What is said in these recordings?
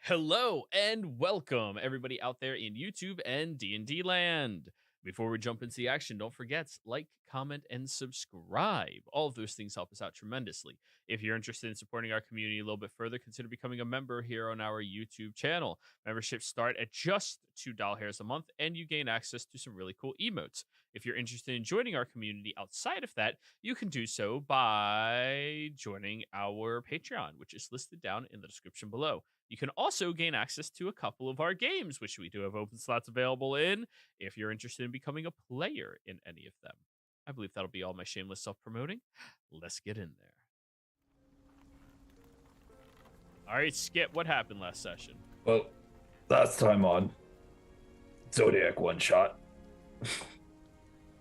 Hello and welcome everybody out there in YouTube and D&D land. Before we jump into the action, don't forget like, comment and subscribe. All of those things help us out tremendously. If you're interested in supporting our community a little bit further, consider becoming a member here on our YouTube channel. Memberships start at just $2 a month and you gain access to some really cool emotes. If you're interested in joining our community outside of that, you can do so by joining our Patreon, which is listed down in the description below. You can also gain access to a couple of our games, which we do have open slots available in, if you're interested in becoming a player in any of them. I believe that'll be all my shameless self-promoting. Let's get in there. All right, Skip, what happened last session? Well, last time on Zodiac one shot.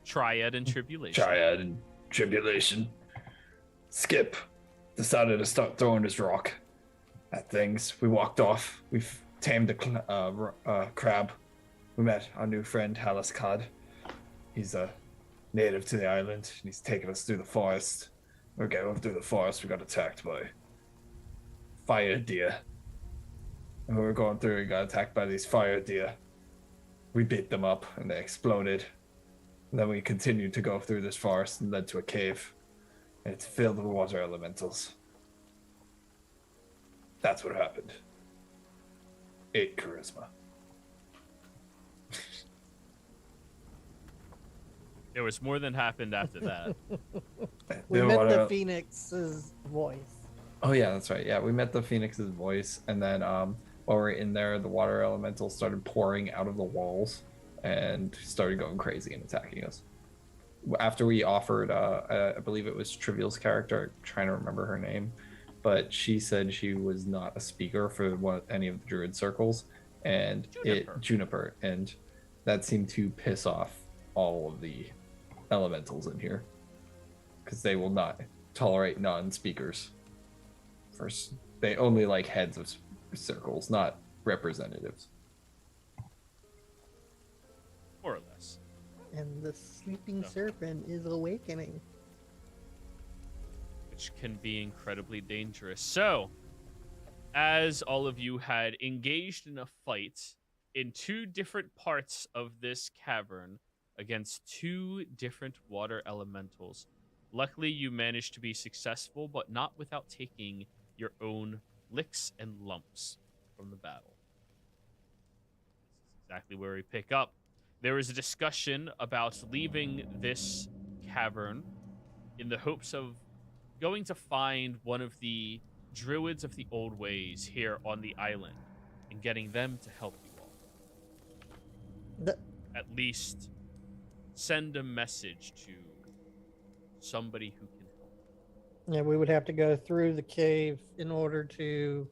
Triad and Tribulation. Triad and Tribulation. Skip decided to start throwing his rock at things. We walked off. We've tamed a crab. We met our new friend, Halaskad. He's a native to the island, and he's taking us through the forest. We going through the forest. We got attacked by fire deer. And when we were going through, we got attacked by these fire deer. We beat them up, and they exploded. And then we continued to go through this forest and led to a cave. And it's filled with water elementals. That's what happened. 8 charisma. There was more than happened after that. We met the Phoenix's voice. Oh yeah, that's right. Yeah, we met the Phoenix's voice, and then while we were in there, the water elementals started pouring out of the walls and started going crazy and attacking us. After we offered, I believe it was Trivial's character, I'm trying to remember her name, but she said she was not a speaker for any of the druid circles, and Juniper, and that seemed to piss off all of the elementals in here, because they will not tolerate non-speakers. First, they only like heads of circles, not representatives. More or less. And the sleeping serpent is awakening. Which can be incredibly dangerous. So, as all of you had engaged in a fight in 2 different parts of this cavern against 2 different water elementals, luckily you managed to be successful, but not without taking your own licks and lumps from the battle. This is exactly where we pick up. There was a discussion about leaving this cavern in the hopes of going to find one of the druids of the old ways here on the island and getting them to help you all. At least send a message to somebody who can help. Yeah, we would have to go through the cave in order to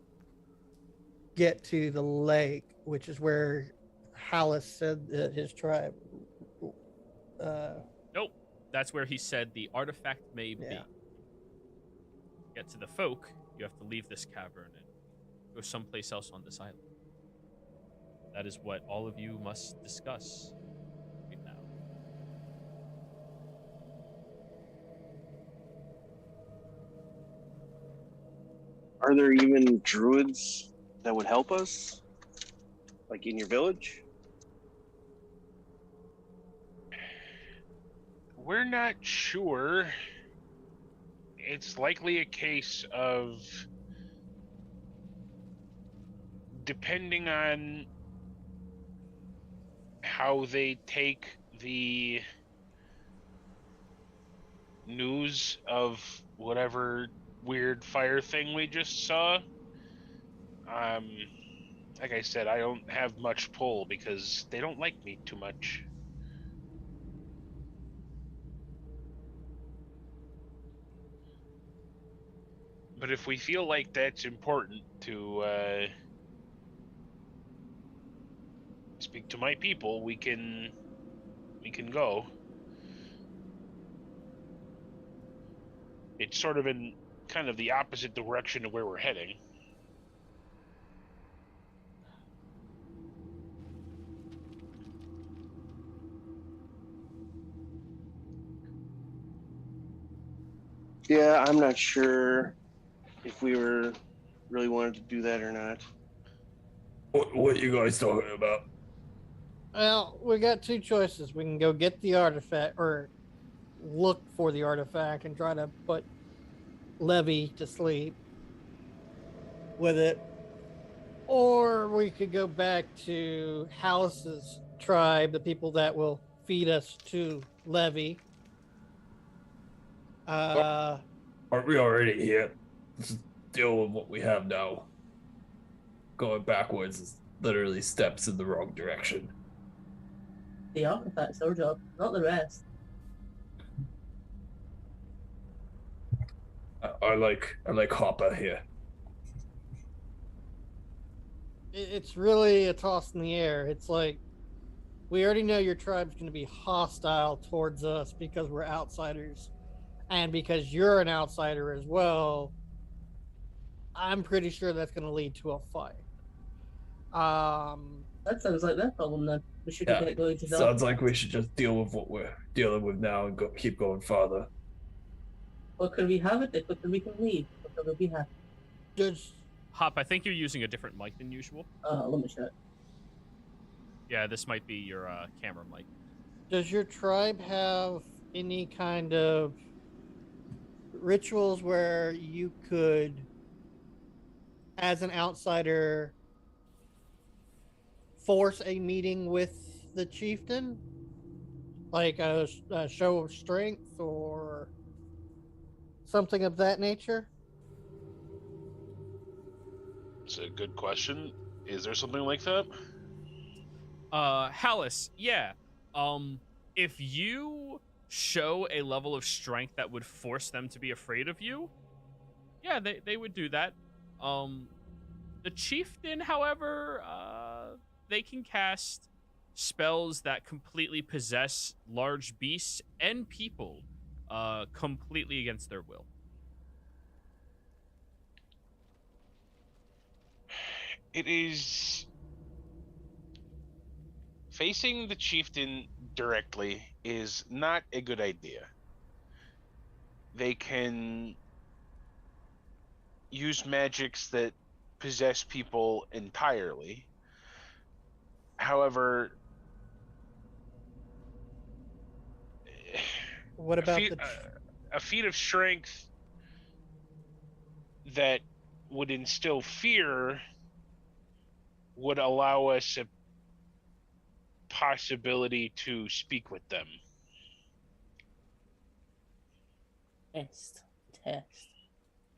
get to the lake, which is where Hallis said that his tribe. Nope, that's where he said the artifact may be. Get to the folk, you have to leave this cavern and go someplace else on this island. That is what all of you must discuss right now. Are there even druids that would help us? Like in your village? We're not sure. It's likely a case of, depending on how they take the news of whatever weird fire thing we just saw. Like I said, I don't have much pull because they don't like me too much. But if we feel like that's important to speak to my people, we can go. It's sort of in kind of the opposite direction of where we're heading. Yeah, I'm not sure if we really wanted to do that or not. What you guys talking about? Well, we got two choices. We can go get the artifact or look for the artifact and try to put Levy to sleep with it. Or we could go back to House's tribe, the people that will feed us to Levy. Aren't we already here? Let's deal with what we have now. Going backwards is literally steps in the wrong direction. The artifact's our job, not the rest. I like Hopper here. It's really a toss in the air. It's like we already know your tribe's going to be hostile towards us because we're outsiders, and because you're an outsider as well. I'm pretty sure that's going to lead to a fight. That sounds like their problem then. We should get going to Sounds like we should just deal with what we're dealing with now and keep going farther. What could we have it? The quicker we can leave, the quicker we have. Just Hop, I think you're using a different mic than usual. Let me check. Yeah, this might be your camera mic. Does your tribe have any kind of rituals where you could, as an outsider, force a meeting with the chieftain? Like a show of strength or something of that nature? It's a good question. Is there something like that? Hallis, yeah. If you show a level of strength that would force them to be afraid of you, yeah, they would do that. The chieftain, however, they can cast spells that completely possess large beasts and people, completely against their will. It is facing the chieftain directly is not a good idea. They can use magics that possess people entirely. However, What about a feat of strength that would instill fear would allow us a possibility to speak with them. Test.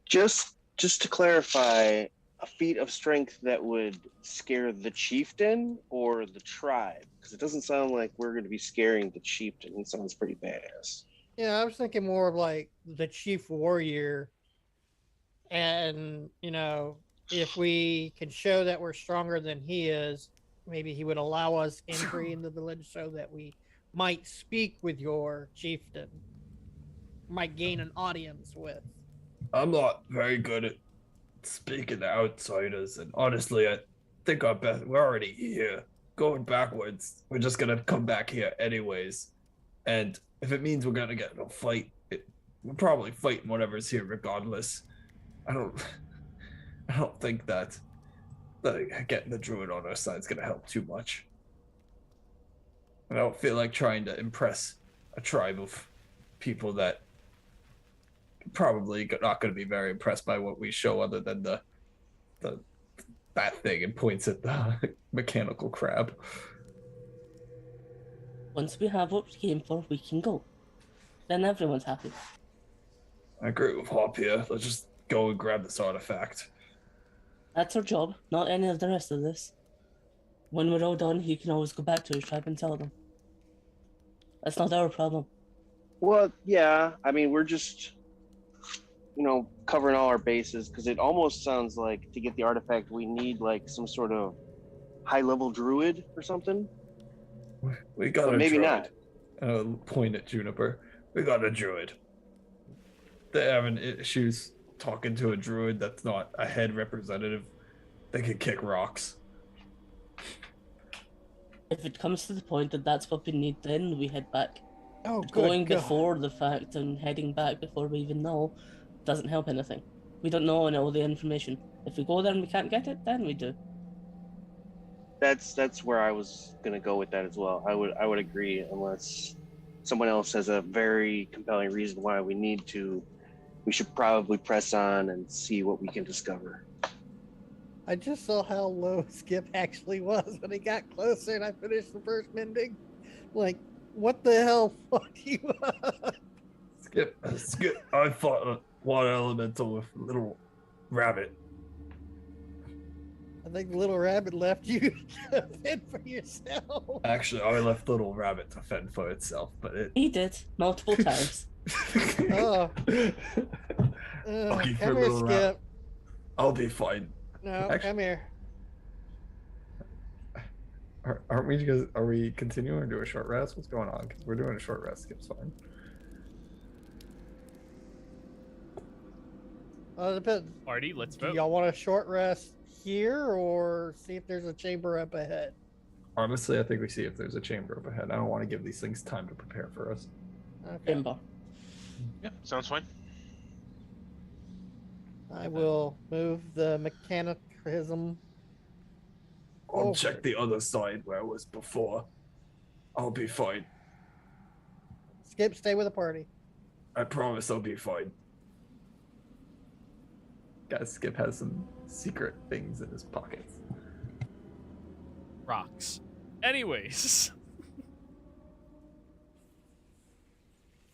Just to clarify, a feat of strength that would scare the chieftain or the tribe? Because it doesn't sound like we're going to be scaring the chieftain. It sounds pretty badass. Yeah, I was thinking more of like the chief warrior. And, if we can show that we're stronger than he is, maybe he would allow us entry in the village so that we might speak with your chieftain, might gain an audience with. I'm not very good at speaking to outsiders, and honestly, I think we're already here. Going backwards, we're just gonna come back here anyways. And if it means we're gonna get in a fight, we're probably fighting whatever's here regardless. I don't think that getting the druid on our side is gonna help too much. I don't feel like trying to impress a tribe of people that probably not going to be very impressed by what we show, other than that thing, and points at the mechanical crab. Once we have what we came for, we can go. Then everyone's happy. I agree with Hop here. Let's just go and grab this artifact. That's our job, not any of the rest of this. When we're all done, he can always go back to his tribe and tell them. That's not our problem. Well, yeah. I mean, we're just, covering all our bases, because it almost sounds like to get the artifact, we need like some sort of high-level druid or something. We got But a maybe druid. not. Point at Juniper. We got a druid. They're having issues talking to a druid that's not a head representative. They can kick rocks. If it comes to the point that that's what we need, then we head back. Oh, good Going God. before the fact and heading back before we even know doesn't help anything. We don't know all the information. If we go there and we can't get it, then we do. that's where I was gonna go with that as well. I would agree, unless someone else has a very compelling reason why we need to. We should probably press on and see what we can discover. I just saw how low Skip actually was when he got closer, and I finished the first mending. Like, what the hell fucked you up? Skip. I fought a water elemental with a little rabbit. I think the little rabbit left you to fend for yourself. Actually, I left little rabbit to fend for itself, but it. He did multiple times. Oh. Lucky for Come here, little Skip. rabbit. I'll be fine. No, Actually- come here. Aren't we? Are we continuing to do a short rest? What's going on? Because we're doing a short rest. Skip's fine. Depends. Party, let's Do vote. y'all want a short rest here or see if there's a chamber up ahead? Honestly, I think we see if there's a chamber up ahead. I don't want to give these things time to prepare for us. Okay. Timber. Yeah, sounds fine. I will move the mechanism. I'll Oh. check the other side where I was before. I'll be fine. Skip, stay with the party. I promise I'll be fine. Guys, Skip has some secret things in his pockets. Rocks. Anyways.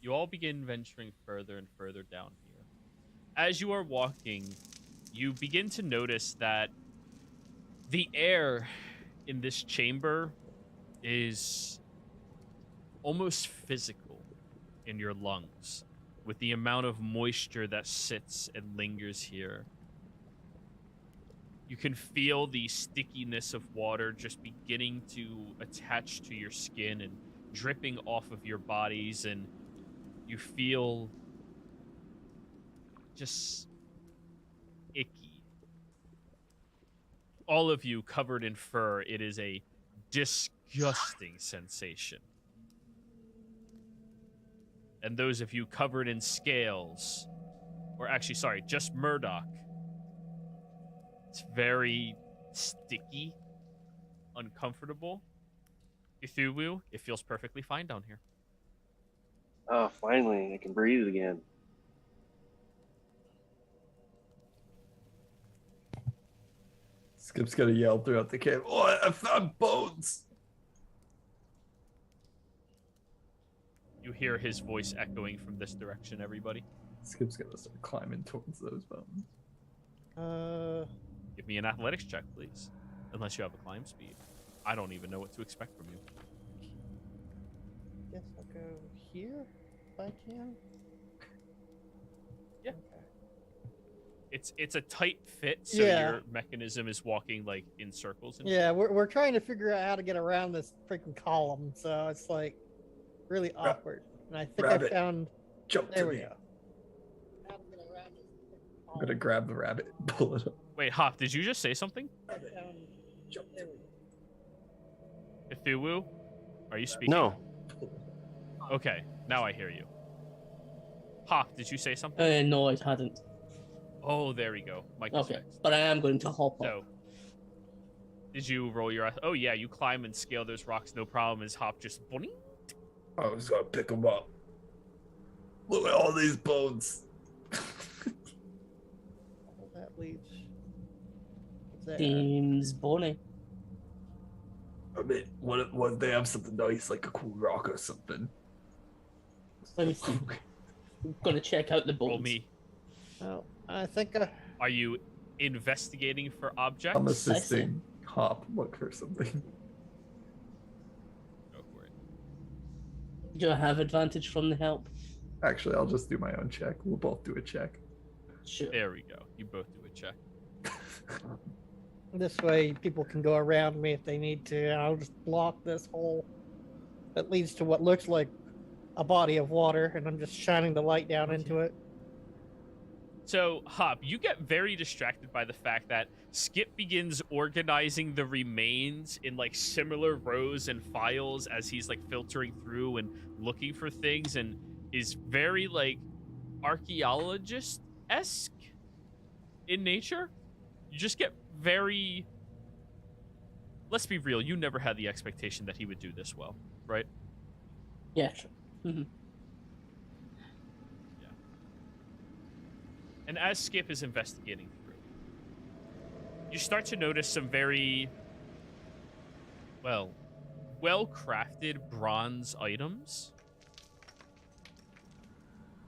You all begin venturing further and further down here. As you are walking, you begin to notice that the air in this chamber is almost physical in your lungs, with the amount of moisture that sits and lingers here. You can feel the stickiness of water just beginning to attach to your skin and dripping off of your bodies, and you feel just icky. All of you covered in fur, it is a disgusting sensation. And those of you covered in scales, or actually, sorry, just Murdoch, it's very sticky, uncomfortable. Cthulhu, it feels perfectly fine down here. Oh, finally, I can breathe again. Skip's gonna yell throughout the cave. Oh, I found bones! You hear his voice echoing from this direction, everybody. Skip's gonna start climbing towards those bones. Give me an athletics check, please. Unless you have a climb speed. I don't even know what to expect from you. Guess I'll go here if I can. Yeah. Okay. It's a tight fit, so Yeah. your mechanism is walking like in circles. And Yeah, we're trying to figure out how to get around this freaking column, so it's like really awkward. And I think Rabbit. I found. Jump There to we me. go. How to get around this freaking I'm gonna column. grab the rabbit and pull it up. Wait, Hop, did you just say something? I found- there we go. Cthulhu? Are you speaking? No, Okay, now I hear you. Hop, did you say something? No, I hadn't. Oh, there we go. Mike is Okay, fixed. but I am going to hop up. So, did you roll your... Oh, yeah, you climb and scale those rocks, no problem. As Hop just... boing? I was gonna pick them up. Look at all these bones. That leads. What's that? Seems bony. I mean, what if they have something nice, like a cool rock or something? Let me see. I'm gonna check out the bones. Roll me. Well, I think Are you investigating for objects? I'm assisting Hop look for something. Go for it. Do I have advantage from the help? Actually, I'll just do my own check. We'll both do a check. Sure. There we go. You both do a check. this way people can go around me if they need to. And I'll just block this hole that leads to what looks like a body of water, and I'm just shining the light down into it. So, Hop, you get very distracted by the fact that Skip begins organizing the remains in like similar rows and files as he's like filtering through and looking for things, and is very like archaeologist-esque in nature. You just get very let's be real, you never had the expectation that he would do this well, right? Yeah, true. Mhm. And as Skip is investigating through, you start to notice some very, well-crafted bronze items.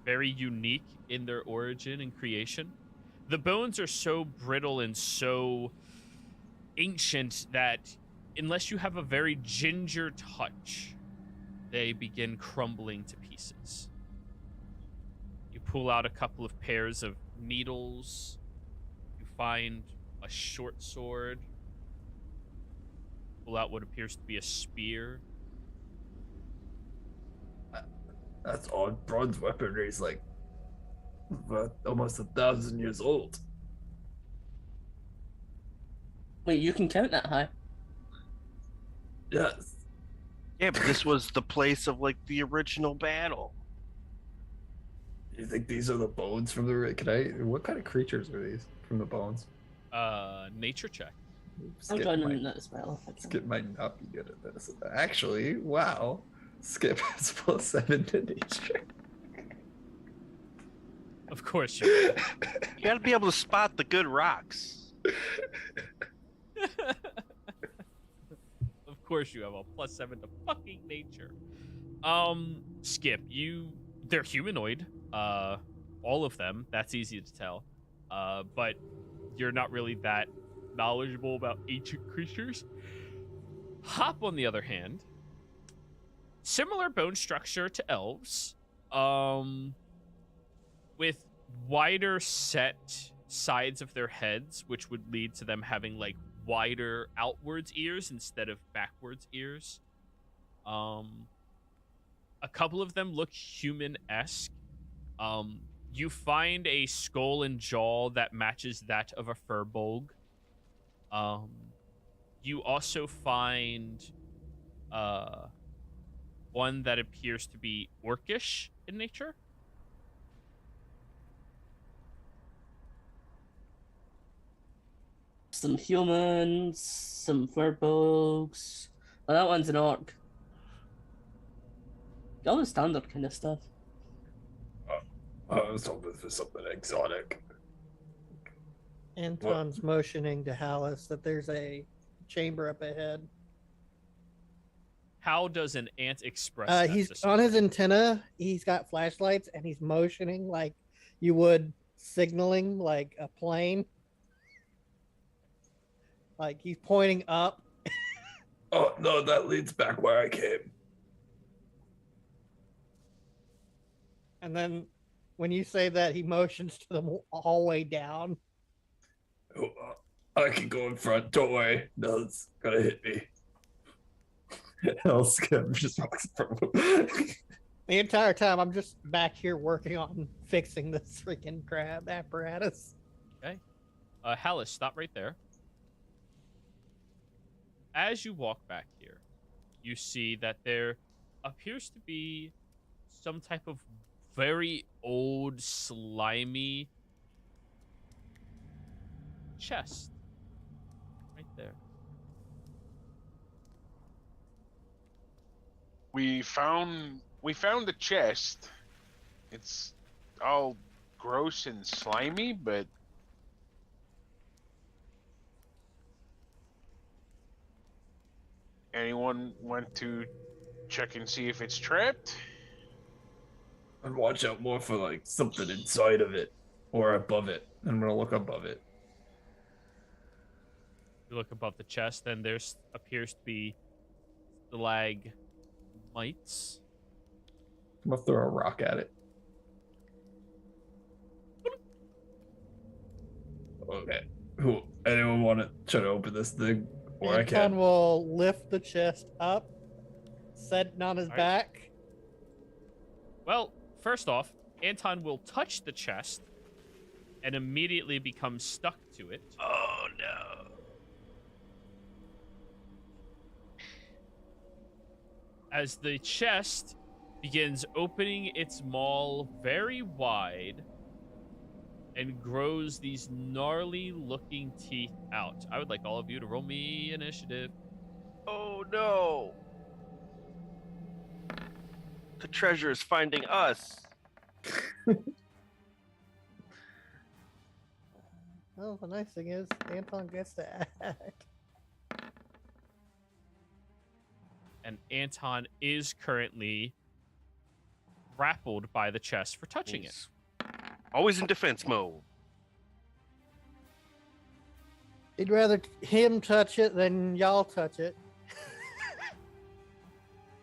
Very unique in their origin and creation. The bones are so brittle and so ancient that unless you have a very ginger touch, they begin crumbling to pieces. You pull out a couple of pairs of needles. You find a short sword. Pull out what appears to be a spear. That's odd. Bronze weaponry is like almost 1,000 years old. Wait, you can count that high? Yes. Yeah, but this was the place of like the original battle. You think these are the bones from the? What kind of creatures are these from the bones? Nature check. I'm Skip joining might, in that as well. Skip might not be good at this. Actually, wow. Skip has +7 to nature. Of course you. You gotta be able to spot the good rocks. Of course you have a +7 to fucking nature. Skip, they're humanoid. All of them. That's easy to tell. But you're not really that knowledgeable about ancient creatures. Hop, on the other hand, similar bone structure to elves, with wider set sides of their heads, which would lead to them having like wider outwards ears instead of backwards ears. A couple of them look human-esque. You find a skull and jaw that matches that of a furbolg. You also find one that appears to be orcish in nature. Some humans, some furbolgs. Oh, that one's an orc. All the standard kind of stuff. I was hoping for something exotic. Anton's motioning to Hallis that there's a chamber up ahead. How does an ant express that He's to on his someone? antenna. He's got flashlights and he's motioning like you would signaling like a plane. Like he's pointing up. Oh no, that leads back where I came. And then when you say that, he motions to the hallway down. Oh, I can go in front. Don't worry. No, it's gonna hit me. I'll skip. Just walks from him. The entire time, I'm just back here working on fixing this freaking crab apparatus. Hallis, stop right there. As you walk back here, you see that there appears to be some type of very old, slimy chest. Right there. We found the chest. It's all gross and slimy, but anyone want to check and see if it's trapped? And watch out more for like something inside of it or above it. I'm gonna look above it. You look above the chest, and there's appears to be stalagmites. I'm gonna throw a rock at it. Okay. Who? Anyone want to try to open this thing? Or I Anton can. will lift the chest up, set it on his Alright. back. Well, first off, Anton will touch the chest and immediately become stuck to it. Oh no. As the chest begins opening its maw very wide and grows these gnarly looking teeth out. I would like all of you to roll me initiative. Oh no! The treasure is finding us. Well, the nice thing is Anton gets to act. And Anton is currently grappled by the chest for touching it. Always in defense mode. He'd rather him touch it than y'all touch it.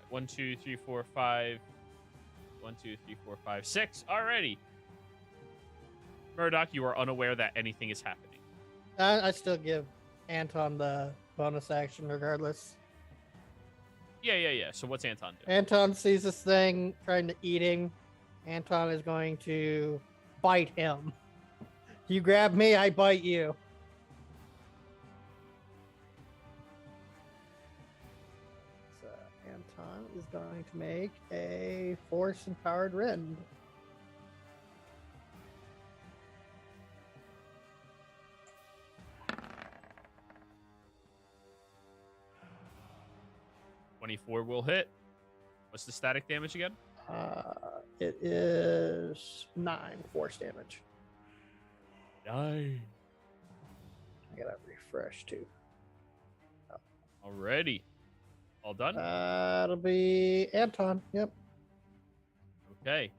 1, 2, 3, 4, 5. 1, 2, 3, 4, 5, 6. Alrighty. Murdoch, you are unaware that anything is happening. I still give Anton the bonus action regardless. Yeah. So what's Anton do? Anton sees this thing trying to eat him. Anton is going to bite him. You grab me, I bite you. So Anton is going to make a force empowered rend. .24 will hit. What's the static damage again? It is 9 force damage. 9. I gotta refresh too. Alrighty. All done? That'll be Anton. Yep. Okay.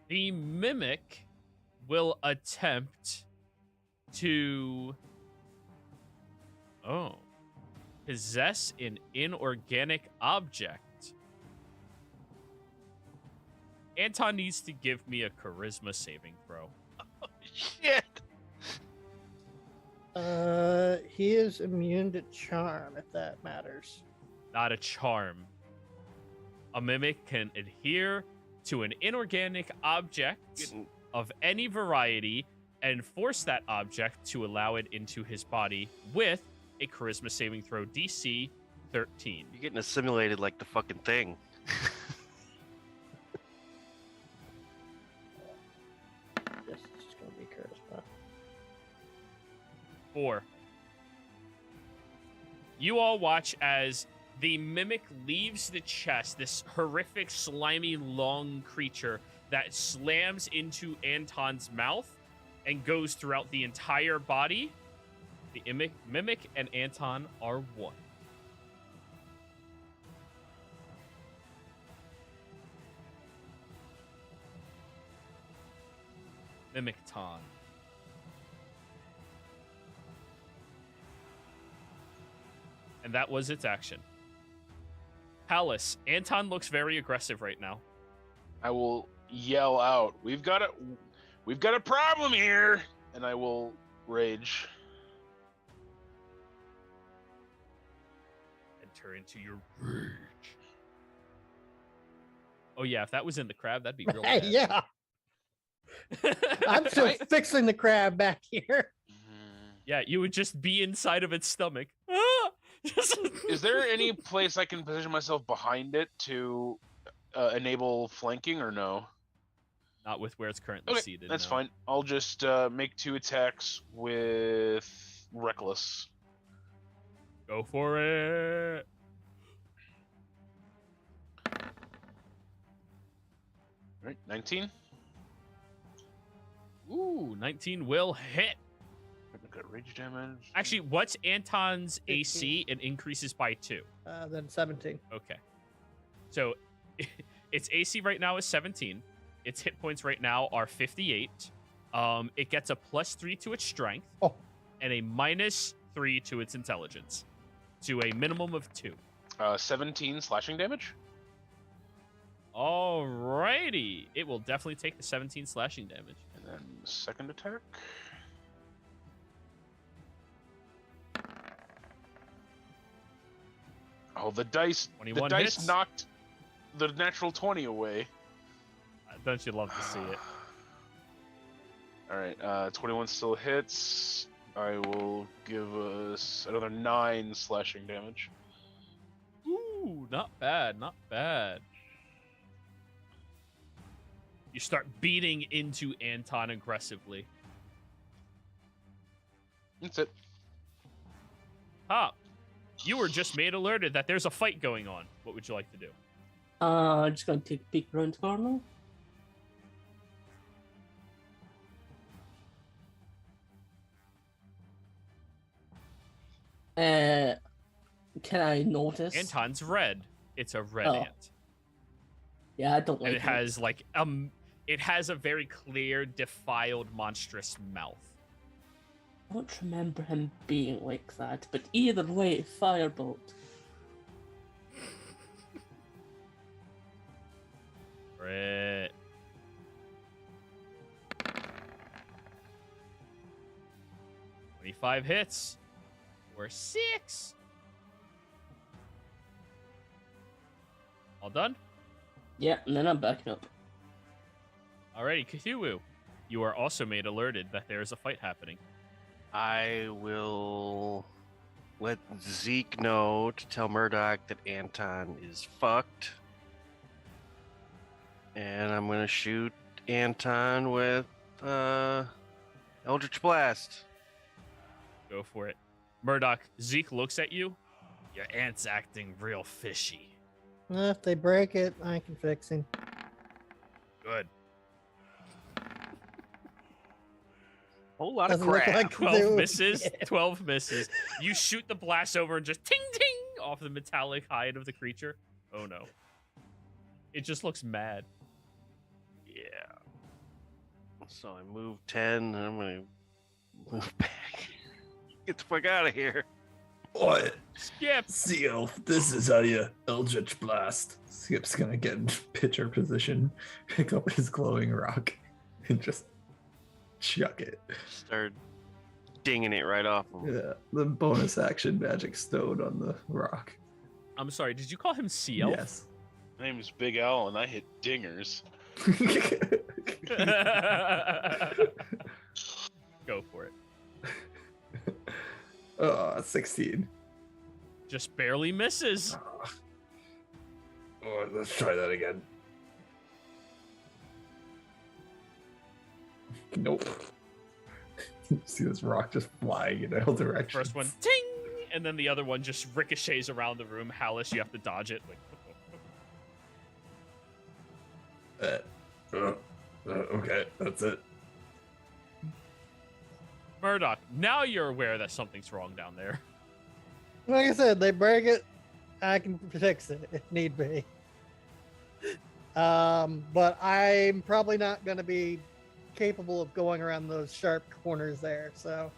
The mimic will attempt to possess an inorganic object. Anton needs to give me a charisma saving throw. Oh, shit! He is immune to charm, if that matters. Not a charm. A mimic can adhere to an inorganic object of any variety and force that object to allow it into his body with a charisma saving throw DC 13. You're getting assimilated like the fucking thing. This is just gonna be charisma. 4. You all watch as the mimic leaves the chest, this horrific, slimy, long creature that slams into Anton's mouth and goes throughout the entire body. The mimic and Anton are one. Mimicton. And that was its action. Palace, Anton looks very aggressive right now. I will yell out, "We've got a problem here!" And I will rage. Enter into your rage. Oh yeah, if that was in the crab, that'd be real bad. Yeah. I'm still fixing the crab back here. Yeah, you would just be inside of its stomach. Is there any place I can position myself behind it to enable flanking, or no? Not with where it's currently Okay, seated. that's no. fine. I'll just make 2 attacks with Reckless. Go for it. All right, 19. Ooh, 19 will hit. I've got rage damage. Actually, what's Anton's 15. AC? It increases by 2. Then 17. Okay. So its AC right now is 17. Its hit points right now are 58. It gets a +3 to its strength. Oh. And a -3 to its intelligence. To a minimum of 2. 17 slashing damage. Alrighty. It will definitely take the 17 slashing damage. And then second attack. Oh, the dice 21 dice hits. knocked the natural 20 away. Don't you love to see it? All right, 21 still hits. I will give us another 9 slashing damage. Ooh, not bad, not bad. You start beating into Anton aggressively. That's it. Pop, You were just made alerted that there's a fight going on. What would you like to do? I'm just gonna take a peek around the corner. Can I notice? Anton's red. It's a red Oh. ant. Yeah, I don't like And it has like it has a very clear, defiled, monstrous mouth. I don't remember him being like that, but either way, firebolt. Red. "25 hits. Or 6. All done? Yeah, and then I'm backing up. Alrighty, Cthulhu. You are also made alerted that there is a fight happening. I will let Zeke know to tell Murdoch that Anton is fucked. And I'm gonna shoot Anton with Eldritch Blast. Go for it. Murdoch, Zeke looks at you. Your ant's acting real fishy. If they break it, I can fix him. Good. Whole lot Doesn't of look crap. like 12 Cthulhu. misses. Yeah. 12 misses. You shoot the blast over and just ting ting off the metallic hide of the creature. Oh no. It just looks mad. Yeah. So I move 10, and I'm gonna move back. Get the fuck out of here. What? Skip. Sea Elf, this is how you Eldritch Blast. Skip's gonna get in pitcher position, pick up his glowing rock, and just chuck it. Start dinging it right off him. Yeah, the bonus action magic stone on the rock. I'm sorry, did you call him Sea Elf? Yes. My name's Big Al, and I hit dingers. Go for it. 16. Just barely misses. Oh, let's try that again. Nope. See this rock just flying in all directions. First one, ting! And then the other one just ricochets around the room. Hallis, you have to dodge it. Like, Okay, that's it. Murdoch, now you're aware that something's wrong down there. Like I said, they break it, I can fix it if need be. But I'm probably not going to be capable of going around those sharp corners there, so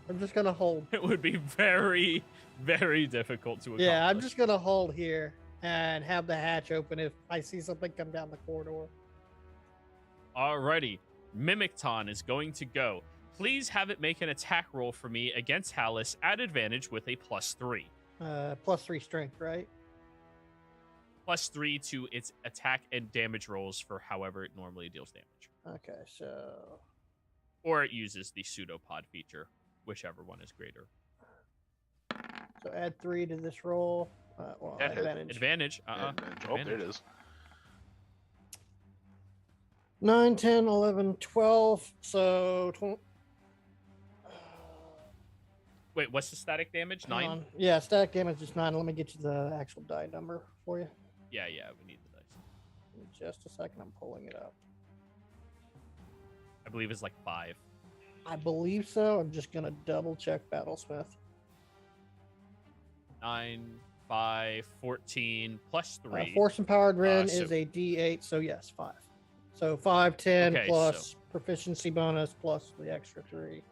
I'm just going to hold. It would be very, very difficult to accomplish. Yeah, I'm just going to hold here and have the hatch open if I see something come down the corridor. Alrighty. Mimicton is going to go. Please have it make an attack roll for me against Hallis at advantage with a +3. +3 strength, right? +3 to its attack and damage rolls for however it normally deals damage. Okay, so Or it uses the pseudopod feature, whichever one is greater. add 3 to this roll. Well, That hit. advantage. Advantage. Oh, there it is. 9, 10, 11, 12. So Wait, what's the static damage? 9? hang on. Yeah, static damage is 9. Let me get you the actual die number for you. Yeah, we need the dice. In just a second, I'm pulling it up. I believe it's like 5. I believe so. I'm just gonna double check Battlesmith. 9, 5, 14, +3. Force Empowered Ren so- is a D8, so yes, 5. So 5, 10 Okay, plus proficiency bonus plus the extra 3.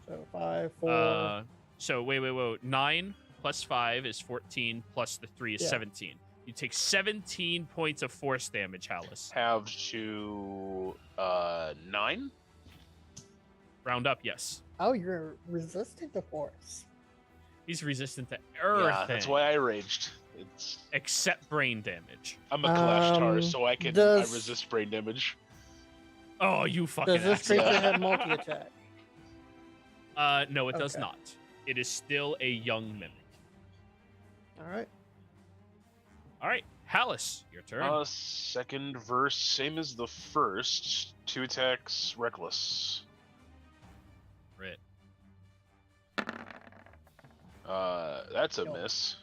So 5, 4. So wait. 9 plus 5 is 14, plus the 3 is Yeah. 17. You take 17 points of force damage, Hallis. Have to 9. Round up, yes. Oh, you're resistant to force. He's resistant to everything. Yeah, that's why I raged. It's except brain damage. I'm a Kalashtar, Um, so I does- resist brain damage. Oh, you fucking Does this asshole. creature have multi attack? No, it does Okay. not. It is still a young mimic. All right. All right, Hallis, your turn. Second verse, same as the first. 2 attacks, reckless. Crit. That's a Yo. miss.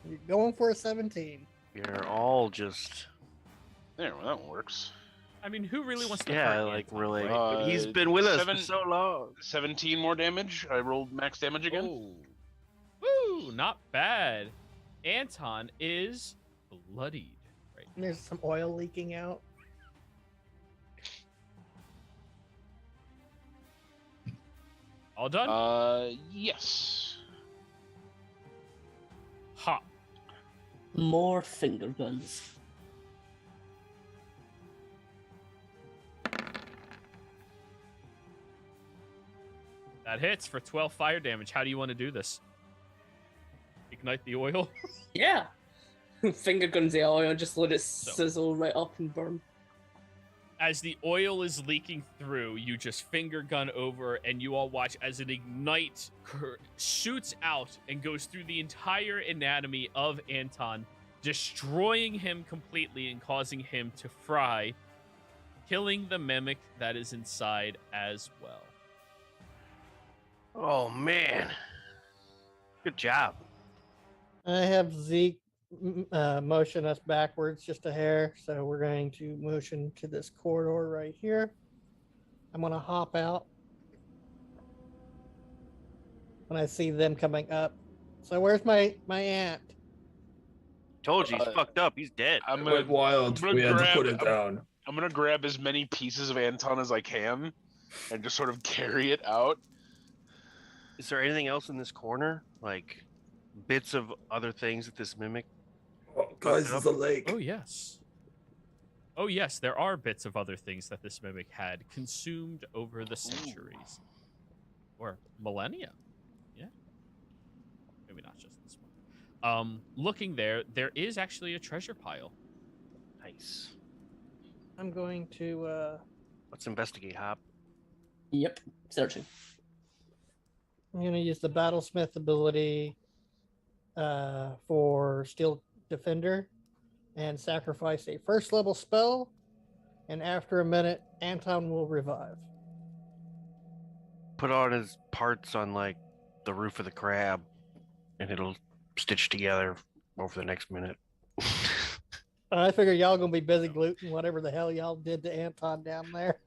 You're going for a 17. You're all just There, well, that works. I mean, who really wants to yeah, hurt like Anton, really. right? But he's been with us for 7 so long. 17 more damage. I rolled max damage again. Oh. Woo! Not bad. Anton is bloodied right And there's some oil leaking out. All done? Yes. Ha. More finger guns. That hits for 12 fire damage. How do you want to do this? Ignite the oil? Yeah. Finger guns the oil, just let it sizzle right up and burn. As the oil is leaking through, you just finger gun over, and you all watch as it ignite shoots out and goes through the entire anatomy of Anton, destroying him completely and causing him to fry, killing the mimic that is inside as well. Oh man. Good job. I have Zeke motion us backwards just a hair, so we're going to motion to this corridor right here. I'm going to hop out when I see them coming up. So where's my aunt? Told you he's fucked up. He's dead. I'm It gonna, went wild. I'm gonna We had to grab- put it down. I'm gonna grab as many pieces of Anton as I can, and just sort of carry it out. Is there anything else in this corner? Like bits of other things that this mimic? Oh, guys, there's a lake. Oh, yes. Oh, yes, there are bits of other things that this mimic had consumed over the centuries. Or millennia. Yeah. Maybe not just this one. Looking there is actually a treasure pile. Nice. I'm going to Let's investigate, Hop. Yep, searching. I'm going to use the Battlesmith ability for Steel Defender and sacrifice a first level spell, and after a minute Anton will revive. Put on his parts on like the roof of the crab, and it'll stitch together over the next minute. I figure y'all gonna be busy gluten whatever the hell y'all did to Anton down there.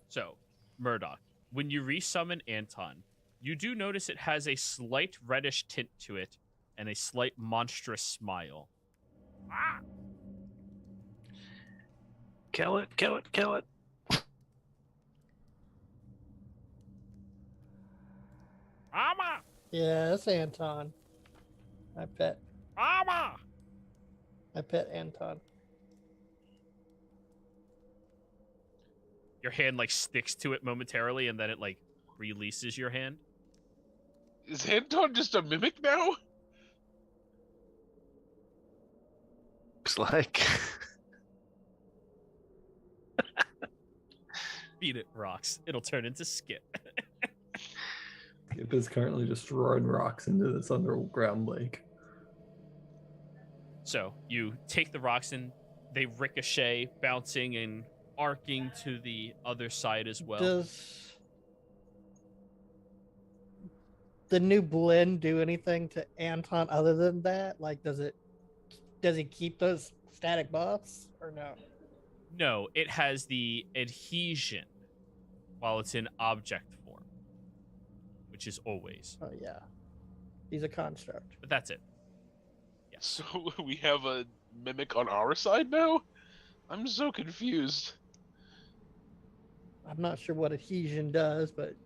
So, Murdoch, when you resummon Anton, you do notice it has a slight reddish tint to it and a slight monstrous smile. Ah! Kill it, kill it, kill it. Mama! Yeah, that's Anton. I pet Mama! Anton. Your hand like sticks to it momentarily and then it like releases your hand. Is Anton just a mimic now? Looks like. Beat it, rocks. It'll turn into Skip. Skip is currently just throwing rocks into this underground lake. So you take the rocks and they ricochet, bouncing and arcing to the other side as well. Does the new blend do anything to Anton other than that? Like, does he keep those static buffs or no? No, it has the adhesion while it's in object form, which is always. Oh yeah, he's a construct. But that's it. Yes. So we have a mimic on our side now? I'm so confused. I'm not sure what adhesion does, but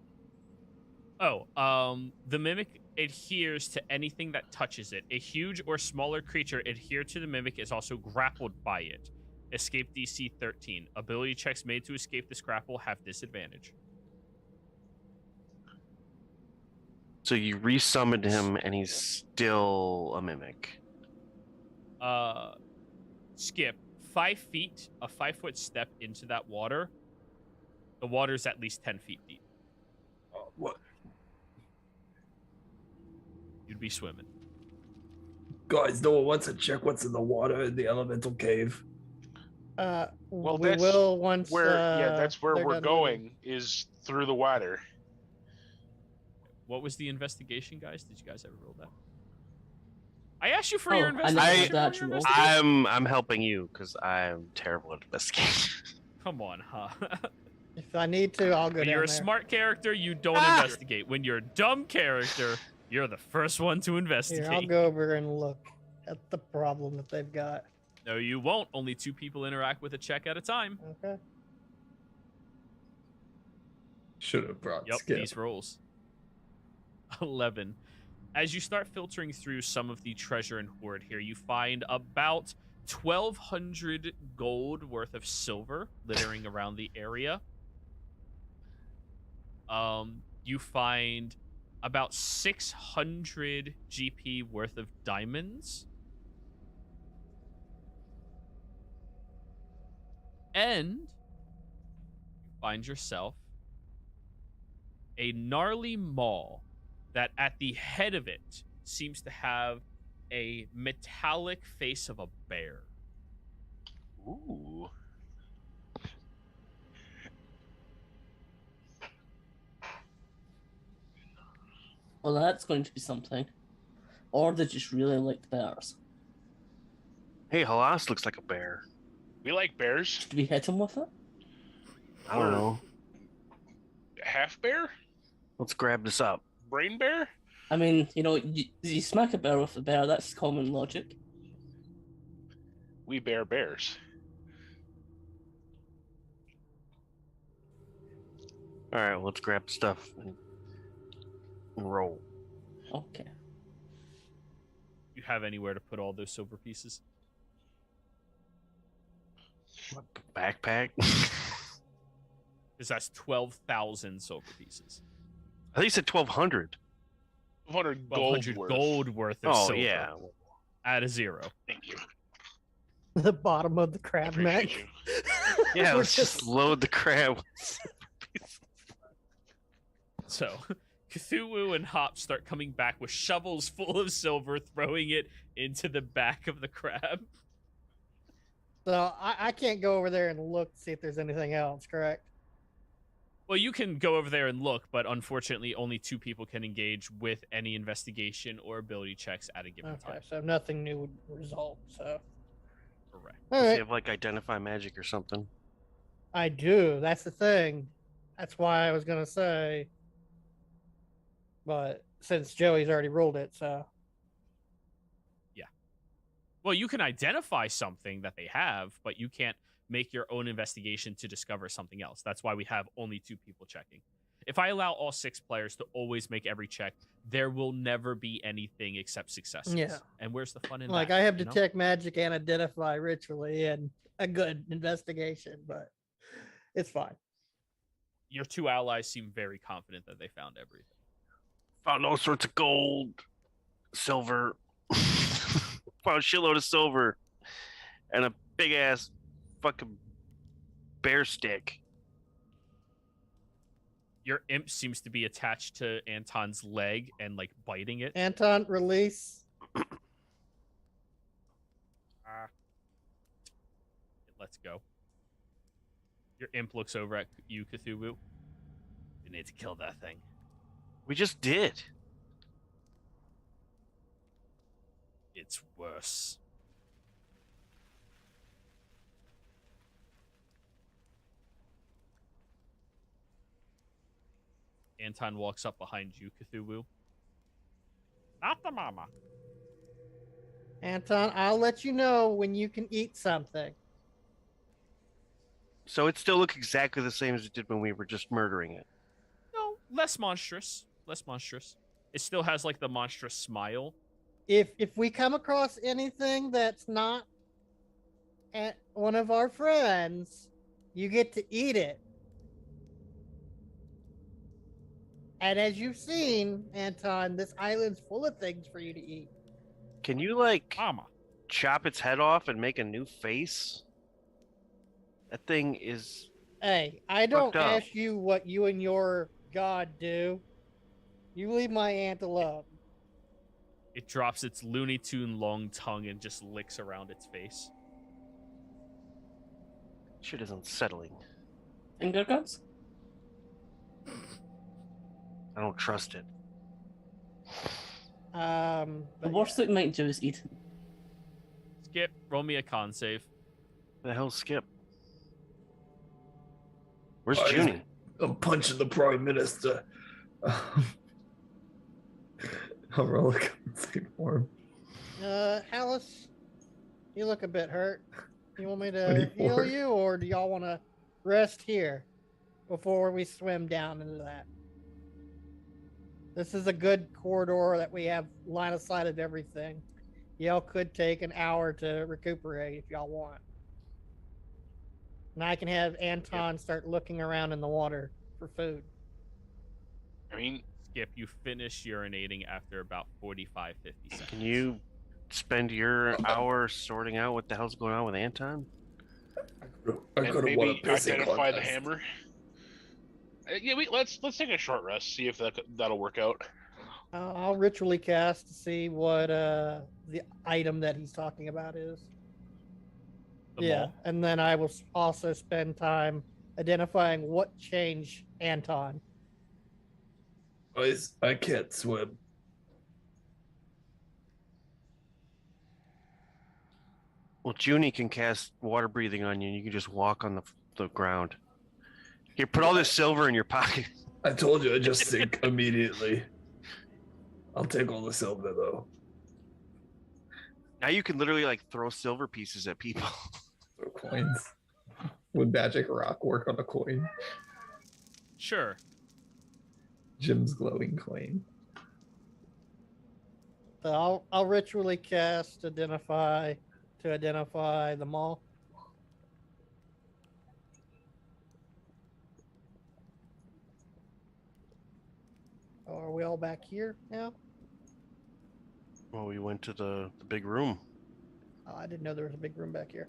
The mimic adheres to anything that touches it. A huge or smaller creature adhered to the mimic is also grappled by it. Escape DC 13. Ability checks made to escape this grapple have disadvantage. So you resummoned him, and he's still a mimic. Skip 5 feet, a 5-foot step into that water. The water's at least 10 feet deep. What? You'd be swimming. Guys, no one wants to check what's in the water in the elemental cave. we that's will once. That's where they're we're done going, is through the water. what was the investigation, guys? Did you guys ever roll that? I asked you for Oh, your I never investigation. did that roll your roll. investigation. I'm helping you because I'm terrible at investigation. Come on, huh? If I need to, I'll go When down you're a there. smart character, you don't investigate. When you're a dumb character, you're the first one to investigate. Here, I'll go over and look at the problem that they've got. No, you won't. Only 2 people interact with a check at a time. Okay. Should have brought Yep, Skip. these rolls. 11. As you start filtering through some of the treasure and hoard here, you find about 1,200 gold worth of silver littering around the area. You find about 600 GP worth of diamonds. And you find yourself a gnarly maw that at the head of it seems to have a metallic face of a bear. Ooh. Well, that's going to be something. Or they just really liked bears. Hey, Halas looks like a bear. We like bears. Should we hit him with it? I don't know. Half bear? Let's grab this up. Brain bear? I mean, you smack a bear with a bear, that's common logic. We bear bears. All right, well, let's grab the stuff and roll. Okay. You have anywhere to put all those silver pieces? Backpack. Because that's 12,000 silver pieces. I think you said 1,200. 100 gold 1,200 worth. gold worth of Oh silver. yeah. Add a 0. Thank you. The bottom of the I crab appreciate neck. you. Yeah, We're let's just load the crab. with silver pieces. So, Cthulhu and Hop start coming back with shovels full of silver, throwing it into the back of the crab. So I can't go over there and look to see if there's anything else, correct? Well, you can go over there and look, but unfortunately, only 2 people can engage with any investigation or ability checks at a given Okay, time. so nothing new would result. So Correct. all Does he right, have like identify magic or something? I do. That's the thing. That's why I was gonna say. But since Joey's already rolled it, so Well, you can identify something that they have, but you can't make your own investigation to discover something else. That's why we have only 2 people checking. If I allow all 6 players to always make every check, there will never be anything except successes. Yeah. And where's the fun in like that? I have you know? detect magic and identify ritually and a good investigation, but it's fine. Your 2 allies seem very confident that they found everything. Found all sorts of gold, silver. Found a shitload of silver, and a big ass fucking bear stick. Your imp seems to be attached to Anton's leg and like biting it. Anton, release. Let's go. Your imp looks over at you, Cthulhu. We need to kill that thing. We just did. It's worse. Anton walks up behind you, Cthulhu. Not the mama. Anton, I'll let you know when you can eat something. So it still looks exactly the same as it did when we were just murdering it. No, less monstrous. Less monstrous. It still has like the monstrous smile. If we come across anything that's not at one of our friends, you get to eat it. And as you've seen, Anton, this island's full of things for you to eat. Can you like Mama. chop its head off and make a new face? That thing is Hey, I don't Fucked up. ask you what you and your god do. You leave my aunt alone. It drops its Looney Tune long tongue and just licks around its face. shit is unsettling. Finger guns? I don't trust it. The But worst yeah. it might do is eat. Skip, roll me a con save. The hell, Skip? Where's Oh, he's- Junie? I'm punching the Prime Minister. I'll roll a con save for him. Alice, you look a bit hurt. You want me to 24. heal you, or do y'all want to rest here before we swim down into that? This is a good corridor that we have line of sight of everything. Y'all could take an hour to recuperate if y'all want. And I can have Anton start looking around in the water for food. I mean, Skip, you finish urinating after about 45, 50 seconds. Can you spend your hour sorting out what the hell's going on with Anton? I and could have won a maybe pissing identify the contest. hammer. Yeah, let's take a short rest. See if that'll work out. I'll ritually cast to see what the item that he's talking about is. The yeah, mall? and then I will also spend time identifying what changed Anton. Guys, I can't swim. Well, Junie can cast water breathing on you, and you can just walk on the ground. Here, put all this silver in your pocket. I told you I just sink immediately. I'll take all the silver though. Now you can literally like throw silver pieces at people. Or coins. Would magic rock work on a coin? Sure. Jim's glowing coin. So I'll ritually cast identify to identify the mall. Oh, are we all back here now? Well, we went to the big room. Oh, I didn't know there was a big room back here.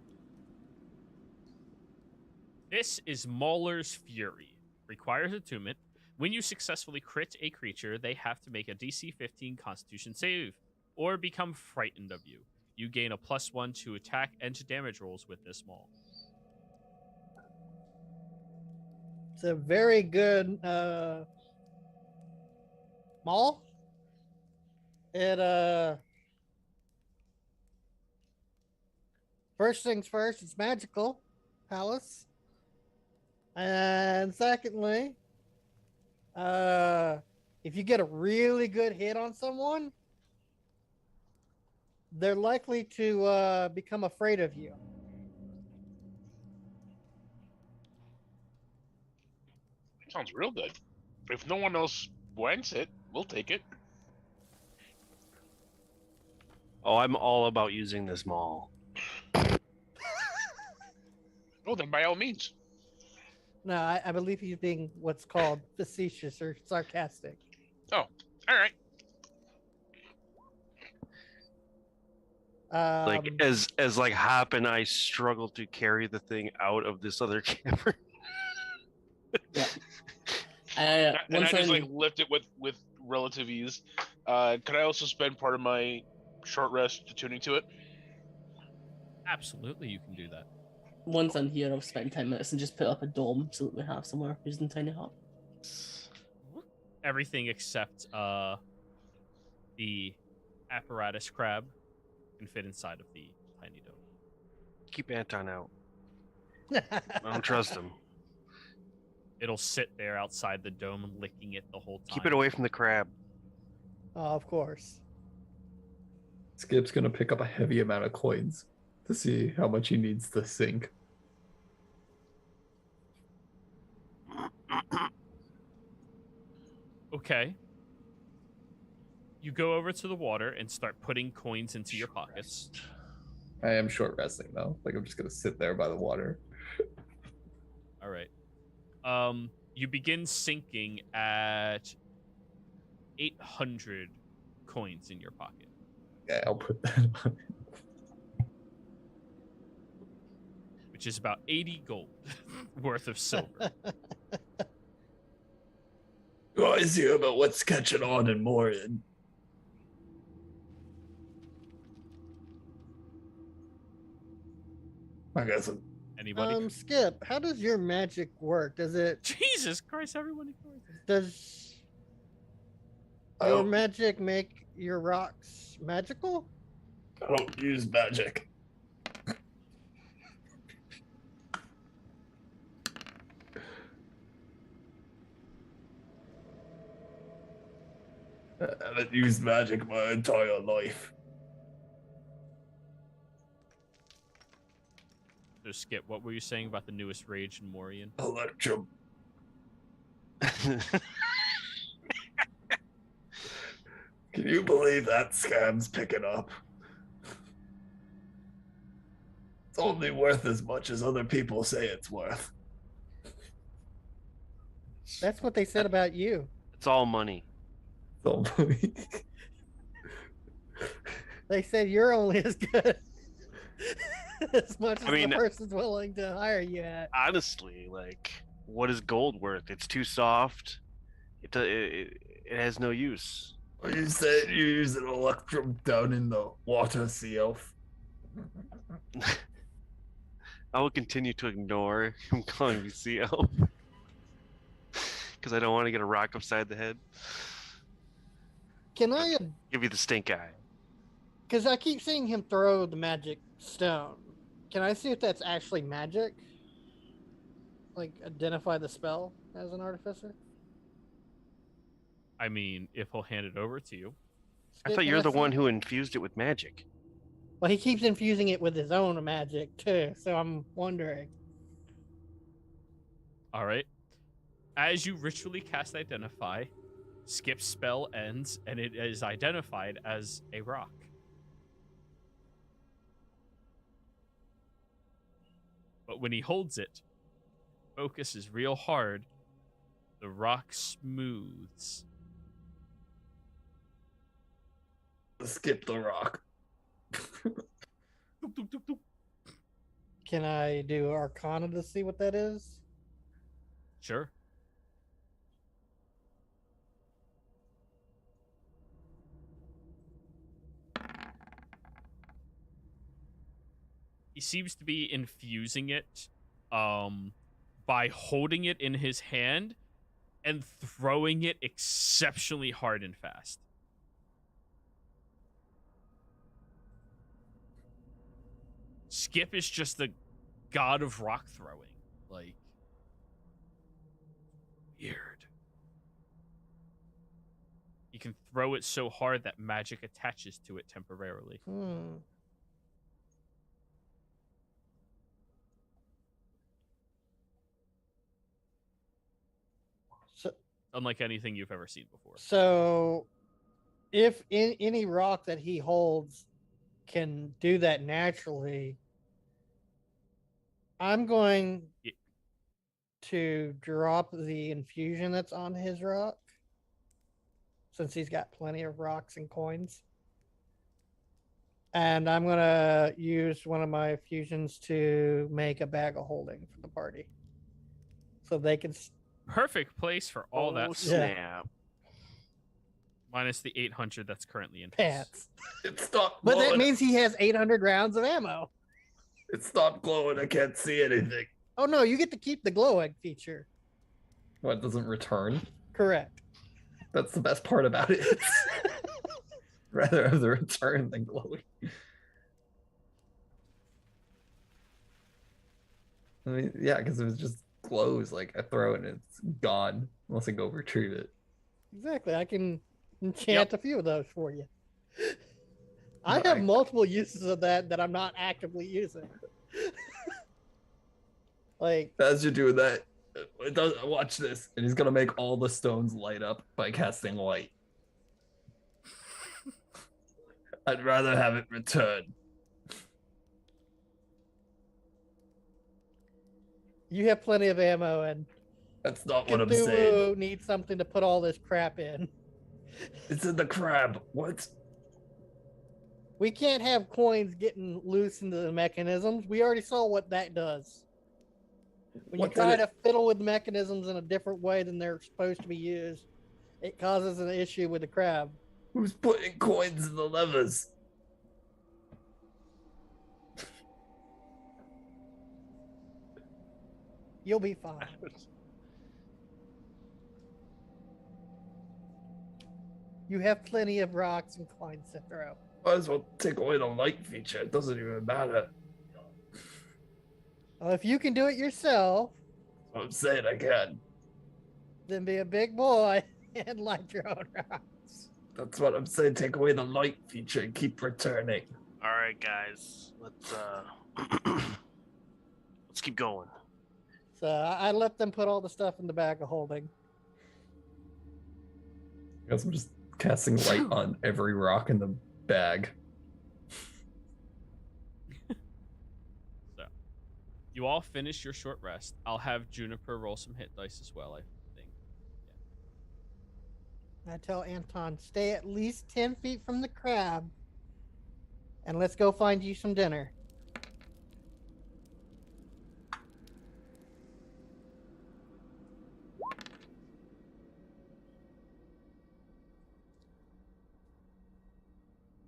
This is Mauler's Fury. Requires attunement. When you successfully crit a creature, they have to make a DC 15 Constitution save or become frightened of you. You gain a +1 to attack and to damage rolls with this maul. It's a very good mall. It first things first, it's magical, Palace. And secondly, if you get a really good hit on someone, they're likely to become afraid of you. Sounds real good. If no one else wants it, we'll take it. Oh, I'm all about using this mall. Oh, then by all means. No, I believe he's being what's called facetious or sarcastic. Oh, all right. Like as like Hop and I struggle to carry the thing out of this other cavern. Yeah. And I Once just I'm- like lift it with relative ease. Could I also spend part of my short rest attuning to it? Absolutely, you can do that. Once I'm here, I'll spend 10 minutes and just put up a dome so that we have somewhere using Tiny Hop. Everything except the apparatus crab can fit inside of the tiny dome. Keep Anton out. I don't trust him. It'll sit there outside the dome, licking it the whole time. Keep it away from the crab. Of course. Skip's gonna pick up a heavy amount of coins to see how much he needs to sink. Okay. You go over to the water and start putting coins into your pockets. I am short resting though. Like I'm just gonna sit there by the water. All right. You begin sinking at 800 coins in your pocket. Yeah, I'll put that on. Which is about 80 gold worth of silver. You always hear about what's catching on in Morin. I guess Anybody? Skip, how does your magic work? Does it Jesus Christ, everyone ignores it. does Your magic make your rocks magical? I don't use magic. I haven't used magic my entire life. So Skip, what were you saying about the newest rage in Morian? Electrum. Can you believe that scam's picking up? It's only worth as much as other people say it's worth. That's what they said about you. It's all money. So, They said you're only as good as much as I mean, the person's willing to hire you at. Honestly, like, what is gold worth? It's too soft. It has no use. you said you use an electrum down in the water, sea elf. I will continue to ignore him calling me sea elf because I don't want to get a rock upside the head. Can I? Give you the stink eye. Because I keep seeing him throw the magic stone. Can I see if that's actually magic? Like, identify the spell as an artificer? I mean, if he'll hand it over to you. I Skip, thought can you're the see? one who infused it with magic. Well, he keeps infusing it with his own magic, too, so I'm wondering. All right. As you ritually cast Identify, Skip's spell ends, and it is identified as a rock. But when he holds it, focus is real hard. The rock smooths. Skip the rock. Doop, doop, doop, doop. Can I do Arcana to see what that is? Sure. He seems to be infusing it by holding it in his hand and throwing it exceptionally hard and fast. Skip is just the god of rock throwing. Like, weird. You can throw it so hard that magic attaches to it temporarily. So, Unlike anything you've ever seen before. so if any rock that he holds can do that naturally, I'm going Yeah. to drop the infusion that's on his rock, since he's got plenty of rocks and coins. And I'm going to use one of my fusions to make a bag of holding for the party. So they can... Perfect place for all that snap. minus the 800 that's currently in pants. It stopped But glowing. that means he has 800 rounds of ammo. It stopped glowing. I can't see anything. Oh no, you get to keep the glow egg feature. What, it doesn't return? Correct. That's the best part about it. Rather have the return than glowing. I mean, yeah, because it was just glows. Like, I throw it and it's gone unless I go retrieve it. Exactly. I can enchant a few of those for you. I No, have multiple uses of that I'm not actively using. Like, as you're doing that, it does. Watch this, and he's gonna make all the stones light up by casting light. I'd rather have it return. you have plenty of ammo, and That's not what I'm saying. Cthulhu needs something to put all this crap in. It's in the crab. What? We can't have coins getting loose into the mechanisms. We already saw what that does. When What you try did to fiddle with mechanisms in a different way than they're supposed to be used, it causes an issue with the crab. Who's putting coins in the levers? You'll be fine. You have plenty of rocks and coins to throw. Might as well take away the light feature. It doesn't even matter. Well, if you can do it yourself, I'm saying I can. then be a big boy and light your own rocks. That's what I'm saying. Take away the light feature and keep returning. All right, guys. Let's let's keep going. So I let them put all the stuff in the bag of holding. I guess I'm just casting light on every rock in the bag. So, you all finish your short rest. I'll have Juniper roll some hit dice as well, I think. I tell Anton, stay at least 10 feet from the crab, and let's go find you some dinner.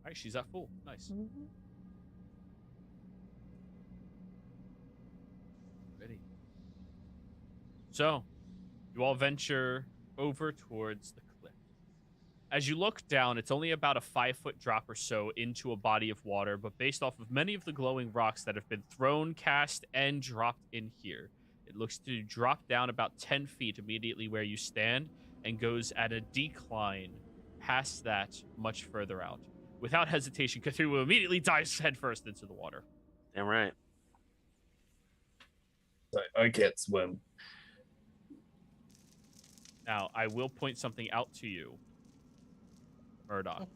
All right, she's at full. Nice. Ready. So, you all venture over towards the cliff. As you look down, it's only about a 5-foot drop or so into a body of water, but based off of many of the glowing rocks that have been thrown, cast, and dropped in here, it looks to drop down about 10 feet immediately where you stand and goes at a decline past that much further out. Without hesitation, Cthulhu immediately dives headfirst into the water. Damn right. I can't swim. Now, I will point something out to you, Murdoch.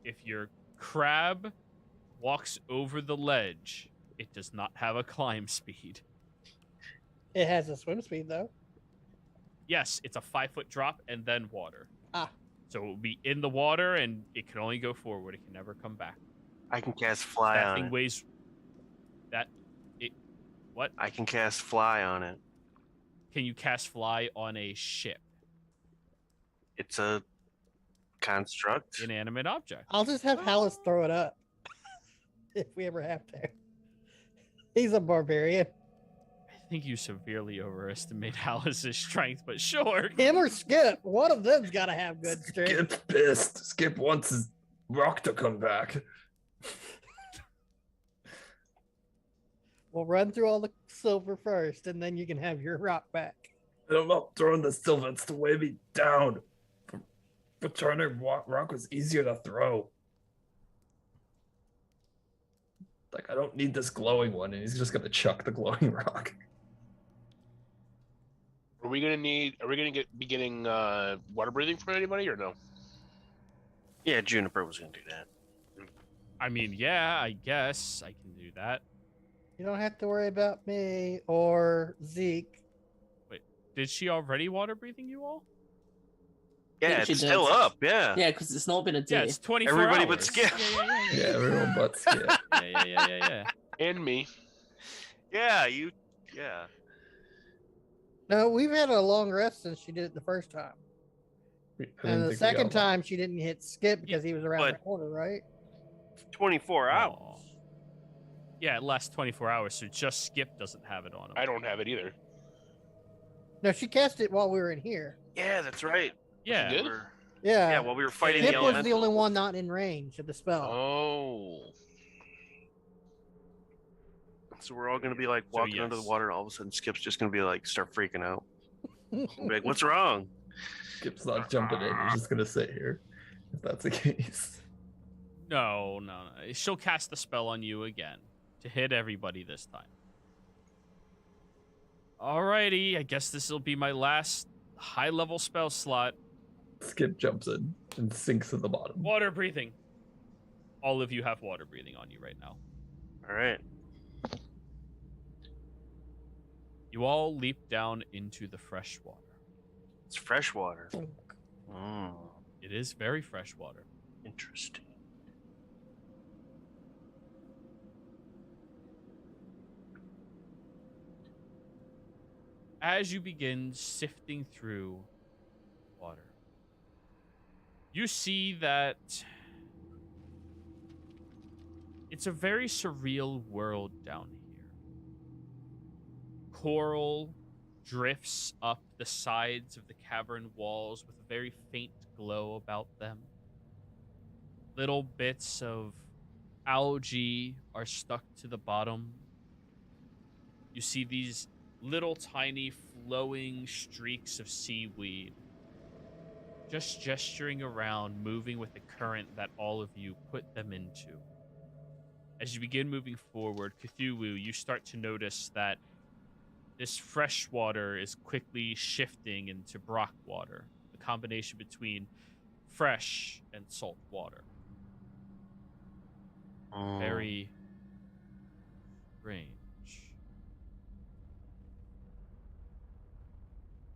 If your crab walks over the ledge, it does not have a climb speed. It has a swim speed, though. Yes, it's a 5-foot drop and then water. Ah. So it will be in the water and it can only go forward. It can never come back. I can cast fly That on thing it. weighs... That... It... What? I can cast fly on it. Can you cast fly on a ship? It's a construct. Inanimate object. I'll just have Hallis throw it up if we ever have to. He's a barbarian. I think you severely overestimate Hallis's strength, but sure. Him or Skip, one of them's got to have good strength. Skip's pissed. Skip wants his rock to come back. We'll run through all the silver first, and then you can have your rock back. I'm not throwing the silver. It's to weigh me down. Returning rock was easier to throw. Like, I don't need this glowing one, and he's just gonna chuck the glowing rock. Are we gonna be getting water breathing from anybody or no? Yeah, Juniper was gonna do that. I mean, yeah, I guess I can do that. You don't have to worry about me or Zeke. Did she already water breathing you all? Yeah, she it's did. still up. Yeah. Yeah, because it's not been a day. Yeah, it's 24 Everybody hours. but Skip. Yeah, everyone but Skip. Yeah. And me. Yeah, you. Yeah. No, we've had a long rest since she did it the first time. I didn't And the think we second got one. time, she didn't hit Skip because he was around the but- corner, right? 24 hours. Aw. Yeah, it lasts 24 hours, so just Skip doesn't have it on him. I don't have it either. No, she cast it while we were in here. Yeah, that's right. Yeah. Did? Yeah. Yeah, while we were fighting Skip the was elemental. the only one not in range of the spell. Oh. So we're all gonna be like So, walking under the yes. water, and all of a sudden Skip's just gonna be like start freaking out. Be like, what's wrong? Skip's not jumping in. He's just gonna sit here. If that's the case. No. She'll cast the spell on you again to hit everybody this time. Alrighty, I guess this will be my last high-level spell slot. Skip jumps in and sinks at the bottom. Water breathing. All of you have water breathing on you right now. All right. You all leap down into the fresh water. It's fresh water. Mm, It is very fresh water. interesting. As you begin sifting through water, you see that it's a very surreal world down here. Coral, drifts up the sides of the cavern walls with a very faint glow about them. Little bits of algae are stuck to the bottom. You see these little tiny flowing streaks of seaweed just gesturing around, moving with the current that all of you put them into. As you begin moving forward, Cthulhu, you start to notice that this fresh water is quickly shifting into brock water, the combination between fresh and salt water. Very strange.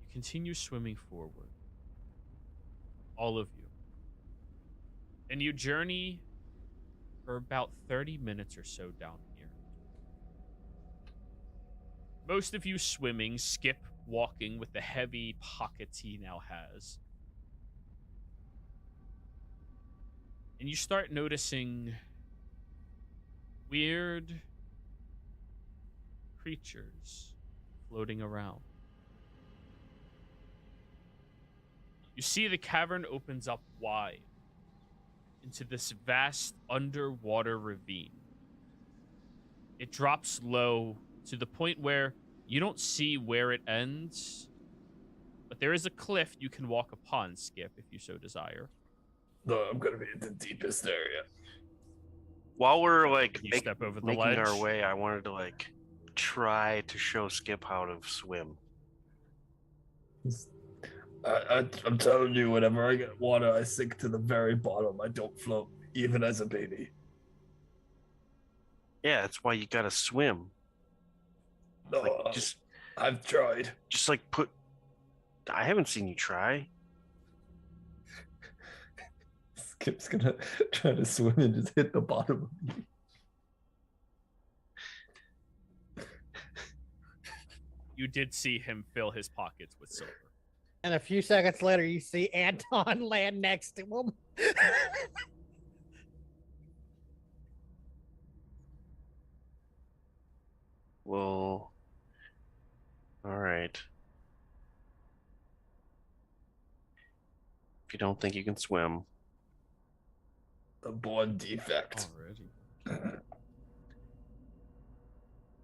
You continue swimming forward, all of you, and you journey for about 30 minutes or so down here. Most of you swimming, Skip walking with the heavy pockets he now has. And you start noticing weird creatures floating around. You see the cavern opens up wide into this vast underwater ravine. It drops low to the point where you don't see where it ends, but there is a cliff you can walk upon, Skip, if you so desire. No, I'm gonna be in the deepest area. While we're like You step over the making ledge. our way, I wanted to like try to show Skip how to swim. I'm telling you, whenever I get water, I sink to the very bottom. I don't float, even as a baby. Yeah, that's why you gotta swim. No, Like, just I've tried. like put. I haven't seen you try. Skip's gonna try to swim and just hit the bottom of you. You did see him fill his pockets with silver. And a few seconds later, you see Anton land next to him. Well, all right. If you don't think you can swim, The born defect. Already.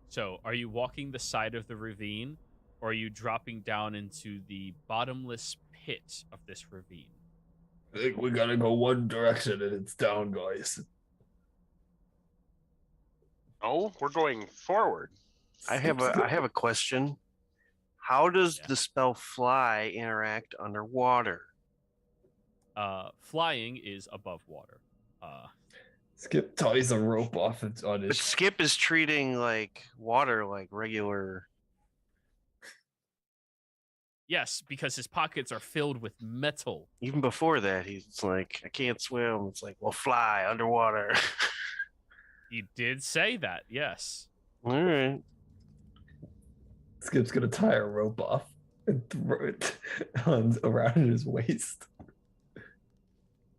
So, are you walking the side of the ravine, or are you dropping down into the bottomless pit of this ravine? I think we gotta go one direction and it's down, guys. Oh, we're going forward. I have a question. How does Yeah. the spell fly interact underwater? Flying is above water. Skip ties a rope off on But his. Skip is treating like water like regular. Yes, because his pockets are filled with metal. Even before that, he's like, I can't swim. It's like, well, fly underwater. He did say that, yes. All right. Skip's gonna tie a rope off and throw it around his waist.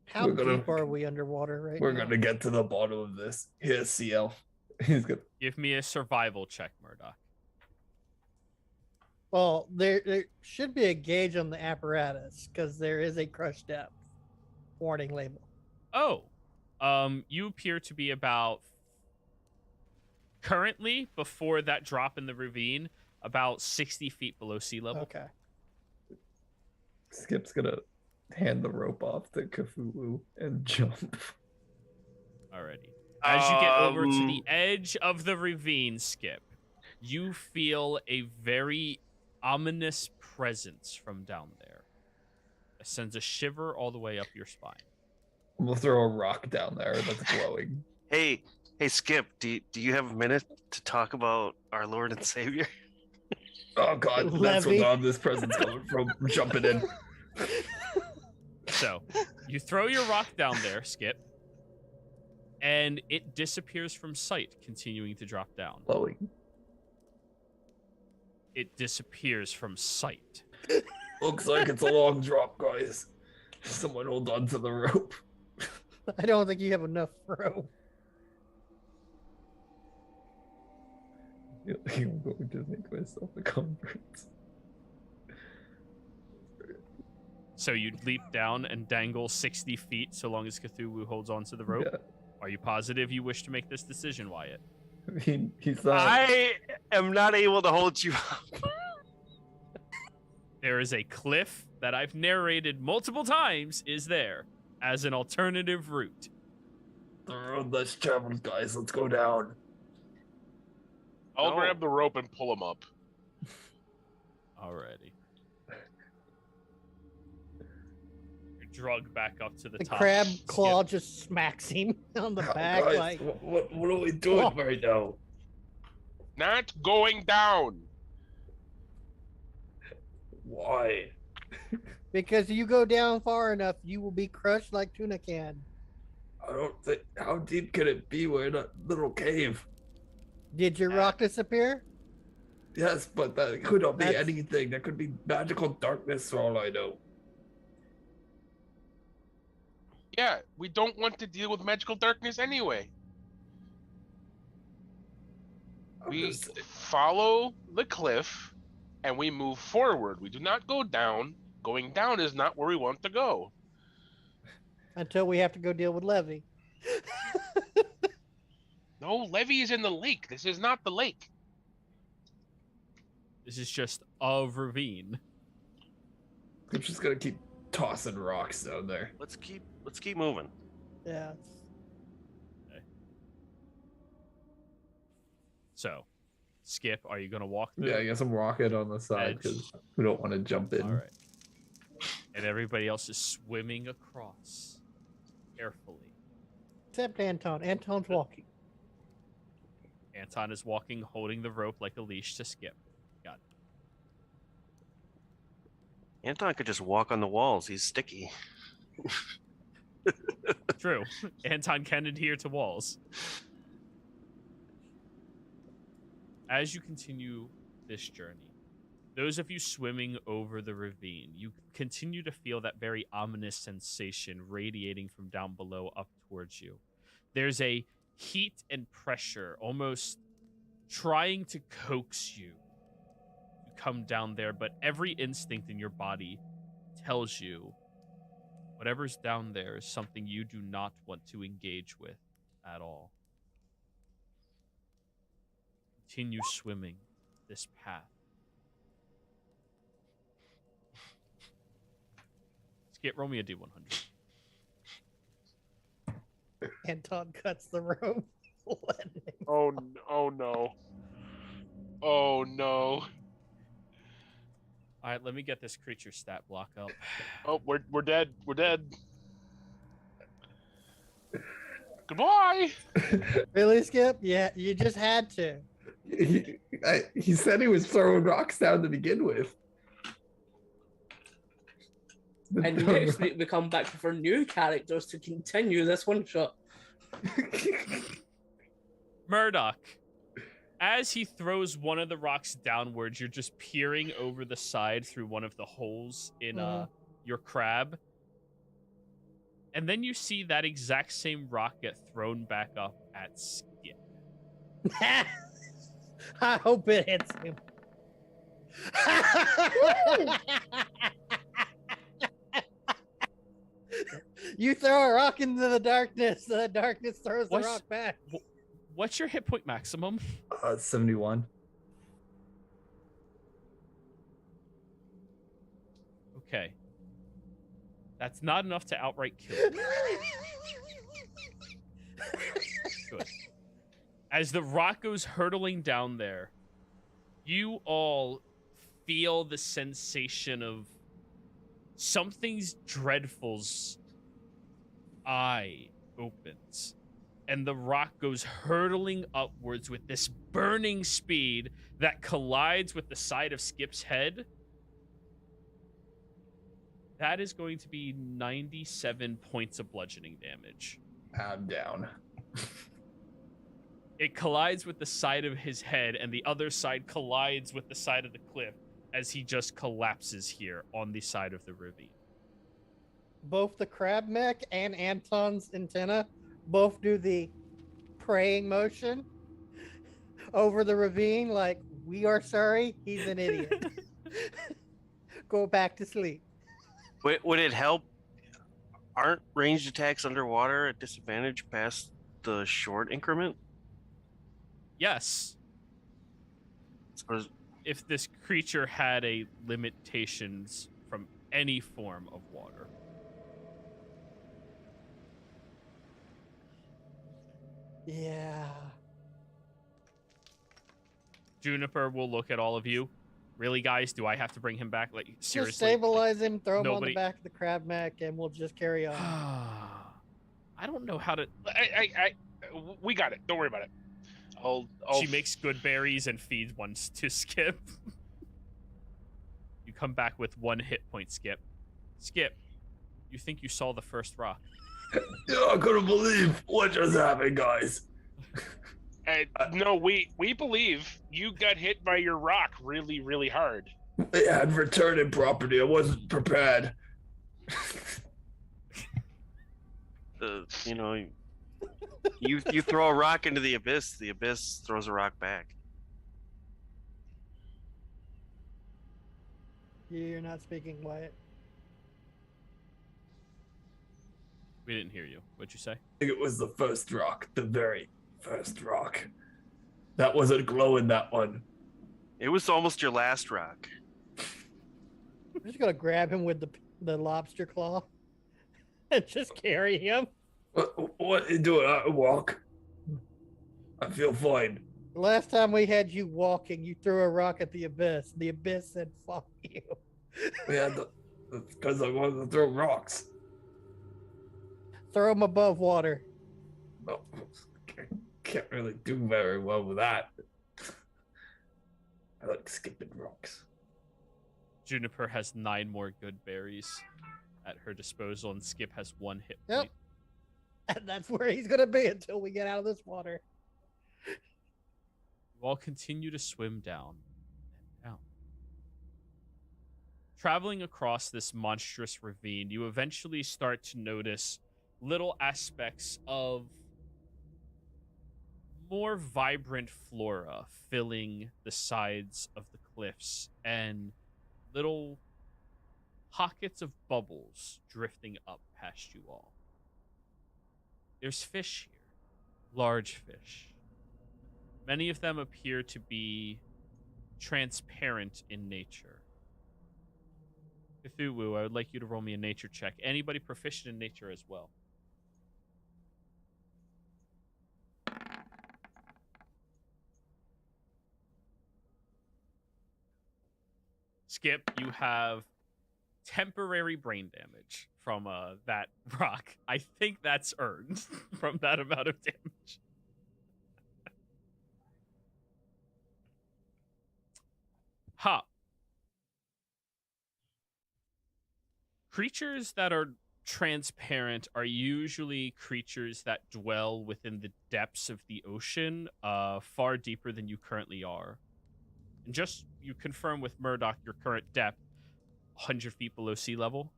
How We're gonna- deep are we underwater right We're now? gonna get to the bottom of this. Here's CL. He's gonna. Give me a survival check, Murdoch. Well, there should be a gauge on the apparatus because there is a crush depth warning label. Oh, you appear to be about, currently, before that drop in the ravine, about 60 feet below sea level. Okay. Skip's gonna hand the rope off to Cthulhu and jump. Alrighty. As you get over to the edge of the ravine, Skip, you feel a very ominous presence from down there. It sends a shiver all the way up your spine. We'll throw a rock down there that's glowing. Hey, Skip, do you have a minute to talk about our Lord and Savior? Oh god, that's Levy. what this present's coming from. Jumping in. So, you throw your rock down there, Skip, and it disappears from sight, continuing to drop down. Glowing. It disappears from sight. Looks like it's a long drop, guys. Someone hold on to the rope. I don't think you have enough rope. I'm going to make myself a conference. So you'd leap down and dangle 60 feet so long as Cthulhu holds onto the rope? Yeah. Are you positive you wish to make this decision, Wyatt? I mean, he's not. I am not able to hold you up. There is a cliff that I've narrated multiple times is there as an alternative route. The road less traveled, guys. Let's go down. I'll No. grab the rope and pull him up. Alrighty. You're drugged back up to the The top. crab Skip. claw just smacks him on the Oh, back, guys, like what are we doing Oh. right now? Not going down. Why? because you go down far enough, you will be crushed like tuna can. I don't think. How deep could it be? We're in a little cave. Did your rock disappear? Yes, but that could not be That's- anything. That could be magical darkness for all I know. Yeah, we don't want to deal with magical darkness anyway. I'm We just- follow the cliff and we move forward. We do not go down. Going down is not where we want to go. Until we have to go deal with Levy. No, Levy is in the lake. This is not the lake. This is just a ravine. I'm just gonna keep tossing rocks down there. Let's keep moving. Yeah. So, Skip, are you going to walk through? Yeah, I guess I'm walking on the side Edge. because we don't want to jump in. All right. And everybody else is swimming across carefully. Except Anton. Anton's walking. Anton is walking, holding the rope like a leash to Skip. Got Anton could just walk on the walls. He's sticky. it. True. Anton can adhere to walls. As you continue this journey, those of you swimming over the ravine, you continue to feel that very ominous sensation radiating from down below up towards you. There's a heat and pressure almost trying to coax you to come down there, but every instinct in your body tells you whatever's down there is something you do not want to engage with at all. Continue swimming this path. Skip, roll me a D100. Anton cuts the rope. Let him- Oh no. Oh no. All right, let me get this creature stat block up. Oh, we're dead. We're dead. Goodbye. Really, Skip? Yeah, you just had to. He said he was throwing rocks down to begin with. And next week we come back for new characters to continue this one shot. Murdoch, as he throws one of the rocks downwards, you're just peering over the side through one of the holes in your crab. And then you see that exact same rock get thrown back up at Skip. I hope it hits him. You throw a rock into the darkness throws What's- the rock back. What's your hit point maximum? 71. Okay. That's not enough to outright kill you. Good. As the rock goes hurtling down there, you all feel the sensation of something's dreadful's eye opens, and the rock goes hurtling upwards with this burning speed that collides with the side of Skip's head. That is going to be 97 points of bludgeoning damage. I'm down. It collides with the side of his head, and the other side collides with the side of the cliff as he just collapses here on the side of the ravine. Both the crab mech and Anton's antenna both do the praying motion over the ravine like, we are sorry, he's an idiot. Go back to sleep. Would it help? Aren't ranged attacks underwater at disadvantage past the short increment? Yes. So If this creature had a limitations from any form of water. Yeah. Juniper will look at all of you. Really, guys? Do I have to bring him back? Like, seriously? Just stabilize him, throw him on nobody- the back of the crab mech, and we'll just carry on. I don't know how to. We got it. Don't worry about it. She makes good berries and feeds one to Skip. You come back with 1 hit point, Skip. Skip, you think you saw the first rock? I couldn't believe what just happened, guys. No, we believe you got hit by your rock really, really hard. It had returning property. I wasn't prepared. You know, you throw a rock into the abyss throws a rock back. You're not speaking, Wyatt. We didn't hear you. What'd you say? I think it was the first rock, the very first rock. That wasn't glowing, that one. It was almost your last rock. I'm just gonna grab him with the lobster claw and just carry him. What are you doing? I walk. I feel fine. Last time we had you walking, you threw a rock at the abyss. The abyss said, "Fuck you." We had because I wanted to throw rocks. Throw him above water. No, can't really do very well with that. I like skipping rocks. Juniper has 9 more good berries at her disposal, and Skip has 1 hit Yep. point. And that's where he's gonna be until we get out of this water. You all continue to swim down and down. Traveling across this monstrous ravine, you eventually start to notice little aspects of more vibrant flora filling the sides of the cliffs and little pockets of bubbles drifting up past you all. There's fish here, large fish. Many of them appear to be transparent in nature. Cthulhu, I would like you to roll me a nature check. Anybody proficient in nature as well. Skip, you have temporary brain damage from that rock. I think that's earned from that amount of damage. Ha. Creatures that are transparent are usually creatures that dwell within the depths of the ocean, far deeper than you currently are. And just you confirm with Murdoch your current depth, 100 feet below sea level.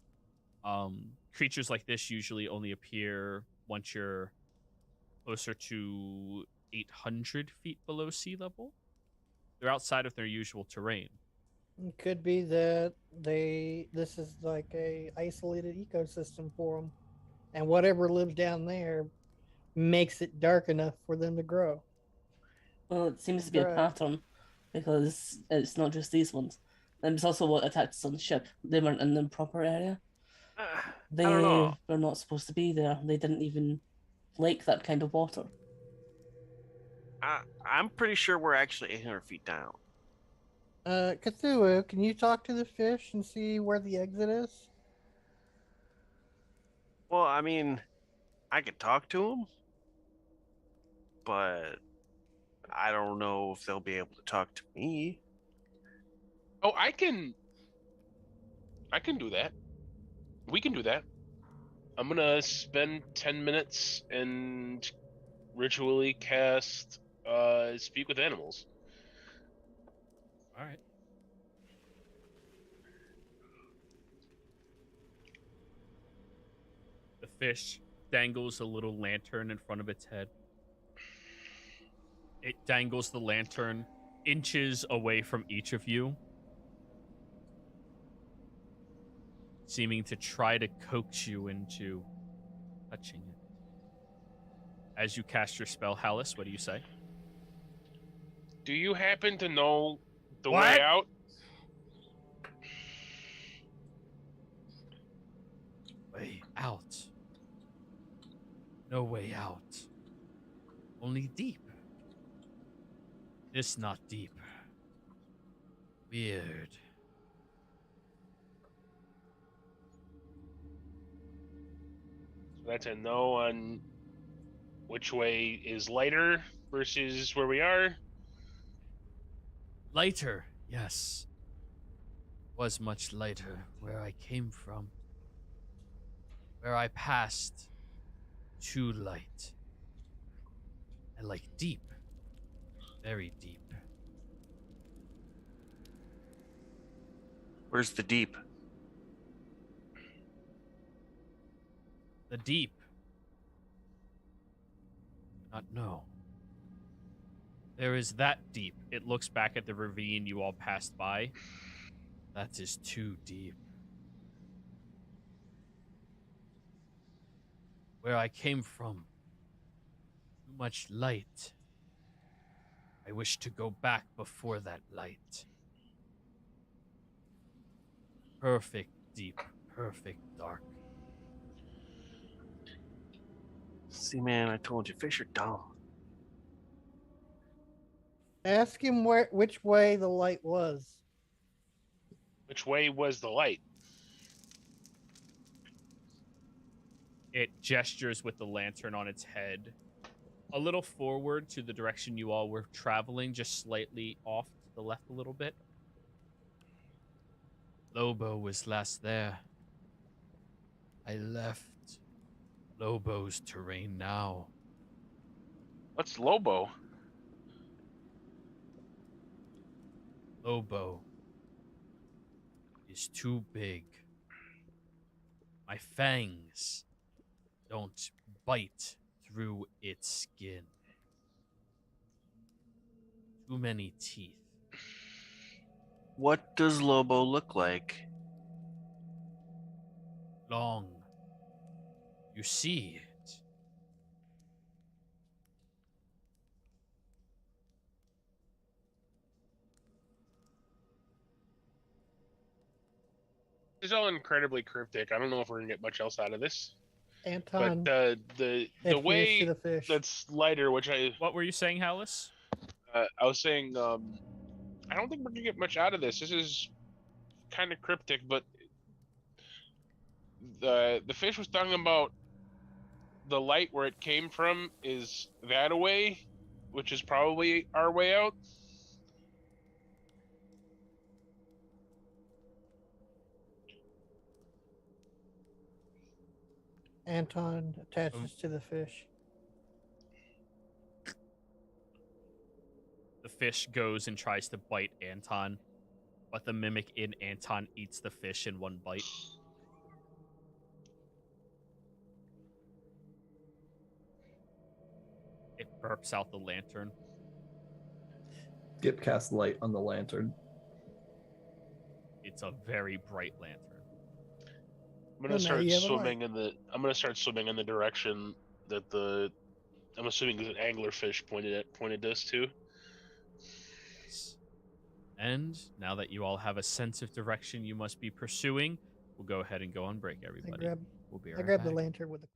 Creatures like this usually only appear once you're closer to 800 feet below sea level. They're outside of their usual terrain. It could be that this is like a isolated ecosystem for them, and whatever lives down there makes it dark enough for them to grow. Well, it seems to be a Right. pattern because it's not just these ones. And it's also what attacked us on the ship. They weren't in the proper area. They I don't know. were not supposed to be there. They didn't even like that kind of water. I'm pretty sure we're actually 800 feet down. Cthulhu, can you talk to the fish and see where the exit is? Well, I mean, I could talk to them, but I don't know if they'll be able to talk to me. Oh, I can do that. We can do that. I'm gonna spend 10 minutes and ritually cast Speak with Animals. All right. The fish dangles a little lantern in front of its head. It dangles the lantern inches away from each of you. seeming to try to coax you into touching it. As you cast your spell, Hallis, what do you say? Do you happen to know the What? way out? Way out. No way out. Only deep. This not deep. Weird. So that's a no on which way is lighter versus where we are. Lighter, yes. Was much lighter where I came from. Where I passed. Too light. And like deep. Very deep. Where's the deep? The deep. Not know. There is that deep. It looks back at the ravine you all passed by. That is too deep. Where I came from. Too much light. I wish to go back before that light. Perfect deep. Perfect dark. See, man, I told you, fish are dumb. Ask him which way the light was. Which way was the light? It gestures with the lantern on its head. A little forward to the direction you all were traveling, just slightly off to the left a little bit. Lobo was last there. I left Lobo's terrain now. What's Lobo? Lobo is too big. My fangs don't bite through its skin. Too many teeth. What does Lobo look like? Long. You see it. This is all incredibly cryptic. I don't know if we're gonna get much else out of this. Anton, But the adheres way to the fish. that's lighter, which What were you saying, Hallis? I was saying, I don't think we're gonna get much out of this. This is kind of cryptic, but the fish was talking about the light where it came from is that away, which is probably our way out. Anton attaches to the fish. The fish goes and tries to bite Anton, but the mimic in Anton eats the fish in one bite. It burps out the lantern. Gip casts light on the lantern. It's a very bright lantern. I'm gonna Well, now start you have a swimming in the. I'm gonna start swimming in the direction that the. I'm assuming the anglerfish pointed us to. Yes. And now that you all have a sense of direction you must be pursuing, we'll go ahead and go on break, everybody. We'll be I right grabbed back. the lantern with the.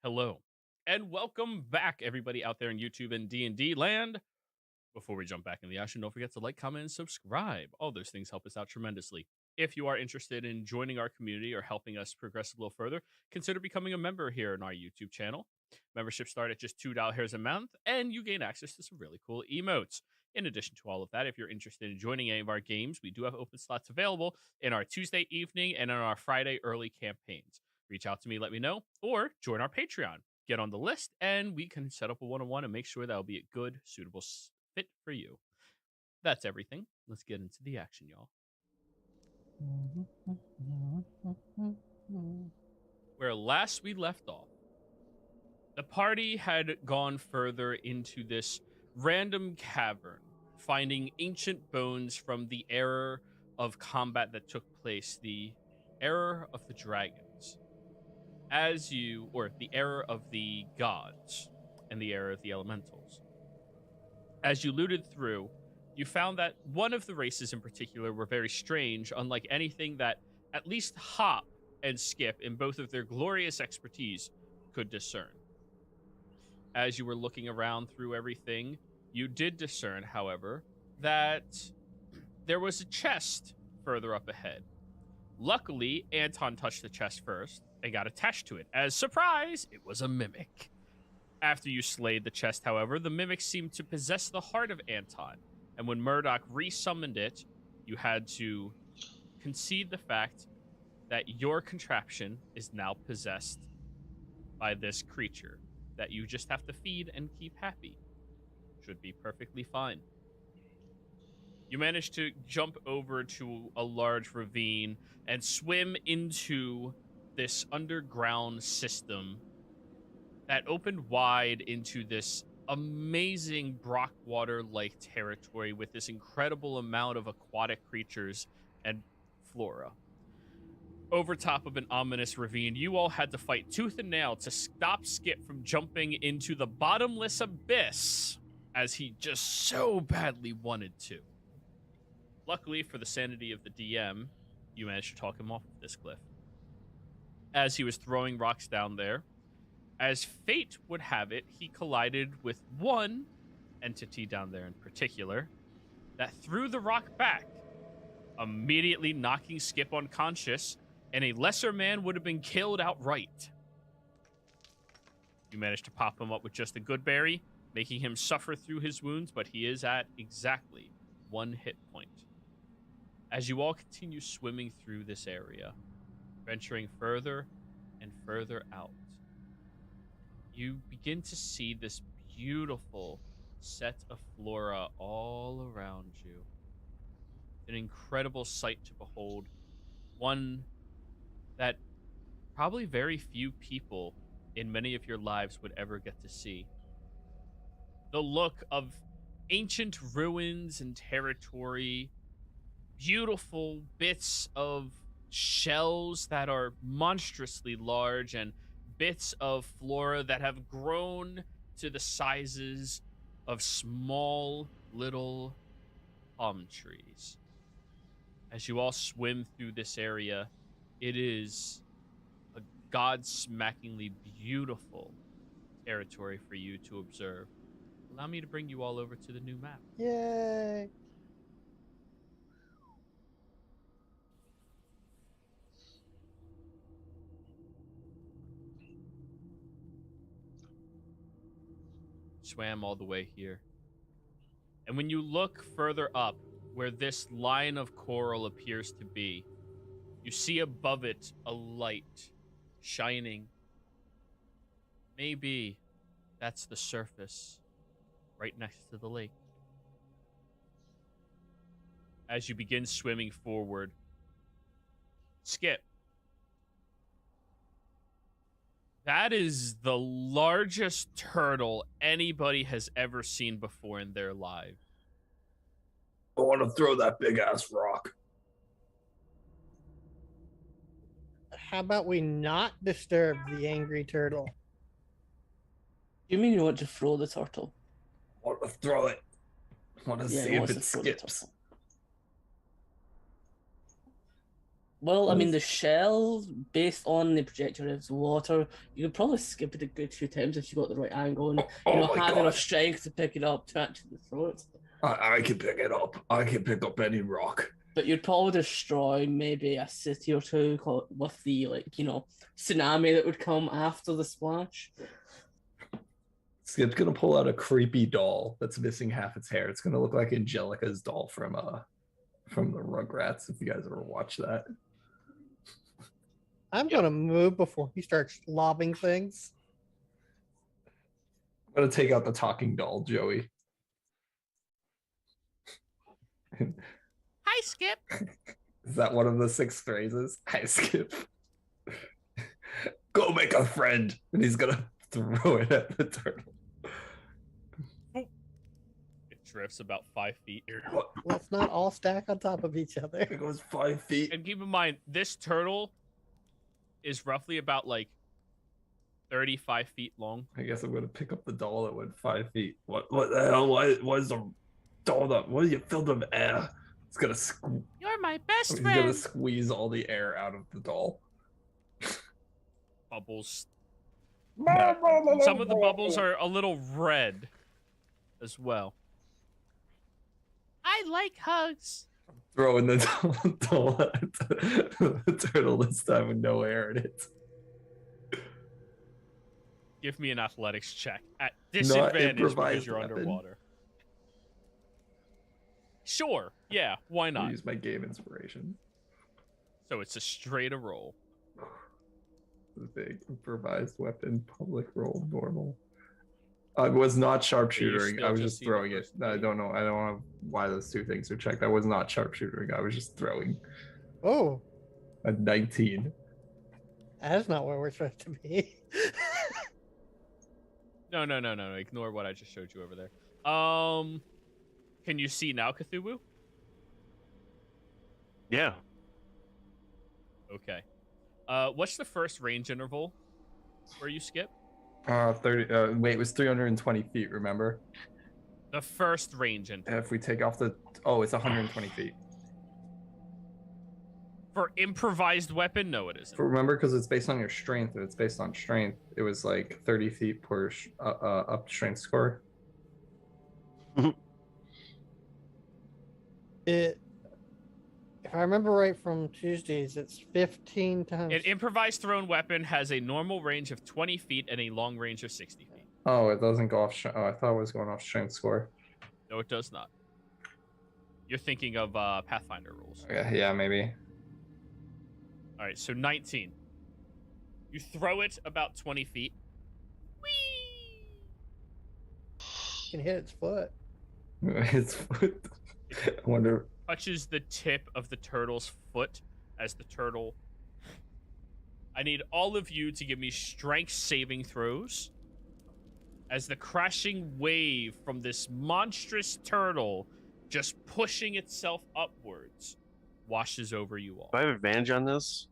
Hello, and welcome back, everybody out there in YouTube and D&D land. Before we jump back in the action, don't forget to like, comment, and subscribe. All those things help us out tremendously. If you are interested in joining our community or helping us progress a little further, consider becoming a member here on our YouTube channel. Memberships start at just $2 a month, and you gain access to some really cool emotes. In addition to all of that, if you're interested in joining any of our games, we do have open slots available in our Tuesday evening and in our Friday early campaigns. Reach out to me, let me know, or join our Patreon. Get on the list, and we can set up a one-on-one and make sure that'll be a good, suitable fit for you. That's everything. Let's get into the action, y'all. Where last we left off, the party had gone further into this random cavern, finding ancient bones from the era of combat that took place, the era of the dragons. Or the era of the gods and the era of the elementals. As you looted through, you found that one of the races in particular were very strange, unlike anything that at least Hop and Skip, in both of their glorious expertise, could discern. As you were looking around through everything, you did discern, however, that there was a chest further up ahead. Luckily, Anton touched the chest first and got attached to it. As surprise, it was a mimic. After you slayed the chest, however, the mimic seemed to possess the heart of Anton, and when Murdoch resummoned it, you had to concede the fact that your contraption is now possessed by this creature that you just have to feed and keep happy. Should be perfectly fine. You managed to jump over to a large ravine and swim into this underground system that opened wide into this amazing Brockwater-like territory with this incredible amount of aquatic creatures and flora. Over top of an ominous ravine, you all had to fight tooth and nail to stop Skip from jumping into the bottomless abyss, as he just so badly wanted to. Luckily for the sanity of the DM, you managed to talk him off of this cliff. As he was throwing rocks down there, as fate would have it, he collided with one entity down there in particular that threw the rock back, immediately knocking Skip unconscious, and a lesser man would have been killed outright. You managed to pop him up with just a good berry, making him suffer through his wounds, but he is at exactly 1 hit point. As you all continue swimming through this area, venturing further and further out, you begin to see this beautiful set of flora all around you. An incredible sight to behold. One that probably very few people in many of your lives would ever get to see. The look of ancient ruins and territory, beautiful bits of shells that are monstrously large, and bits of flora that have grown to the sizes of small little palm trees. As you all swim through this area, it is a god-smackingly beautiful territory for you to observe. Allow me to bring you all over to the new map. Yay! Swam all the way here. And when you look further up, where this line of coral appears to be, you see above it a light shining. Maybe that's the surface right next to the lake. As you begin swimming forward, Skip, that is the largest turtle anybody has ever seen before in their life. I want to throw that big ass rock. How about we not disturb the angry turtle? You mean you want to throw the turtle? I want to throw it. I want to Yeah, see he if wants it to throw the skips. turtle. Well, I mean, the Nice. shell, based on the projectile of water, you could probably skip it a good few times if you got the right angle and Oh my have God. enough strength to pick it up to actually throw it. I can pick it up. I can pick up any rock. But you'd probably destroy maybe a city or two with the tsunami that would come after the splash. Skip's gonna pull out a creepy doll that's missing half its hair. It's gonna look like Angelica's doll from the Rugrats, if you guys ever watched that. I'm gonna move before he starts lobbing things. I'm gonna take out the talking doll, Joey. Hi, Skip. Is that one of the 6 phrases? Hi, Skip. Go make a friend. And he's gonna throw it at the turtle. It drifts about 5 feet. Let's not all stack on top of each other. It goes 5 feet. And keep in mind, this turtle is roughly about like 35 feet long. I guess I'm gonna pick up the doll that went 5 feet. What the hell? Why is the doll that? What are you filled with air? It's gonna You're my best he's friend. gonna squeeze all the air out of the doll. Bubbles. Yeah. Some of the bubbles are a little red as well. I like hugs. Throwing the doll at the turtle this time with no air in it. Give me an athletics check at disadvantage because improvised you're weapon. underwater. Sure. Yeah. Why I'll not? use my game inspiration. So it's a straight a roll. The big improvised weapon, public roll, normal. I was not sharpshootering. still I was just just see the throwing it. first I three? don't know. I don't know why those 2 things are checked. I was not sharpshootering. I was just throwing. Oh, A 19. that's not where we're supposed to be. No. Ignore what I just showed you over there. Can you see now, Cthulhu? Yeah. Okay. What's the first range interval where you skip? 30. Wait, it was 320 feet. Remember? The first range interval If we take off the, it's 120 feet. for improvised weapon. No, it isn't. Remember, because it's based on your strength. If it's based on strength, it was like 30 feet per up strength score. If I remember right from Tuesdays, it's 15 times. An improvised thrown weapon has a normal range of 20 feet and a long range of 60 feet. Oh, it doesn't go off. I thought it was going off strength score. No, it does not. You're thinking of Pathfinder rules. Okay, yeah, maybe. All right, so 19. You throw it about 20 feet. Whee! You can hit its foot. It's. I wonder. Touches the tip of the turtle's foot as the turtle. I need all of you to give me strength saving throws as the crashing wave from this monstrous turtle just pushing itself upwards washes over you all. Do I have advantage on this?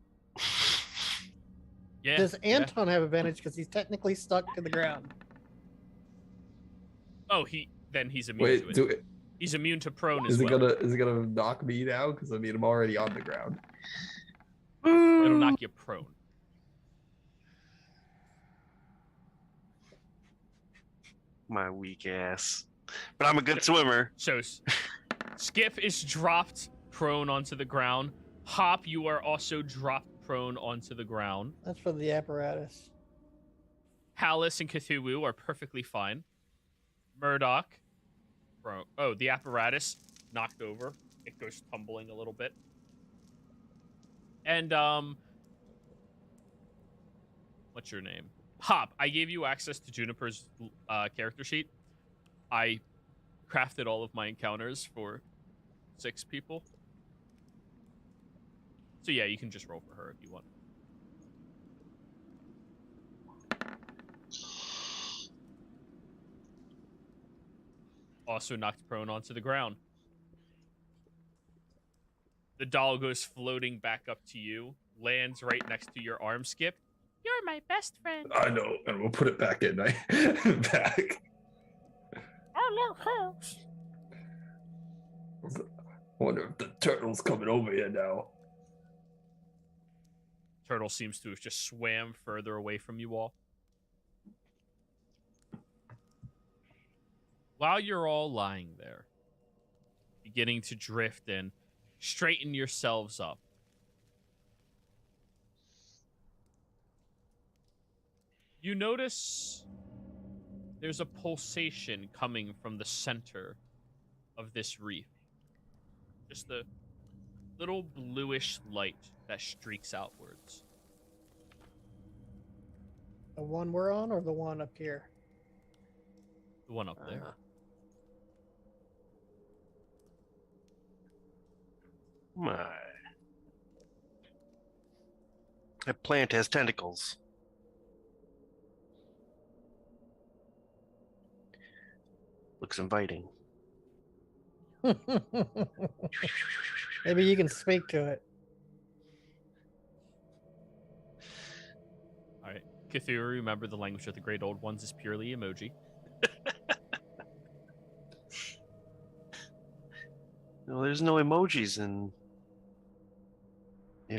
Yeah. Does yeah. Anton have advantage because he's technically stuck to the ground? Oh, he's immune to Wait, it. do it. He's immune to prone Is as it well. gonna knock me down? Because I mean, I'm already on the ground. It'll knock you prone. My weak ass. But I'm a good swimmer. So, Skip is dropped prone onto the ground. Hop, you are also dropped prone onto the ground. That's for the apparatus. Palace and Cthulhu are perfectly fine. Murdoch, prone. Oh, the apparatus knocked over. It goes tumbling a little bit. And what's your name? Hop. I gave you access to Juniper's character sheet. I crafted all of my encounters for 6 people. So yeah, you can just roll for her if you want. Also knocked prone onto the ground. The doll goes floating back up to you, lands right next to your arm, Skip. You're my best friend. I know, and we'll put it back in. Back. Oh, no, hugs. I wonder if the turtle's coming over here now. turtle seems to have just swam further away from you all. While you're all lying there, beginning to drift and straighten yourselves up, you notice there's a pulsation coming from the center of this reef. Just a little bluish light that streaks outwards. The one we're on or the one up here? The one up there. My. That plant has tentacles. Looks inviting. Maybe you can speak to it. All right. Cthulhu, remember the language of the great old ones is purely emoji. No, there's no emojis in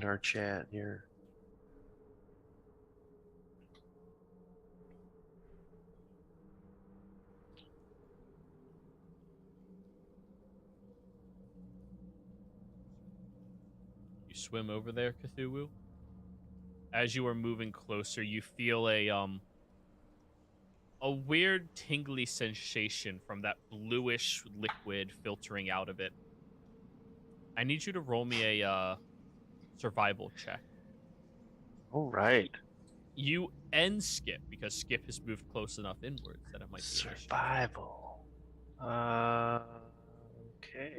our chat here. You swim over there, Cthulhu. As you are moving closer, you feel a weird tingly sensation from that bluish liquid filtering out of it. I need you to roll me a survival check. All right. You and Skip, because Skip has moved close enough inwards that it might be an issue. Survival. Okay.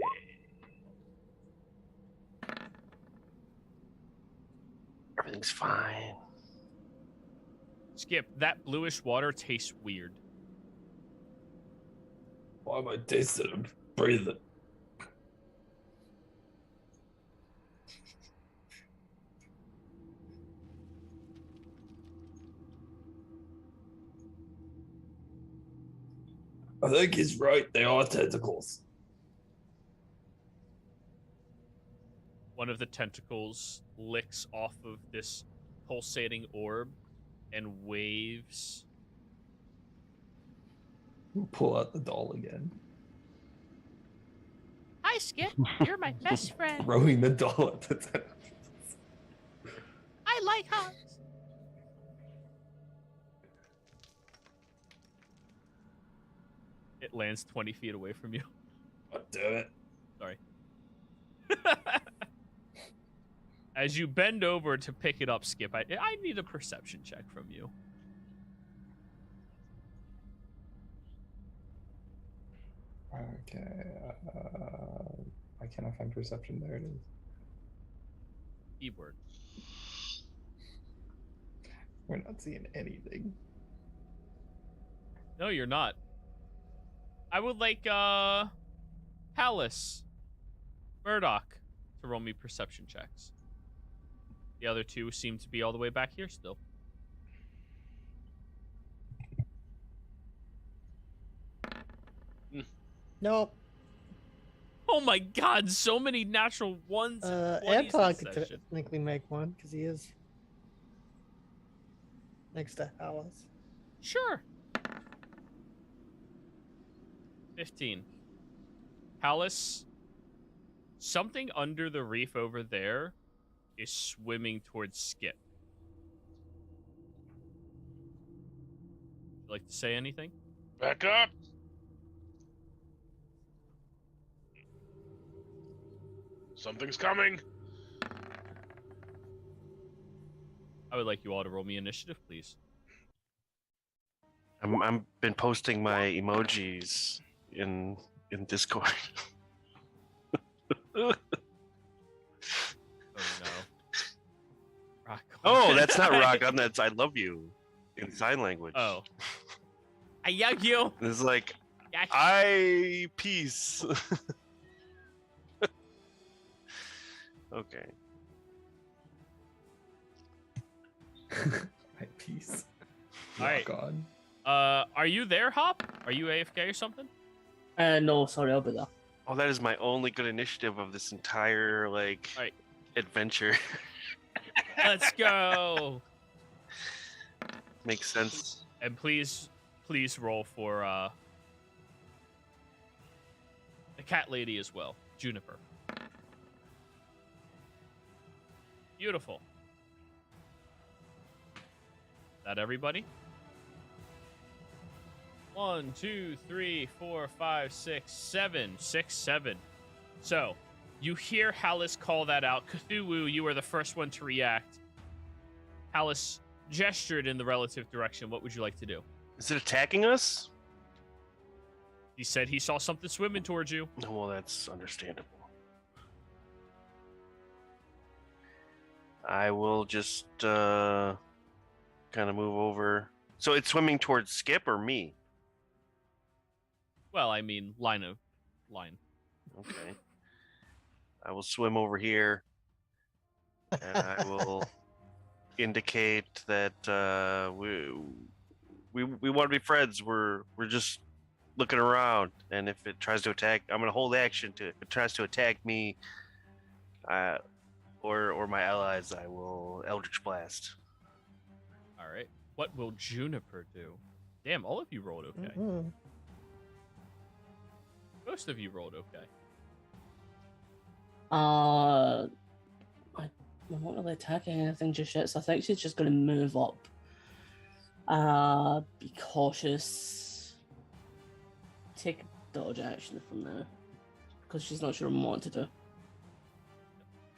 Everything's fine. Skip, that bluish water tastes weird. Why am I tasting it? Breathe it. I think he's right. They are tentacles. One of the tentacles licks off of this pulsating orb and waves. Pull out the doll again. Hi, Skip. You're my best friend. Throwing the doll at the tentacles. I like hugs. It lands 20 feet away from you. God damn it. Sorry. As you bend over to pick it up, Skip, I need a perception check from you. Okay. Why can't I find perception? There it is. Keyword. We're not seeing anything. No, you're not. I would like Palace, Murdoch to roll me perception checks. The other two seem to be all the way back here still. Nope. Oh my god, so many natural ones. and 20s Anton this could session. technically make one because he is next to Alice. Sure. 15. Palace, something under the reef over there is swimming towards Skip. Would you like to say anything? Back up. Something's coming. I would like you all to roll me initiative, please. I'm been posting my emojis in Discord. Oh no. Rock on. Oh, that's not rock on. That's I love you in sign language. Oh. I love you. It's like Yes. I peace. Okay. My piece. All right. Rock on. Are you there, Hop? Are you AFK or something? No, sorry, I'll be there. Oh, that is my only good initiative of this entire Alright. adventure. Let's go. Makes sense. And please roll for the cat lady as well, Juniper. Beautiful. That everybody? 1, 2, 3, 4, 5, 6, 7. 6, 7. So, you hear Hallis call that out. Cthulhu, you are the first one to react. Hallis gestured in the relative direction. What would you like to do? Is it attacking us? He said he saw something swimming towards you. Well, that's understandable. I will just kind of move over. So it's swimming towards Skip or me? Well, I mean, line. Okay. I will swim over here, and I will indicate that we want to be friends. We're just looking around, and if it tries to attack, I'm gonna hold action to. If it tries to attack me, or my allies, I will Eldritch Blast. All right. What will Juniper do? Damn, all of you rolled okay. Mhm. Most of you rolled okay. I'm not really attacking anything just yet, so I think she's just going to move up. Be cautious. Take a dodge action from there, because she's not sure what to do.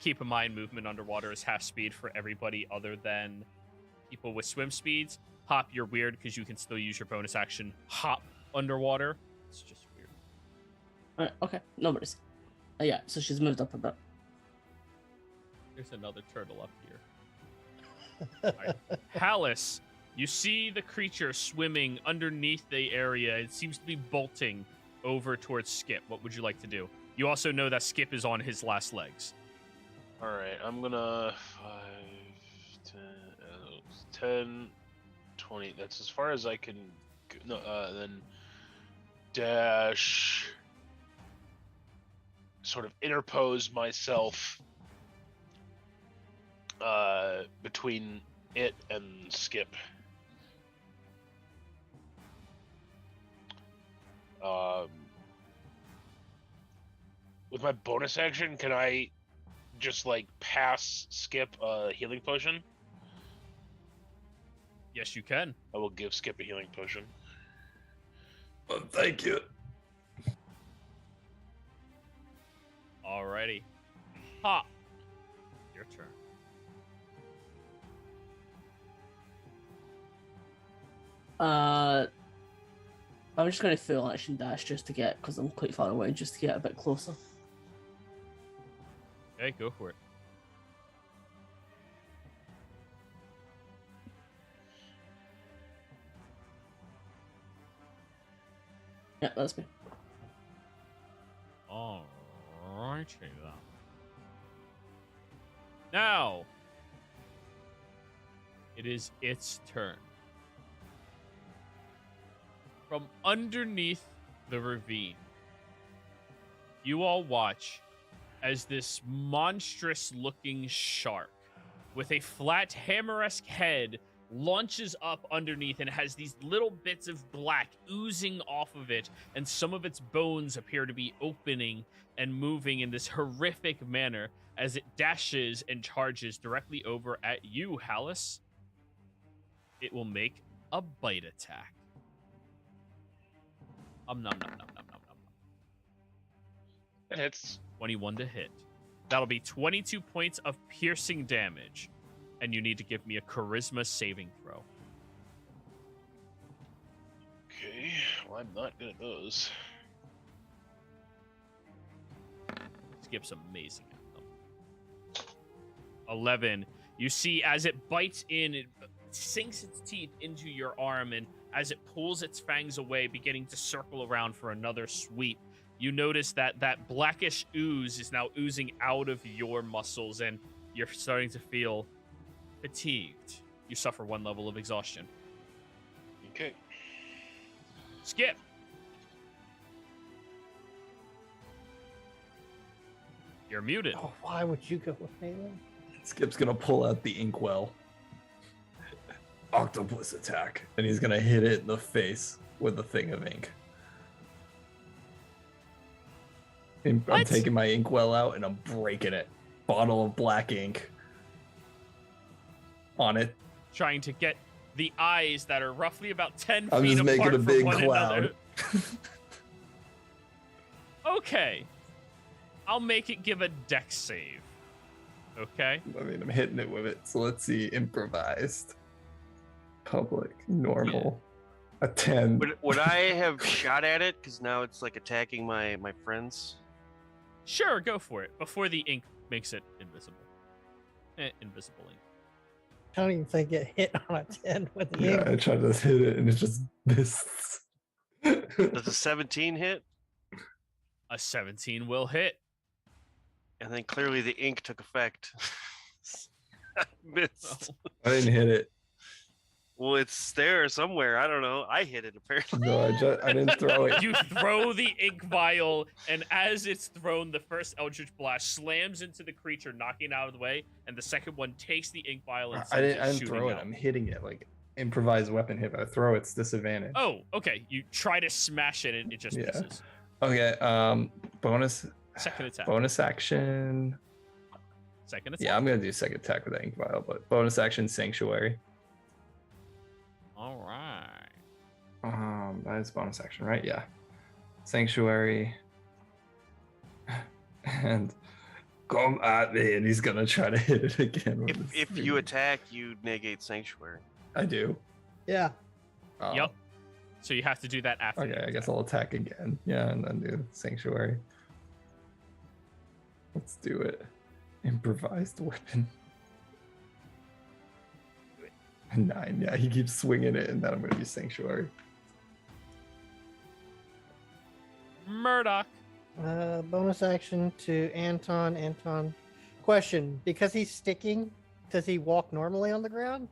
Keep in mind, movement underwater is half speed for everybody other than people with swim speeds. Hop, you're weird because you can still use your bonus action. Hop underwater. It's just weird. Alright, okay, no worries. Yeah, so she's moved up a bit. There's another turtle up here. Right. Hallis, you see the creature swimming underneath the area. It seems to be bolting over towards Skip. What would you like to do? You also know that Skip is on his last legs. All right, I'm gonna 5, 10, 20. That's as far as I can. No, then dash. Sort of interpose myself between it and Skip. With my bonus action, can I just like pass Skip a healing potion? Yes, you can. I will give Skip a healing potion. Thank you. Alrighty. Hop. Your turn. I'm just going to full action dash just to get, because I'm quite far away, just to get a bit closer. Okay, go for it. Yeah, that's me. Alrighty then. Now, it is its turn. From underneath the ravine, you all watch as this monstrous-looking shark with a flat hammer-esque head launches up underneath and has these little bits of black oozing off of it, and some of its bones appear to be opening and moving in this horrific manner as it dashes and charges directly over at you, Hallis. It will make a bite attack. Nom nom nom nom nom nom. It hits. 21 to hit. That'll be 22 points of piercing damage. And you need to give me a charisma saving throw. Okay, well, I'm not good at those. Skip's amazing at them. 11. You see, as it bites in, it sinks its teeth into your arm, and as it pulls its fangs away, beginning to circle around for another sweep, you notice that that blackish ooze is now oozing out of your muscles, and you're starting to feel fatigued. You suffer 1 level of exhaustion. Okay. Skip! You're muted. Oh, why would you go with me then? Skip's gonna pull out the inkwell. Octopus attack, and he's gonna hit it in the face with a thing of ink. I'm What? taking my inkwell out and I'm breaking it. Bottle of black ink on it. Trying to get the eyes that are roughly about 10 I'm feet just apart making a from big one cloud. another. Okay. I'll make it give a dex save. Okay. I mean, I'm hitting it with it. So let's see. Improvised. Public. Normal. A 10. Would I have shot at it? Because now it's like attacking my friends. Sure, go for it. Before the ink makes it invisible. Invisible ink. I don't even think it hit on a 10 with the Yeah, ink. I tried to hit it and it just missed. Does a 17 hit? A 17 will hit. And then clearly the ink took effect. Missed. I didn't hit it. Well, it's there somewhere. I don't know. I hit it apparently. No, I didn't throw it. You throw the ink vial, and as it's thrown, the first Eldritch Blast slams into the creature, knocking it out of the way, and the second one takes the ink vial and I sends didn't shooting throw it. out. I'm hitting it like improvised weapon hit. If I throw it's disadvantage. Oh, okay. You try to smash it, and it just Yeah. misses. Okay. Bonus Second attack. bonus action. Second attack. Yeah, I'm gonna do second attack with that ink vial, but bonus action sanctuary. All right. That is bonus action, right? Yeah. Sanctuary. And come at me, and he's gonna try to hit it again. with his If you spear. attack, you negate sanctuary. I do. Yeah. Oh, Yep. So you have to do that after. Okay, the I guess attack. I'll attack again. Yeah, and then do sanctuary. Let's do it. Improvised weapon. 9. Yeah, he keeps swinging it, and then I'm gonna be sanctuary. Murdoch. Bonus action to Anton. Anton. Question: because he's sticking, does he walk normally on the ground?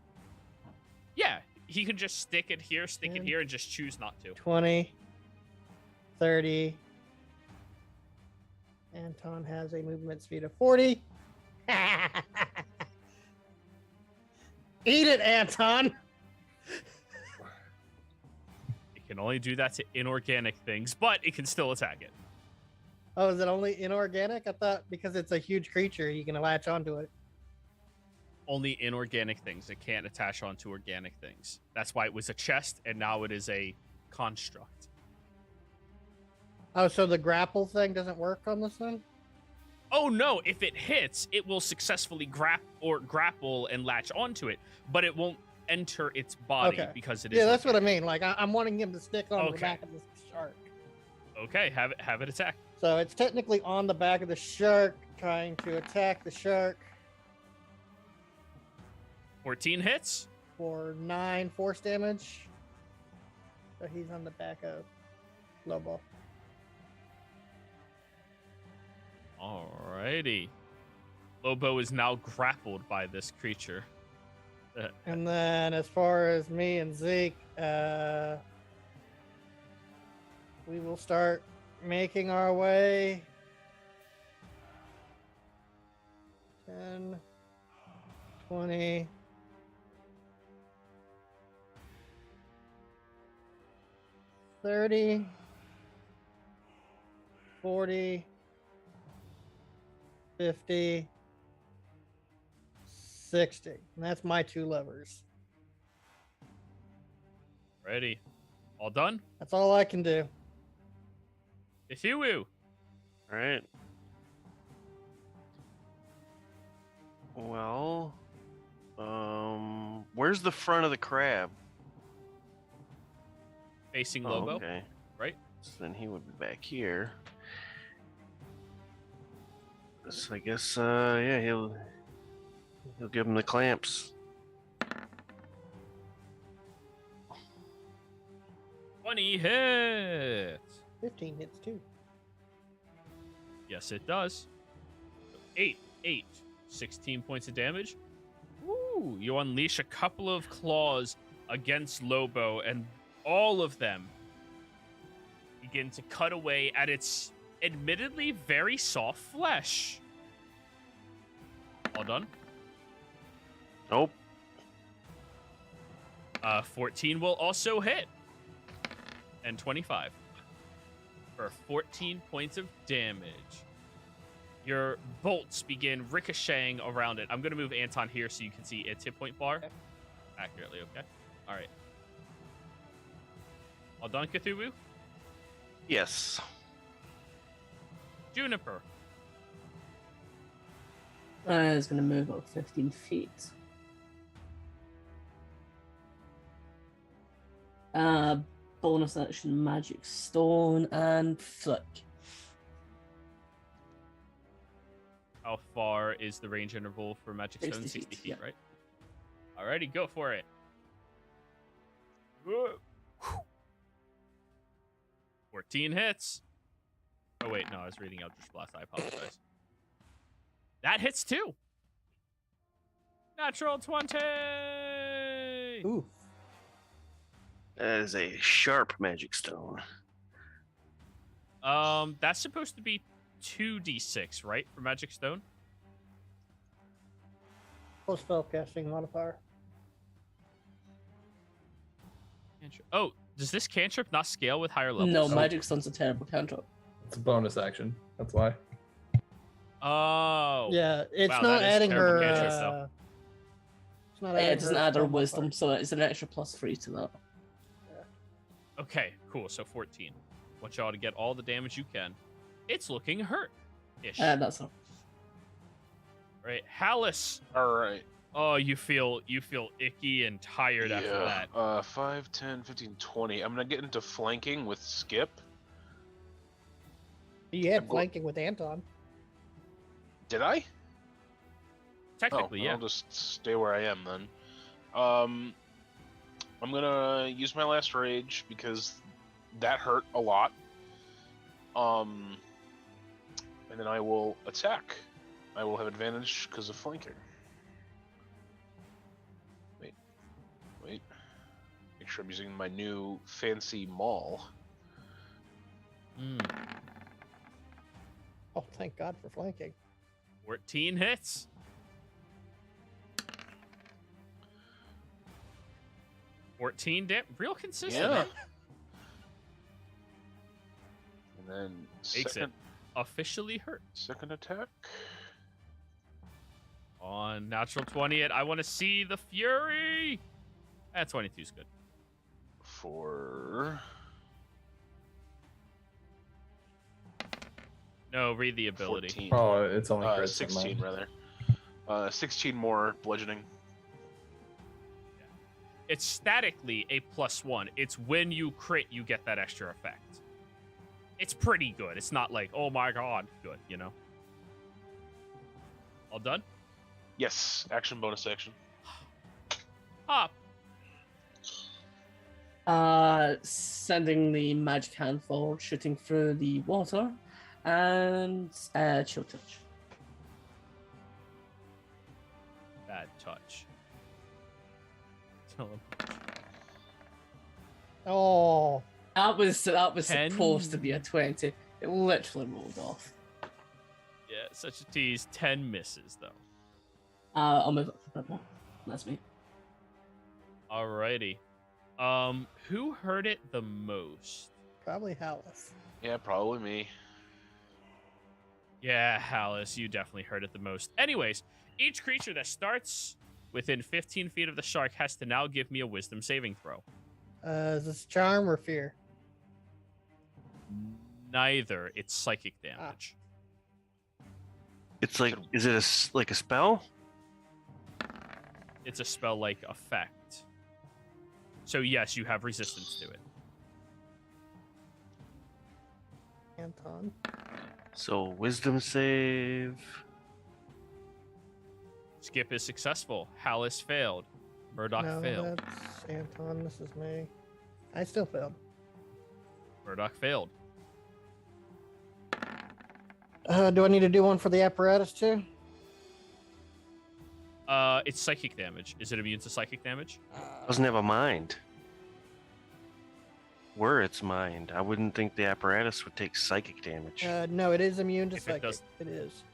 Yeah, he can just stick it here, stick it Yeah. here, and just choose not to. 20, 30. Anton has a movement speed of 40. Eat it, Anton. It can only do that to inorganic things, but it can still attack it. Oh, is it only inorganic? I thought because it's a huge creature, you can latch onto it. Only inorganic things. It can't attach onto organic things. That's why it was a chest, and now it is a construct. Oh, so the grapple thing doesn't work on this thing? Oh no! If it hits, it will successfully grapple and latch onto it, but it won't enter its body Okay. because it is. Yeah, that's what I mean. Like I'm wanting him to stick on the Okay. back of this shark. Okay, have it attack. So it's technically on the back of the shark, trying to attack the shark 14 hits. for 9 force damage. So he's on the back of Lobo. Alrighty. Lobo is now grappled by this creature. And then as far as me and Zeke, we will start making our way 10, 20, 30, 40, 50, 60. And that's my 2 levers. Ready. All done? That's all I can do. Ifiwu. All right. Well, where's the front of the crab? Facing Oh, Lobo. okay. right? So then he would be back here. So I guess, yeah, he'll give him the clamps. 20 hits. 15 hits too. Yes, it does. 8, 16 points of damage. Ooh, you unleash a couple of claws against Lobo, and all of them begin to cut away at its admittedly very soft flesh. All done? Nope. 14 will also hit. And 25. For 14 points of damage. Your bolts begin ricocheting around it. I'm going to move Anton here so you can see its hit point bar accurately, okay? All right. All done, Cthulhu? Yes. Juniper. It's going to move up 15 feet. Bonus action, Magic Stone, and Flick. How far is the range interval for Magic Stone? 60 feet, yeah. right? Alrighty, go for it. 14 hits. Oh, wait, no, I was reading Eldritch Blast. I apologize. That hits too. Natural 20. Ooh. That is a sharp magic stone. That's supposed to be 2d6, right, for Magic Stone? Plus spell casting modifier. Oh, does this cantrip not scale with higher levels? No, Magic Stone's a terrible cantrip. It's a bonus action. That's why. Oh. Yeah, it's Wow, not that is adding terrible her. cantrip, though. It's not It adding doesn't her add her spell wisdom, modifier. so it's an extra +3 to that. Okay, cool. So 14. Want y'all to get all the damage you can. It's looking hurt-ish. That's all. Right, Hallis. All right. Oh, you feel icky and tired after that. 5, 10, 15, 20. I'm gonna get into flanking with Skip. You had I'm go- flanking with Anton. Did I? Technically, yeah. I'll just stay where I am then. I'm gonna use my last rage because that hurt a lot. And then I will attack. I will have advantage because of flanking. Wait. Make sure I'm using my new fancy maul. Mm. Oh, thank God for flanking. 14 hits. Real consistent. Yeah. eh? And then Makes second, it officially hurt. second attack. On natural 20, I want to see the fury. 22 is good. For No, read the ability. 14. Oh, it's only crits. 16 rather. 16 more bludgeoning. It's statically a +1. It's when you crit, you get that extra effect. It's pretty good. It's not like, oh my god, good, you know? All done? Yes, action bonus action. Hop. Sending the magic hand forward, shooting through the water, and chill touch. Bad touch. Tell him. Oh, That was 10. supposed to be a 20. It literally rolled off. Yeah, such a tease. 10 misses, though. I'll move up a bit more. That's me. Alrighty. Who heard it the most? probably Hallis. Yeah, probably me. Yeah, Hallis, you definitely heard it the most. Anyways, each creature that starts within 15 feet of the shark has to now give me a wisdom saving throw. Is this charm or fear? Neither. It's psychic damage. It's like, is it like a spell? It's a spell-like effect. So yes, you have resistance to it. Anton. So wisdom save. Skip is successful. Hallis failed. Murdoch No, failed. that's Anton. This is me. I still failed. Murdoch failed. Do I need to do one for the apparatus too? It's psychic damage. Is it immune to psychic damage? Doesn't have a mind. Were its mind, I wouldn't think the apparatus would take psychic damage. No, it is immune to If it psychic. does- It is.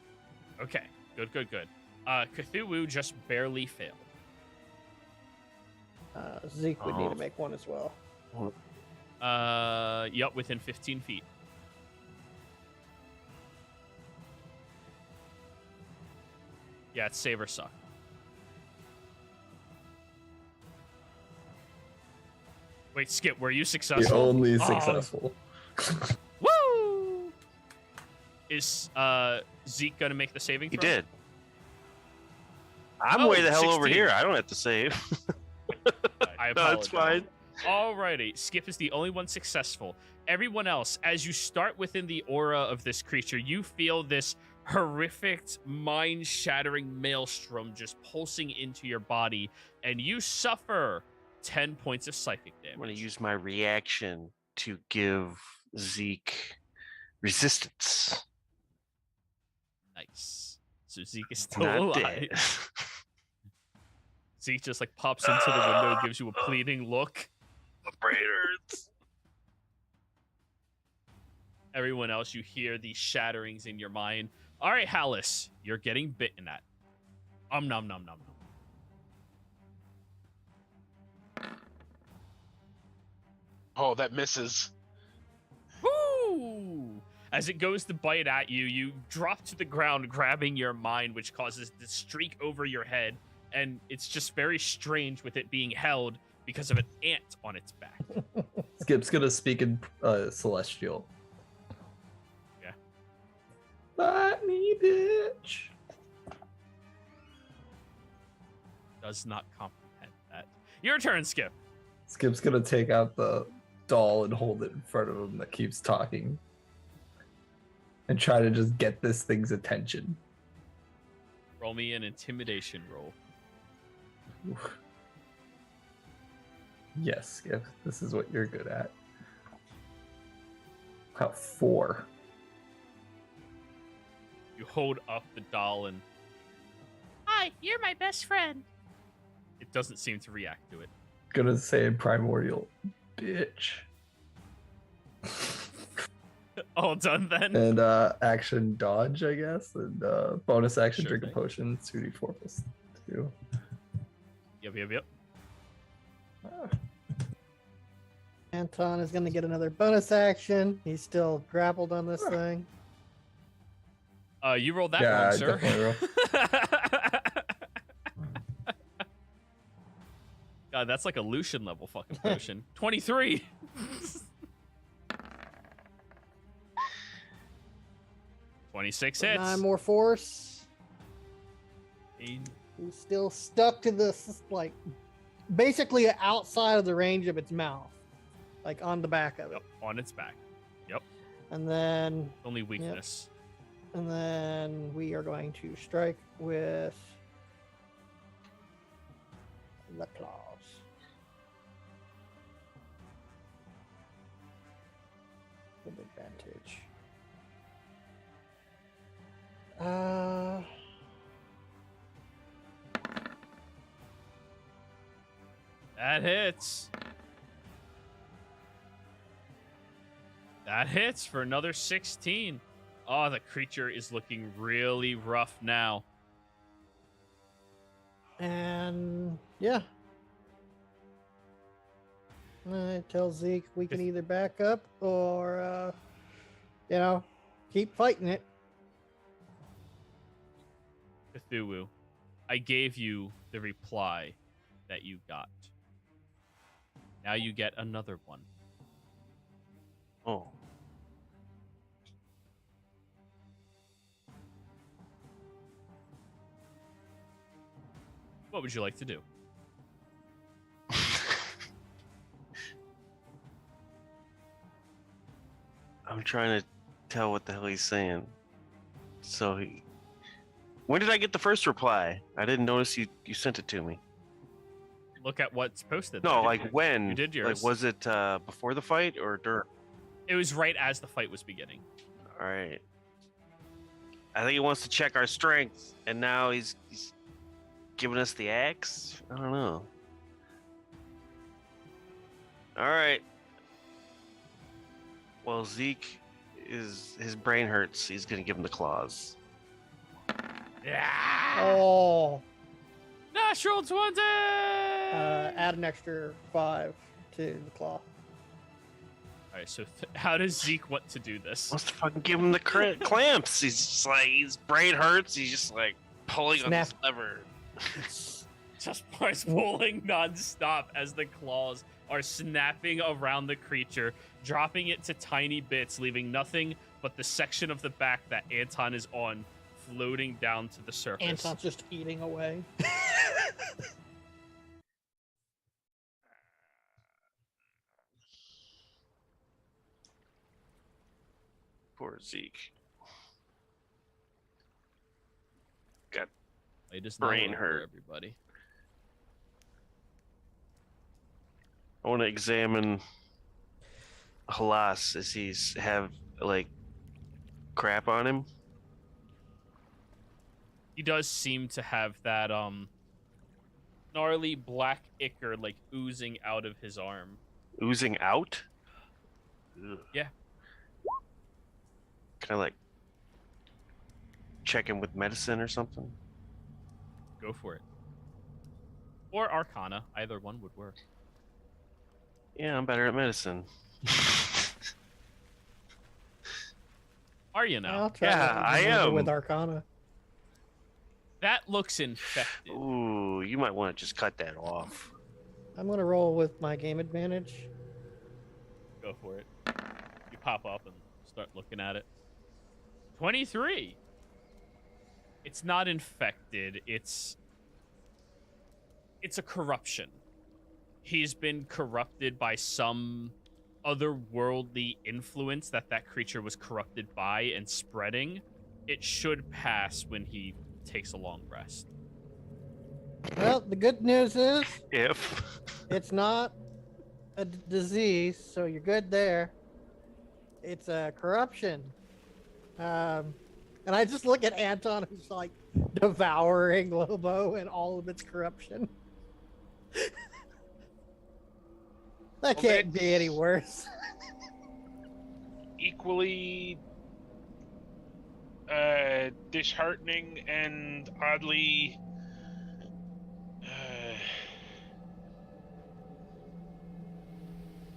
Okay. Good. Cthulhu just barely failed. Zeke would need Oh. to make one as well. Yep, within 15 feet. Yeah, it's save or suck. Wait, Skip, were you The successful? only Oh, successful. Woo! Is Zeke gonna make the saving He throw? did. I'm Oh, way the hell over 16. here. I don't have to save. I No, it's apologize. fine. Alrighty, Skip is the only one successful. Everyone else, as you start within the aura of this creature, you feel this horrific, mind-shattering maelstrom just pulsing into your body, and you suffer 10 points of psychic damage. I'm going to use my reaction to give Zeke resistance. Nice. So Zeke is still Not alive. dead. Zeke just like pops into the window, gives you a pleading look. My brain hurts. Everyone else, you hear these shatterings in your mind. All right, Hallis, you're getting bitten at. Nom nom nom nom. Oh, that misses. Woo! As it goes to bite at you, you drop to the ground, grabbing your mind, which causes this streak over your head. And it's just very strange with it being held because of an ant on its back. Skip's gonna speak in Celestial. Yeah. Bite me, bitch. Does not comprehend that. Your turn, Skip. Skip's gonna take out the doll and hold it in front of him that keeps talking. And try to just get this thing's attention. Roll me an intimidation roll. Yes, Skip. This is what you're good at. How 4. You hold up the doll and... Hi, you're my best friend. It doesn't seem to react to it. Gonna say in Primordial, bitch. All done then? And action dodge, I guess. And bonus action Sure drink a thing. potion, 2d4 plus 2. Yep. Anton is going to get another bonus action. He's still grappled on this thing. You rolled that Yeah, wrong, I sir. definitely God, that's like a Lucian level fucking potion. 23. 26 hits. 9 more force. Eight. He's still stuck to this, like, basically outside of the range of its mouth, like on the back of it. Yep, on its back. And then, Only weakness. we are going to strike with the claws. With advantage. That hits. That hits for another 16. Oh, the creature is looking really rough now. And yeah. I tell Zeke we can either back up or, keep fighting it. Cthulhu, I gave you the reply that you got. Now you get another one. Oh. What would you like to do? I'm trying to tell what the hell he's saying. When did I get the first reply? I didn't notice you sent it to me. Look at what's posted. No, there. like when? You did yours. Like, was it before the fight or during? It was right as the fight was beginning. All right. I think he wants to check our strength, and now he's giving us the axe. I don't know. All right. Well, Zeke his brain hurts. He's gonna give him the claws. Yeah. Oh, Natural 20! add an extra 5 to the claw. All right, so how does Zeke want to do this? Wants to fucking give him the clamps. He's just like, his brain hurts. He's just like pulling on this Snap. lever. Just starts pulling nonstop as the claws are snapping around the creature, dropping it to tiny bits, leaving nothing but the section of the back that Anton is on floating down to the surface. Anton's just eating away. Poor Zeke. It is brain not hurt. everybody. I want to examine Halas. Does he have like crap on him? He does seem to have that gnarly black ichor like oozing out of his arm. Oozing out? Ugh. Yeah. Can I like check him with medicine or something? Go for it. Or Arcana, either one would work. Yeah, I'm better at medicine. Are you Yeah, now? I'll try Yeah, to I remember am. with Arcana. That looks infected. Ooh, you might want to just cut that off. I'm gonna roll with my game advantage. Go for it. You pop up and start looking at it. 23. It's not infected. It's a corruption. He's been corrupted by some otherworldly influence that creature was corrupted by and spreading. It should pass when he takes a long rest. Well, the good news is If it's not a disease, so you're good there. It's a corruption. And I just look at Anton, who's like devouring Lobo and all of its corruption. That can't be any worse. Equally disheartening and oddly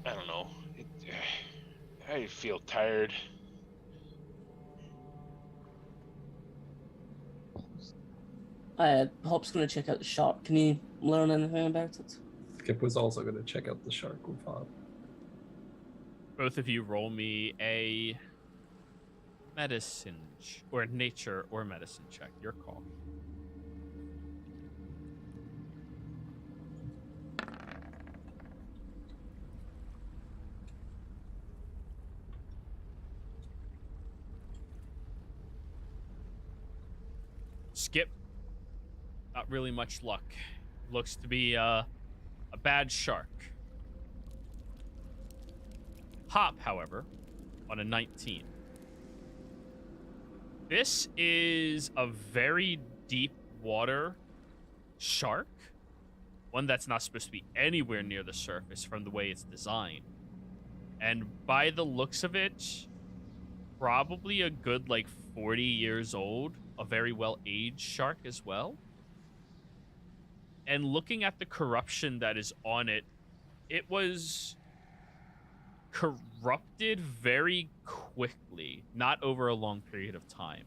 I don't know. I feel tired. Hop's gonna check out the shark. Can you learn anything about it? Skip was also going to check out the shark with Hop. Both of you roll me a medicine or nature or medicine check. Your call. Skip. Not really much luck. Looks to be a bad shark. Hop, however, on a 19. This is a very deep water shark. One that's not supposed to be anywhere near the surface from the way it's designed. And by the looks of it, probably a good 40 years old. A very well-aged shark as well. And looking at the corruption that is on it, it was corrupted very quickly, not over a long period of time,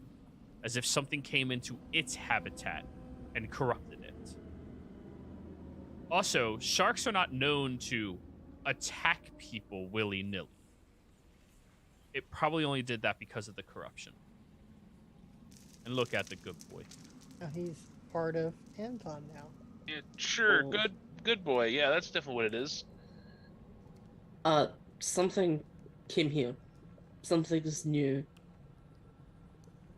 as if something came into its habitat and corrupted it. Also, sharks are not known to attack people willy-nilly. It probably only did that because of the corruption. And look at the good boy. Now he's part of Anton now. Yeah, sure, Oh. good boy. Yeah, that's definitely what it is. Something came here. Something is new.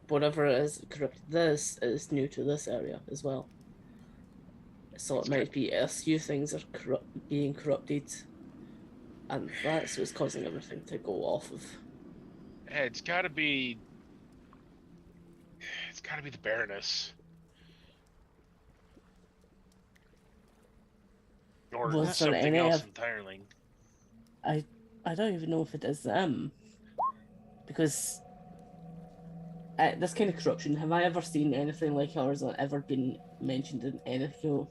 Whatever it is that corrupted this is new to this area as well. So it might be a few things are being corrupted, and that's what's causing everything to go off of. Yeah, it's gotta be the Baroness. Or Was there something any else of- entirely. I don't even know if it is them, because this kind of corruption. Have I ever seen anything like ours or ever been mentioned in anything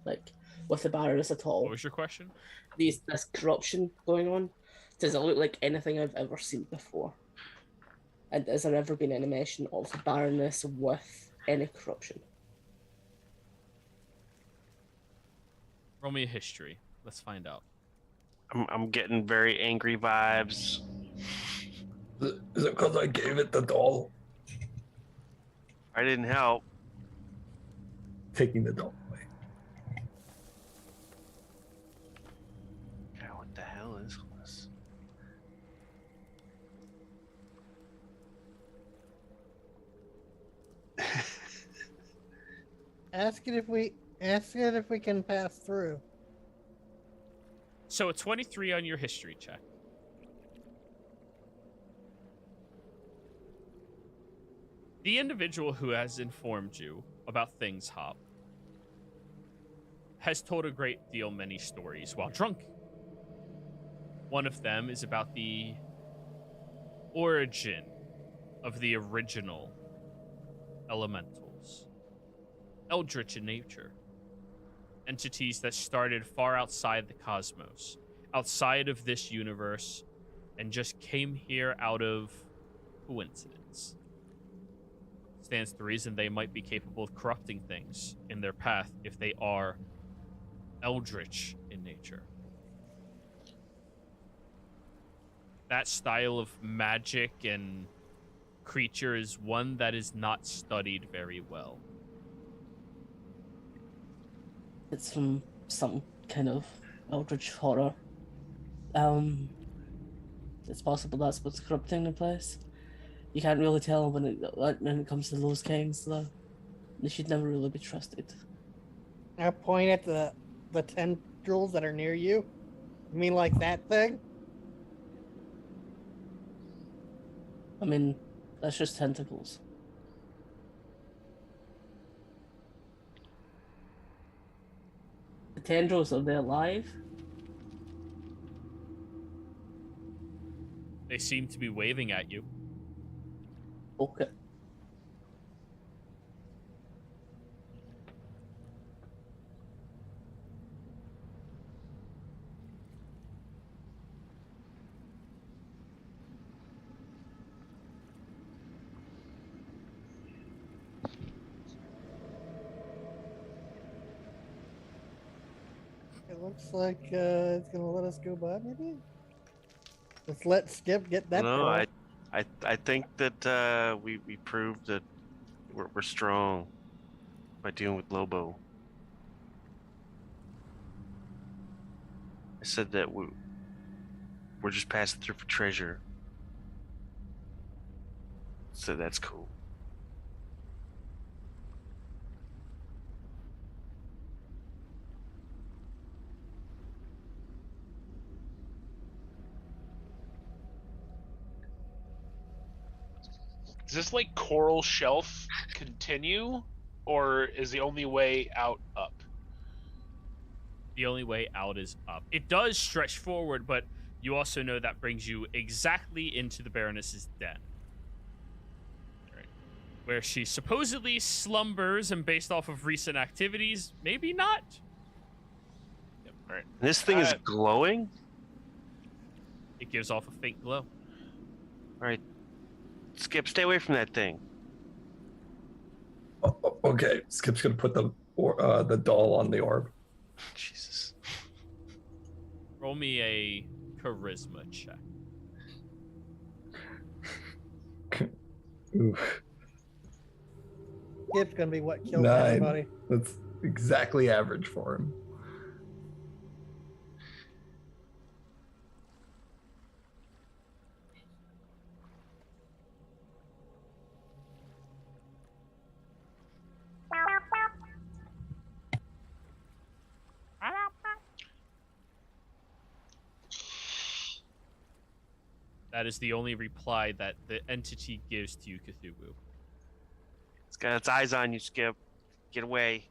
like with the barriers at all. What was your question? This corruption going on, does it look like anything I've ever seen before? And has there ever been any mention of the barrenness with any corruption? Roll me a history. Let's find out. I'm getting very angry vibes. Is it because I gave it the doll? I didn't help. Taking the doll away. God, what the hell is this? Ask it if we can pass through. So a 23 on your history check. The individual who has informed you about things, Hop, has told a great deal many stories while drunk. One of them is about the origin of the original elementals. Eldritch in nature. Entities that started far outside the cosmos, outside of this universe, and just came here out of coincidence. Stands to reason they might be capable of corrupting things in their path if they are eldritch in nature. That style of magic and creature is one that is not studied very well. It's from some kind of eldritch horror. It's possible that's what's corrupting the place. You can't really tell when it comes to those kinds, though. They should never really be trusted. I point at the tendrils that are near you. You mean like that thing? I mean, that's just tentacles. The tendrils, are they alive? They seem to be waving at you. Okay. It looks like it's gonna let us go by, maybe? Let's let Skip get that No, far. I think that we proved that we're strong by dealing with Lobo. I said that we're just passing through for treasure. So that's cool. Does this like coral shelf continue, or is the only way out up? The only way out is up. It does stretch forward, but you also know that brings you exactly into the Baroness's den. Right. Where she supposedly slumbers, and based off of recent activities, maybe not. Yep, all right. This thing is glowing? It gives off a faint glow. Alright. Skip, stay away from that thing. Okay, Skip's gonna put the doll on the orb. Jesus. Roll me a charisma check. Oof. Skip's gonna be what kills 9. everybody. That's exactly average for him. That is the only reply that the entity gives to you, Cthulhu. It's got its eyes on you, Skip. Get away.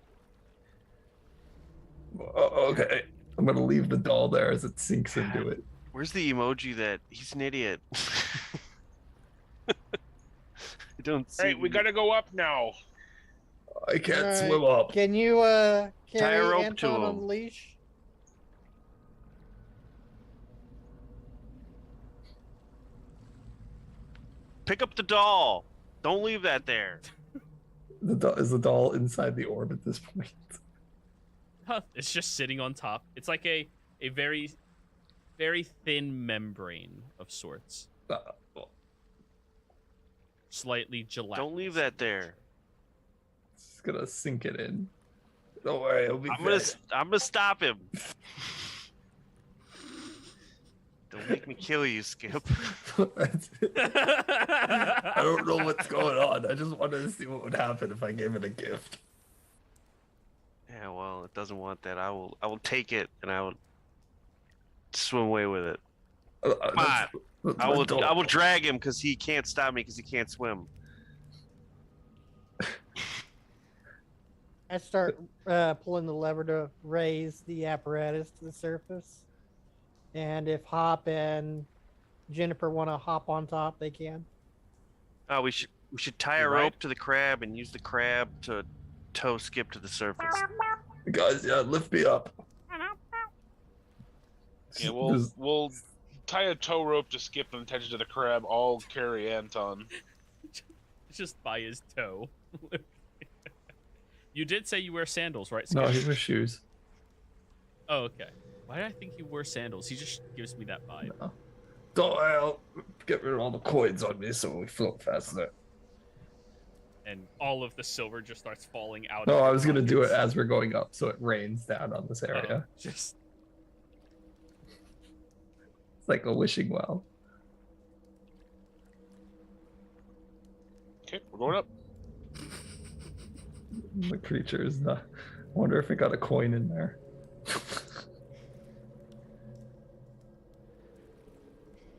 Okay, I'm gonna leave the doll there as it sinks into it. Where's the emoji that he's an idiot? I don't see. All right, we gotta go up now. I can't Alright, swim up. Can you Tie a carry rope Anton to on him. the leash? Pick up the doll. Don't leave that there. Is the doll inside the orb at this point? Huh, it's just sitting on top. It's like a very, very thin membrane of sorts. Well, Slightly gelatinous. Don't leave that there. it's gonna sink it in. Don't worry, it'll be I'm gonna stop him. Don't make me kill you, Skip. I don't know what's going on. I just wanted to see what would happen if I gave it a gift. Yeah, well, it doesn't want that. I will take it and I will swim away with it. Come on. I will drag him because he can't stop me because he can't swim. I start pulling the lever to raise the apparatus to the surface. And if Hop and Jennifer want to hop on top, they can. Oh, we should tie a You're right. rope to the crab and use the crab to tow Skip to the surface. Guys, yeah, lift me up. Yeah, we'll tie a tow rope to Skip and attach it to the crab. I'll carry Anton. Just by his toe. You did say you wear sandals, right, No, Skip? he wears shoes. Oh, okay. Why did I think he wore sandals? He just gives me that vibe. No. Don't worry, I'll get rid of all the coins on me so we float faster. And all of the silver just starts falling out. No, of I your was gonna do it pockets. as we're going up, so it rains down on this area. Just It's like a wishing well. Okay, we're going up. The creature is not. I wonder if it got a coin in there.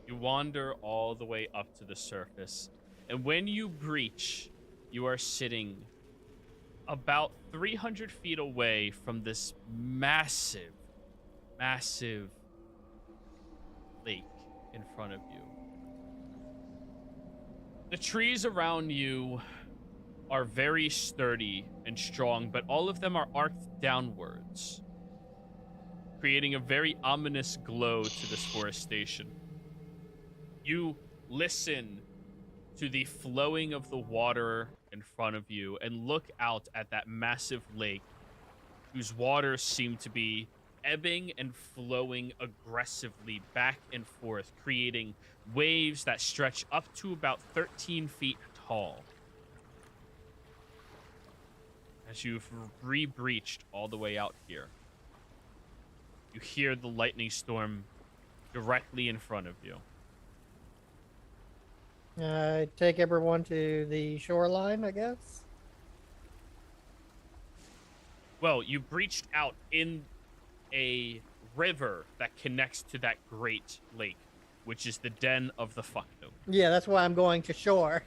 you wander all the way up to the surface, and when you breach, you are sitting about 300 feet away from this massive, massive lake in front of you. The trees around you are very sturdy and strong, but all of them are arced downwards, creating a very ominous glow to this forestation. You listen to the flowing of the water in front of you and look out at that massive lake whose waters seem to be ebbing and flowing aggressively back and forth, creating waves that stretch up to about 13 feet tall. As you've re-breached all the way out here, you hear the lightning storm directly in front of you. Take everyone to the shoreline, I guess. Well, you breached out in a river that connects to that great lake, which is the den of the Fuckdom. Yeah, that's why I'm going to shore.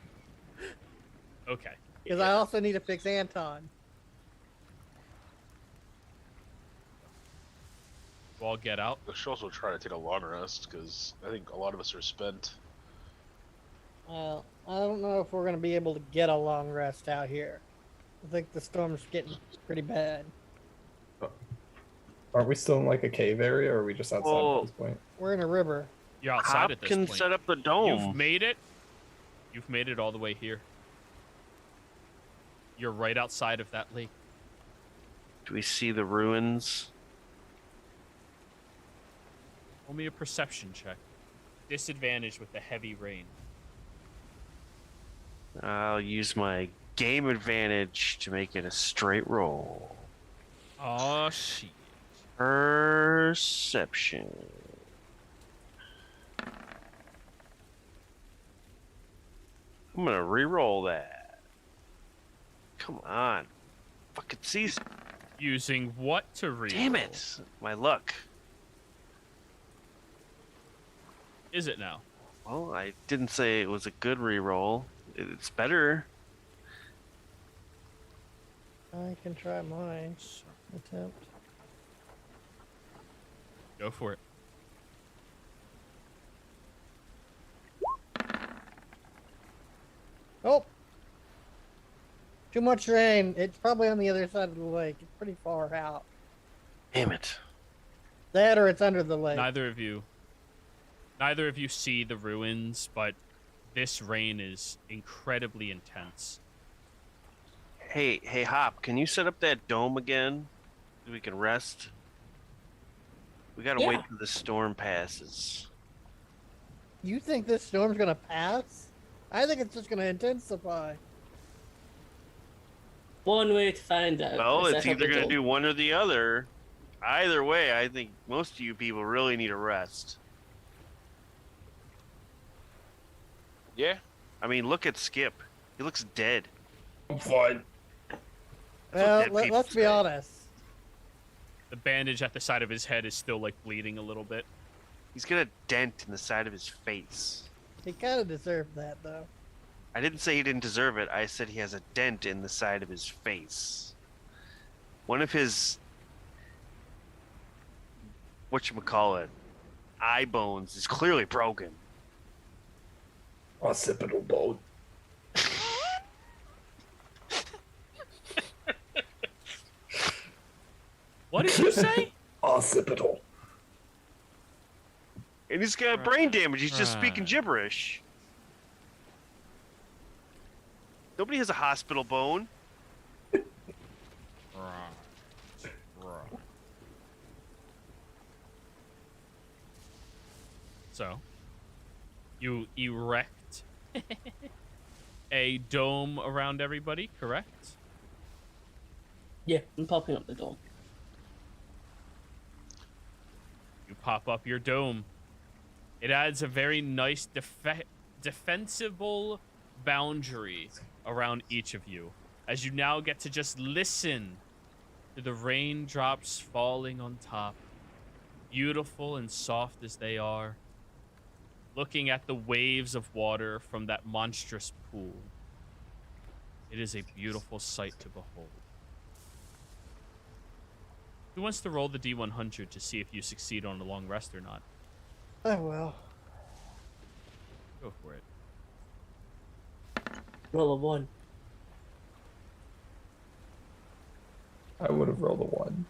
Okay. Because I also need to fix Anton. You all get out. We should also try to take a long rest because I think a lot of us are spent. Well, I don't know if we're going to be able to get a long rest out here. I think the storm's getting pretty bad. Aren't we still in like a cave area, or are we just outside at this point? We're in a river. You're outside Hop at this can point. set up the dome. You've made it. You've made it all the way here. You're right outside of that lake. Do we see the ruins? Roll me a perception check. Disadvantage with the heavy rain. I'll use my game advantage to make it a straight roll. Oh, shit. Perception. I'm gonna re-roll that. Come on. Fucking cease. Using what to read? Damn it. My luck. Is it now? Well, I didn't say it was a good re-roll. It's better. I can try my attempt. Go for it. Oh! Too much rain. It's probably on the other side of the lake. It's pretty far out. Damn it. That or it's under the lake. Neither of you see the ruins, but this rain is incredibly intense. Hey, Hop, can you set up that dome again? So we can rest? We gotta wait Yeah. till the storm passes. You think this storm's gonna pass? I think it's just gonna intensify. One way to find out. Well, is it's set up either a gonna dome. do one or the other. Either way, I think most of you people really need a rest. Yeah. I mean, look at Skip. He looks dead. I'm fine. Well, dead people let's be say. honest. The bandage at the side of his head is still like bleeding a little bit. He's got a dent in the side of his face. He kind of deserved that, though. I didn't say he didn't deserve it. I said he has a dent in the side of his face. One of his whatchamacallit, eye bones is clearly broken. Occipital bone. What did you say? Occipital. And he's got brain damage. He's just speaking Right. gibberish. Nobody has a hospital bone. So, you erect a dome around everybody, correct? Yeah, I'm popping up the dome. You pop up your dome. It adds a very nice defensible boundary around each of you, as you now get to just listen to the raindrops falling on top, beautiful and soft as they are, looking at the waves of water from that monstrous pool. It is a beautiful sight to behold. Who wants to roll the D100 to see if you succeed on a long rest or not? Oh, well. Go for it. Roll a 1. I would have rolled a 1.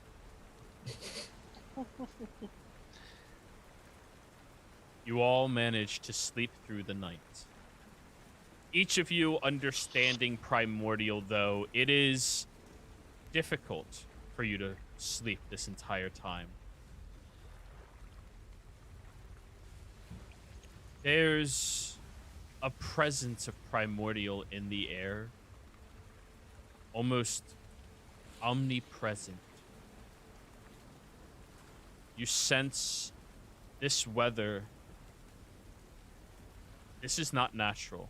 You all manage to sleep through the night. Each of you understanding primordial, though, it is difficult for you to sleep this entire time. There's a presence of primordial in the air, almost omnipresent. You sense this weather. This is not natural.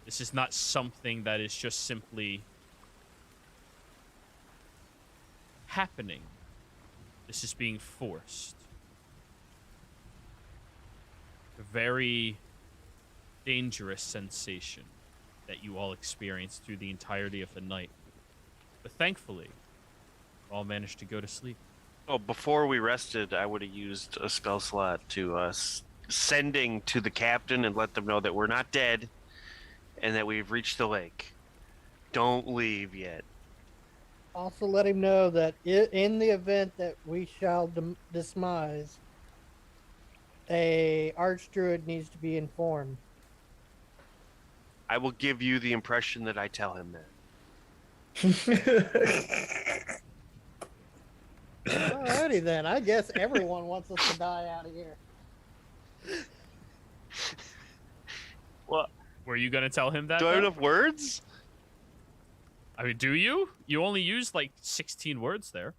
This is not something that is just simply happening. This is being forced. A very dangerous sensation that you all experienced through the entirety of the night. But thankfully, you all managed to go to sleep. Oh, before we rested, I would have used a spell slot to sending to the captain and let them know that we're not dead and that we've reached the lake. Don't leave yet. Also, let him know that in the event that we shall dismise, a archdruid needs to be informed. I will give you the impression that I tell him that. Alrighty then. I guess everyone wants us to die out of here. Well, Were you going to tell him that? do I have though? enough words? I mean, do you? You only used like 16 words there.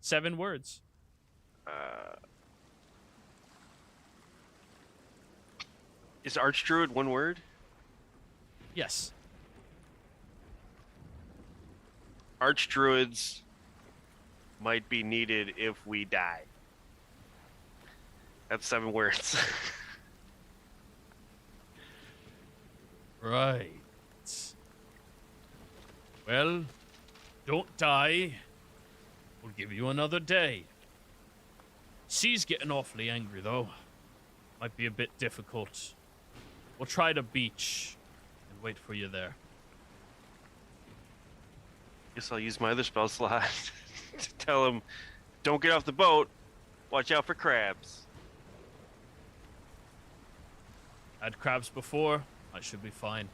7 words. Is Archdruid one word? Yes. Archdruids might be needed if we die. That's 7 words. Right. Well, don't die. We'll give you another day. Sea's getting awfully angry, though. Might be a bit difficult. We'll try the beach and wait for you there. Guess I'll use my other spell slot to tell him, don't get off the boat. Watch out for crabs. Had crabs before. I should be fine.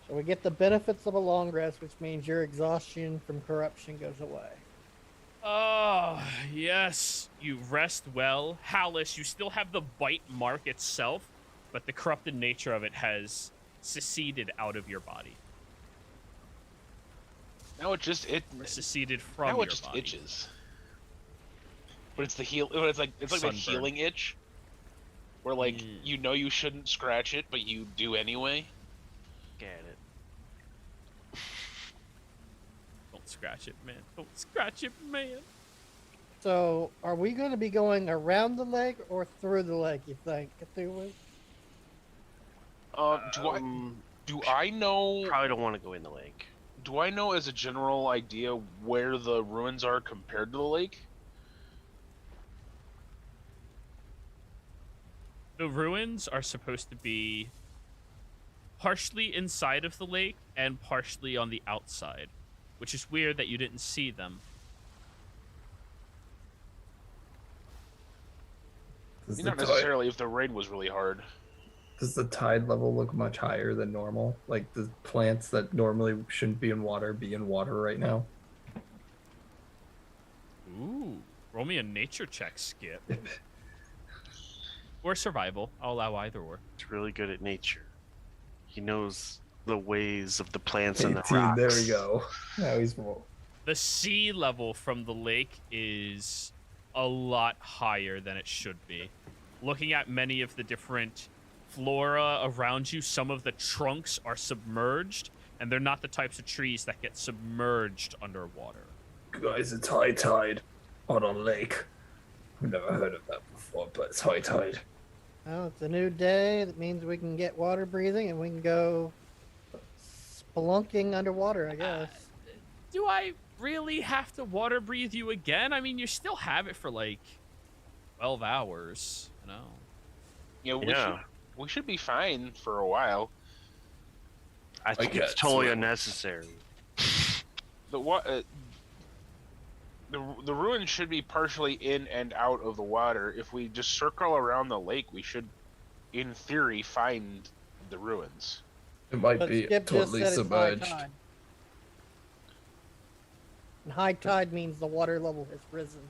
So we get the benefits of a long rest, which means your exhaustion from corruption goes away. Oh, yes. You rest well. Hallis, you still have the bite mark itself, but the corrupted nature of it has seceded out of your body. Now it just Or seceded from now your it just body. itches. But it's the heal. It's like the Sunburn. healing itch, where like you know you shouldn't scratch it, but you do anyway. Get it. Don't scratch it, man. Don't scratch it, man. So, are we going to be going around the lake or through the lake, you think, Cthulhu? Do I know? Probably don't want to go in the lake. Do I know as a general idea where the ruins are compared to the lake? The ruins are supposed to be partially inside of the lake and partially on the outside, which is weird that you didn't see them. Not necessarily if the rain was really hard. Does the tide level look much higher than normal? Like the plants that normally shouldn't be in water right now? Ooh, roll me a nature check, Skip. Or survival. I'll allow either or. He's really good at nature. He knows the ways of the plants and the 18, rocks. there we go. Now he's more. The sea level from the lake is a lot higher than it should be. Looking at many of the different flora around you, some of the trunks are submerged, and they're not the types of trees that get submerged underwater. Guys, it's high tide on a lake. I've never heard of that before, but it's high tide. Oh, it's a new day. That means we can get water breathing and we can go spelunking underwater, I guess. Do I really have to water breathe you again? I mean, you still have it for like 12 hours, you know? Yeah, we should be fine for a while. I think it's totally unnecessary. The ruins should be partially in and out of the water. If we just circle around the lake, we should, in theory, find the ruins. It might But be Skip just totally said it's high submerged. tide. And high tide means the water level has risen.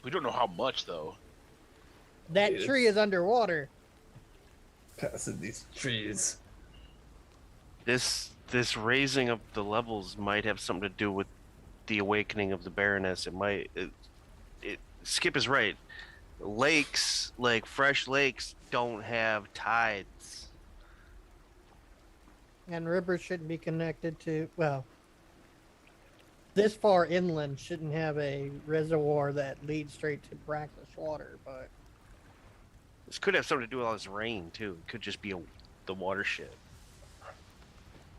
We don't know how much, though. That Yes. tree is underwater. Passing these trees. This raising of the levels might have something to do with the awakening of the Baroness. It might. Skip is right. Lakes, like fresh lakes, don't have tides. And rivers shouldn't be connected to, well, this far inland shouldn't have a reservoir that leads straight to brackish water, but This could have something to do with all this rain too. It could just be the watershed.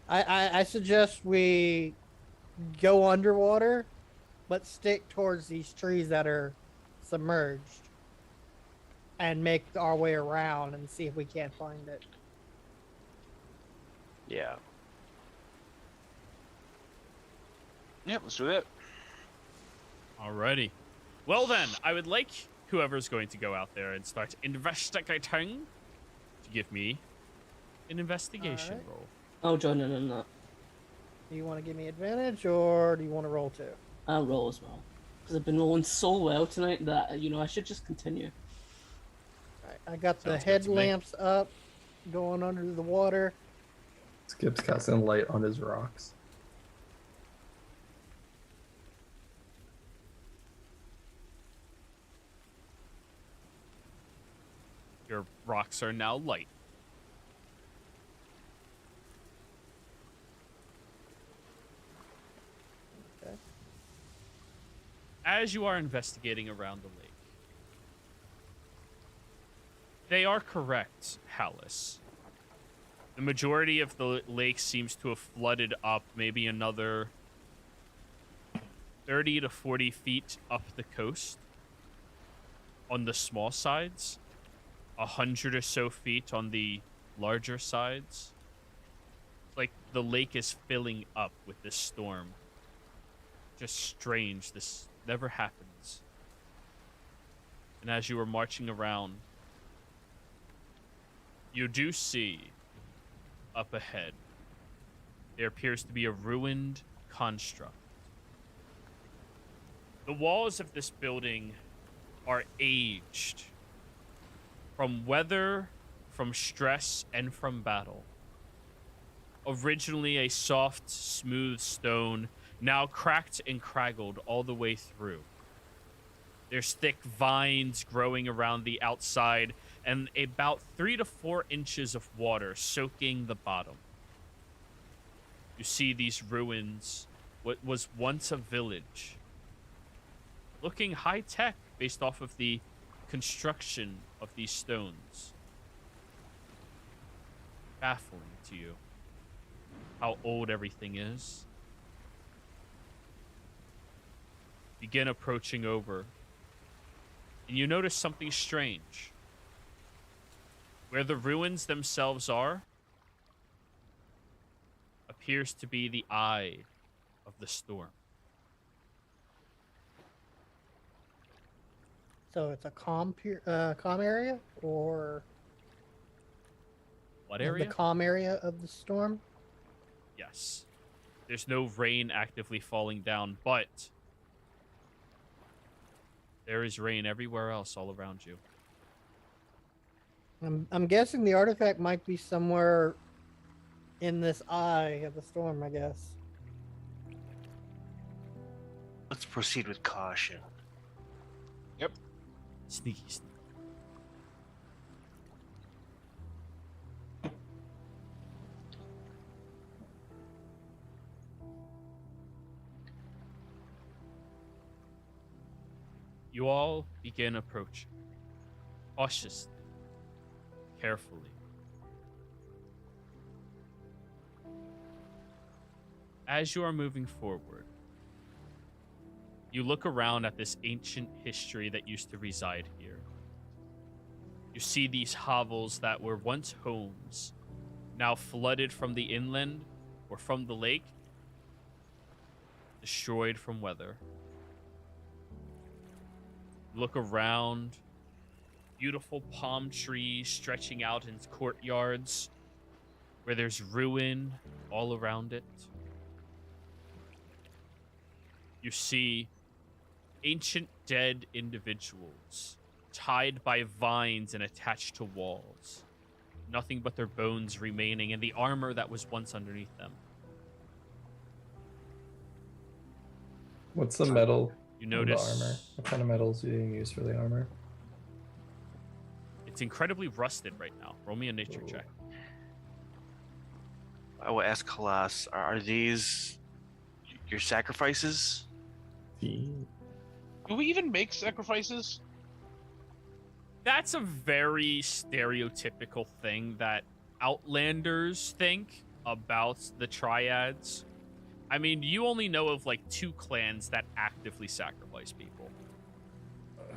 I suggest we go underwater, but stick towards these trees that are submerged and make our way around and see if we can't find it. Yeah. Yeah, let's do that. Alrighty. Well then, I would like whoever's going to go out there and start investigating to give me an investigation Alright. roll. I'll join in on that. Do you want to give me advantage or do you want to roll too? I'll roll as well. Because I've been rolling so well tonight that, I should just continue. Alright, I got the Sounds good to me. headlamps up, going under the water. Skip's casting light on his rocks. Your rocks are now light. Okay. As you are investigating around the lake, they are correct, Hallis. The majority of the lake seems to have flooded up maybe another 30 to 40 feet up the coast on the small sides. 100 or so feet on the larger sides. Like the lake is filling up with this storm. Just strange. This never happens. And as you are marching around, you do see up ahead, there appears to be a ruined construct. The walls of this building are aged from weather, from stress, and from battle. Originally a soft, smooth stone, now cracked and craggled all the way through. There's thick vines growing around the outside and about 3 to 4 inches of water soaking the bottom. You see these ruins, what was once a village, looking high-tech based off of the construction of these stones. Baffling to you how old everything is. Begin approaching over, and you notice something strange. Where the ruins themselves are appears to be the eye of the storm. So it's a calm area, or What area? the calm area of the storm? Yes. There's no rain actively falling down, but there is rain everywhere else all around you. I'm guessing the artifact might be somewhere in this eye of the storm, I guess. Let's proceed with caution. Sneaky, sneaky. You all begin approaching, cautiously, carefully. As you are moving forward, you look around at this ancient history that used to reside here. You see these hovels that were once homes, now flooded from the inland or from the lake, destroyed from weather. Look around, beautiful palm trees stretching out in courtyards where there's ruin all around it. You see ancient dead individuals tied by vines and attached to walls. Nothing but their bones remaining and the armor that was once underneath them. What's the metal? You of the notice armor. What kind of metals do you use for the armor? it's incredibly rusted right now. Roll me a nature Ooh. check. I will ask Halas, are these your sacrifices? Do we even make sacrifices? That's a very stereotypical thing that Outlanders think about the Triads. I mean, you only know of like 2 clans that actively sacrifice people.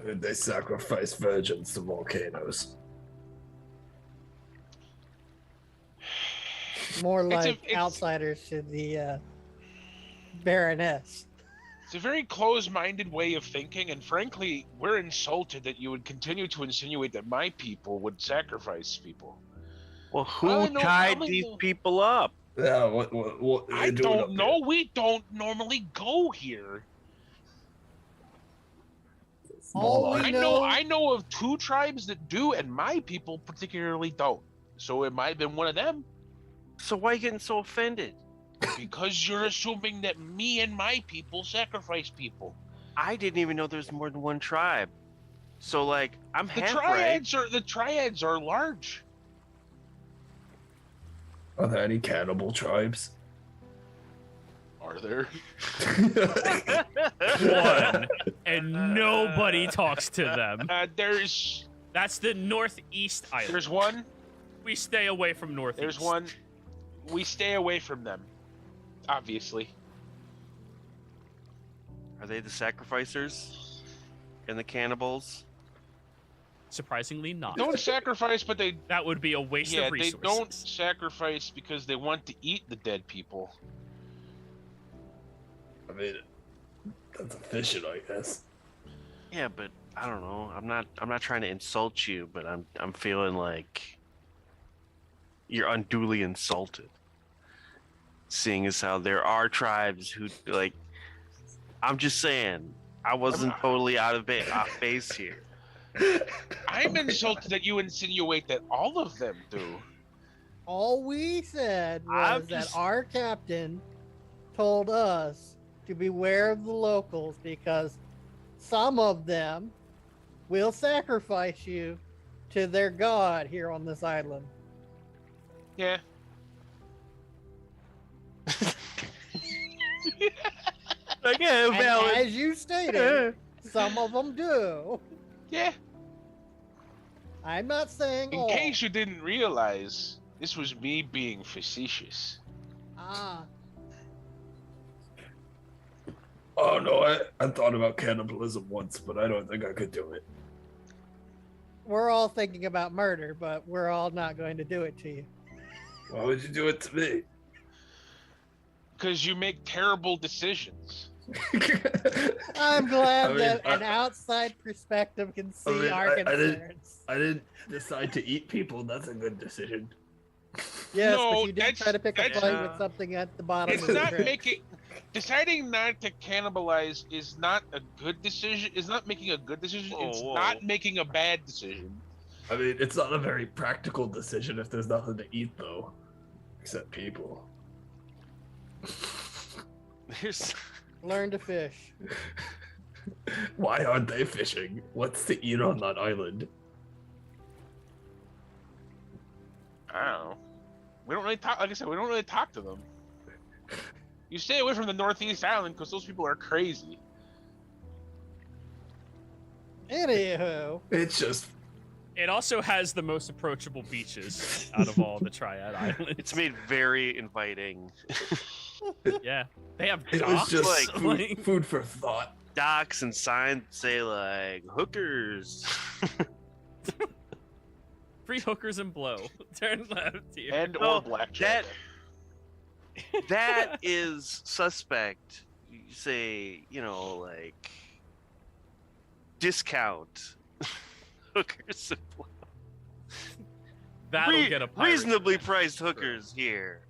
They sacrifice virgins to volcanoes. More It's a- like it's- outsiders to the Baroness. It's a very closed-minded way of thinking, and frankly, we're insulted that you would continue to insinuate that my people would sacrifice people. Well, who I know- tied I mean, these people up? Yeah, what I don't know. We don't normally go here. All we I know of 2 tribes that do, and my people particularly don't. So it might have been one of them. So why are you getting so offended? Because you're assuming that me and my people sacrifice people. I didn't even know there's more than one tribe. So like, I'm The half triads are large. Are there any cannibal tribes? Are there? One, and nobody talks to them. There's That's the Northeast Island. there's one. We stay away from Northeast. There's one. We stay away from them. Obviously. Are they the sacrificers and the cannibals? Surprisingly not. Don't sacrifice, but they That would be a waste yeah of they resources. don't sacrifice because they want to eat the dead people. I mean, that's efficient, I guess. Yeah, but I don't know. I'm not trying to insult you, but I'm feeling like you're unduly insulted. Seeing as how there are tribes who like, I'm just saying, I wasn't totally off base here. I'm insulted that you insinuate that all of them do. All we said I'm was that just- our captain told us to beware of the locals because some of them will sacrifice you to their god here on this island. Yeah. Again, And valid. as you stated, some of them do. Yeah. I'm not saying In all. case you didn't realize, this was me being facetious. Ah, Oh no, I thought about cannibalism once, but I don't think I could do it. we're all thinking about murder, but we're all not going to do it to you. Why would you do it to me? Because you make terrible decisions. I'm glad I mean, that I- an outside perspective can see mean, our I didn't- concerns. I didn't decide to eat people. That's a good decision. Yes, No, but you did that's- try to pick a that's- fight with something at the bottom It's of the not trip. making deciding not to cannibalize is not a good decision. Is not making a good decision. It's Whoa. not making a bad decision. I mean, it's not a very practical decision if there's nothing to eat, though, except people. There's Learn to fish. Why aren't they fishing? What's to eat on that island? I don't know. We don't really talk. Like I said, we don't really talk to them. You stay away from the Northeast Island because those people are crazy. Anywho, It's just It also has the most approachable beaches out of all the Triad Islands. it's made very inviting. Yeah, they have it was docks. just like, food, food for thought. Docks and signs say like hookers. Free hookers and blow. Turn left here. And or Well, blackjack. That is suspect. You say, you know, like discount hookers and blow. That'll get a pirate reasonably ship. priced hookers here.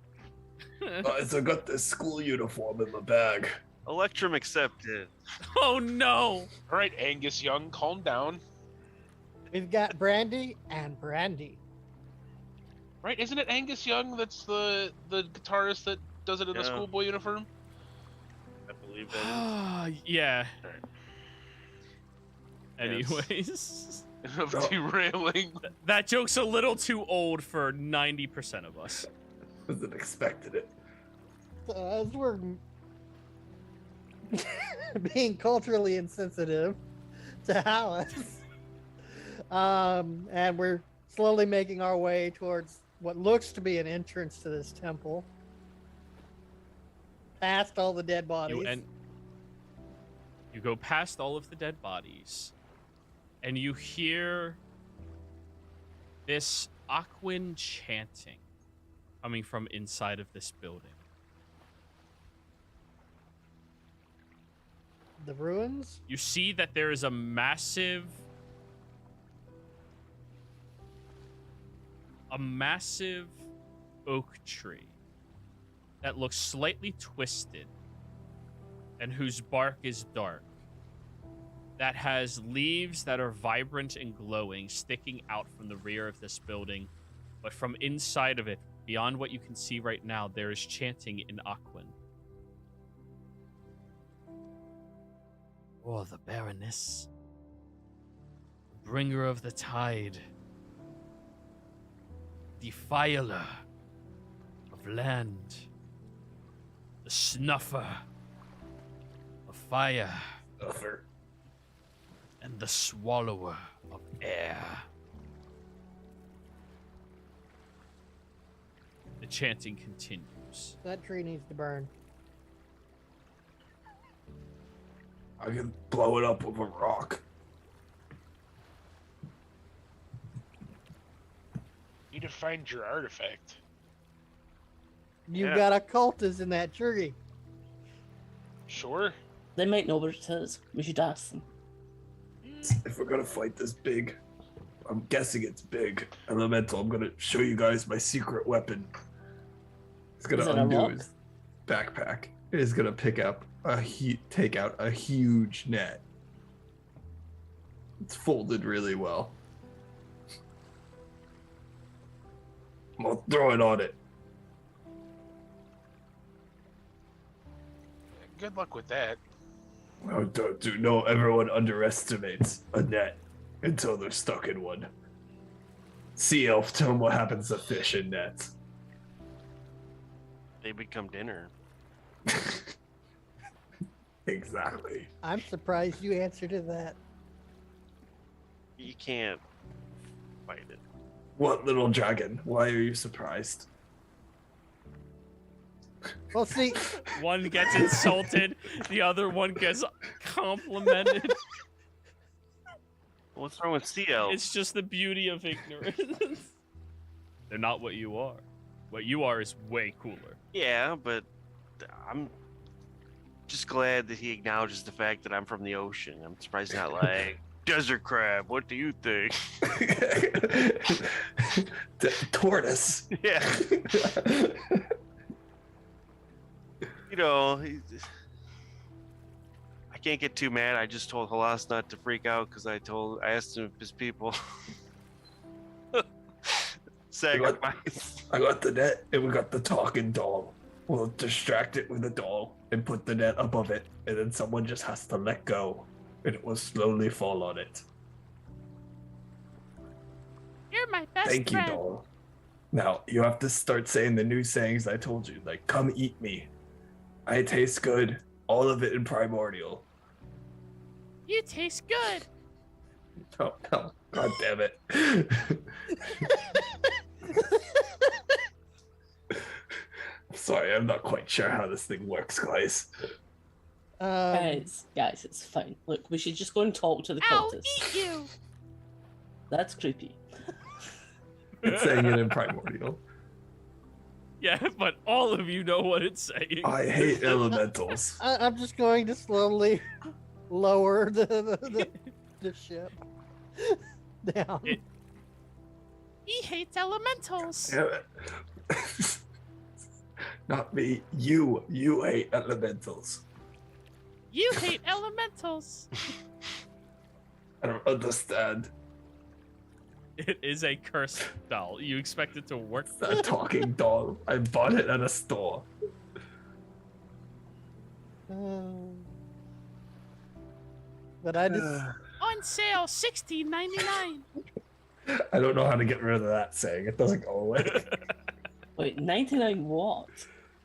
Guys, I got this school uniform in my bag. Electrum accepted. Oh no! All right, Angus Young, calm down. we've got Brandy and Brandy. Right? Isn't it Angus Young that's the guitarist that does it in the Yeah. schoolboy uniform? I believe that Yeah. Alright. Anyways, Of Oh. derailing. that joke's a little too old for 90% of us. Wasn't expecting it. As we're being culturally insensitive to Alice, and we're slowly making our way towards what looks to be an entrance to this temple, past all the dead bodies. You go past all of the dead bodies, and you hear this Aquan chanting coming from inside of this building. The ruins? You see that there is a massive oak tree that looks slightly twisted and whose bark is dark, that has leaves that are vibrant and glowing sticking out from the rear of this building, but from inside of it, beyond what you can see right now, there is chanting in Aquan. Oh, the Baroness, bringer of the tide, defiler of land, the snuffer of fire, Uffer. and the swallower of air. The chanting continues. That tree needs to burn. I can blow it up with a rock. find your artifact. You Yeah. got a cultist in that tree. Sure. They might know where it is. We should ask them. If we're gonna fight this big, I'm guessing it's big elemental. I'm gonna show you guys my secret weapon. It's gonna Is it a undo rock? his backpack. It is gonna take out a huge net. It's folded really well. I'll throw it on it. Good luck with that. Oh, no, everyone underestimates a net until they're stuck in one. Sea elf, tell them what happens to fish in nets. They become dinner. Exactly. I'm surprised you answered to that. You can't fight it. What little dragon? Why are you surprised? Well, see, One gets insulted, the other one gets complimented. What's wrong with CL? It's just the beauty of ignorance. They're not what you are. What you are is way cooler. Yeah, but I'm just glad that he acknowledges the fact that I'm from the ocean. I'm surprised he's not like, desert crab, what do you think? Tortoise. Yeah. You know, I can't get too mad. I just told Halas not to freak out because I asked him if his people sacrifice. I got the net and we got the talking doll. We'll distract it with a doll and put the net above it, and then someone just has to let go, and it will slowly fall on it. You're my best Thank you, friend. doll. Now you have to start saying the new sayings I told you, like "Come eat me," "I taste good," all of it in primordial. You taste good. Oh, no. God damn it. Sorry, I'm not quite sure how this thing works, guys. Guys, it's fine. Look, we should just go and talk to the I'll cultists. eat you. That's creepy. It's saying it in primordial. Yeah, but all of you know what it's saying. I hate elementals. I'm just going to slowly lower the ship down. He hates elementals. Damn it. Not me. You hate elementals. You hate elementals. I don't understand. It is a cursed doll. You expect it to work? It's a talking doll. I bought it at a store. But I just On sale, $16.99. I don't know how to get rid of that saying. It doesn't go away. Wait, 99 what?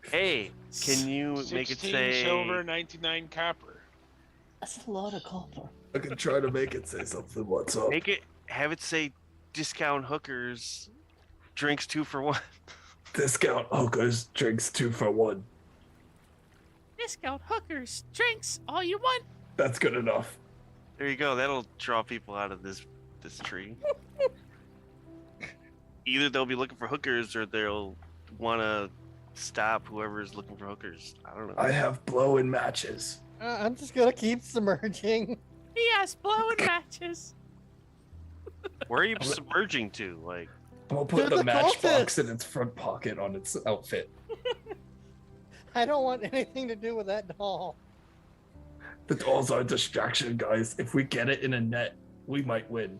Hey, can you make it 16 say silver, 99 copper. That's a lot of copper. I can try to make it say something. What's up? have it say discount hookers, drinks 2 for 1. Discount hookers, drinks 2 for 1. Discount hookers, drinks, all you want. That's good enough. There you go. That'll draw people out of this tree. Either they'll be looking for hookers or they'll want to stop whoever's looking for hookers. I don't know. I have blowing matches. I'm just gonna keep submerging. He has blowing matches. Where are you submerging to? Like, I'm gonna put They're the the matchbox cultists. in its front pocket on its outfit. I don't want anything to do with that doll. The doll's our distraction, guys. If we get it in a net, we might win.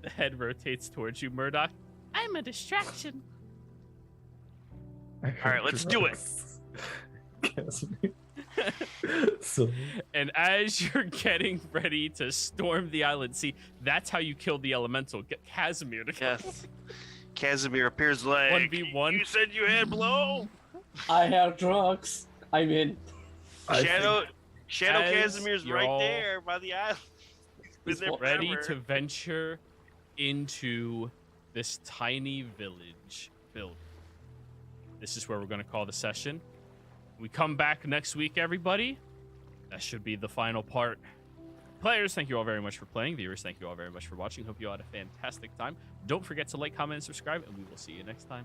The head rotates towards you, Murdoch. I'm a distraction. All right, let's do it. So And as you're getting ready to storm the island, see, that's how you kill the elemental. Get Casimir to come. yes. Casimir appears like 1v1. You said you had blow. I have drugs. I'm in. I Shadow As Casimir's you're right all there by the island. He's been there ready forever. to venture into this tiny village building. This is where we're going to call the session. We come back next week, everybody. That should be the final part. Players, thank you all very much for playing. Viewers, thank you all very much for watching. Hope you all had a fantastic time. Don't forget to like, comment, and subscribe, and we will see you next time.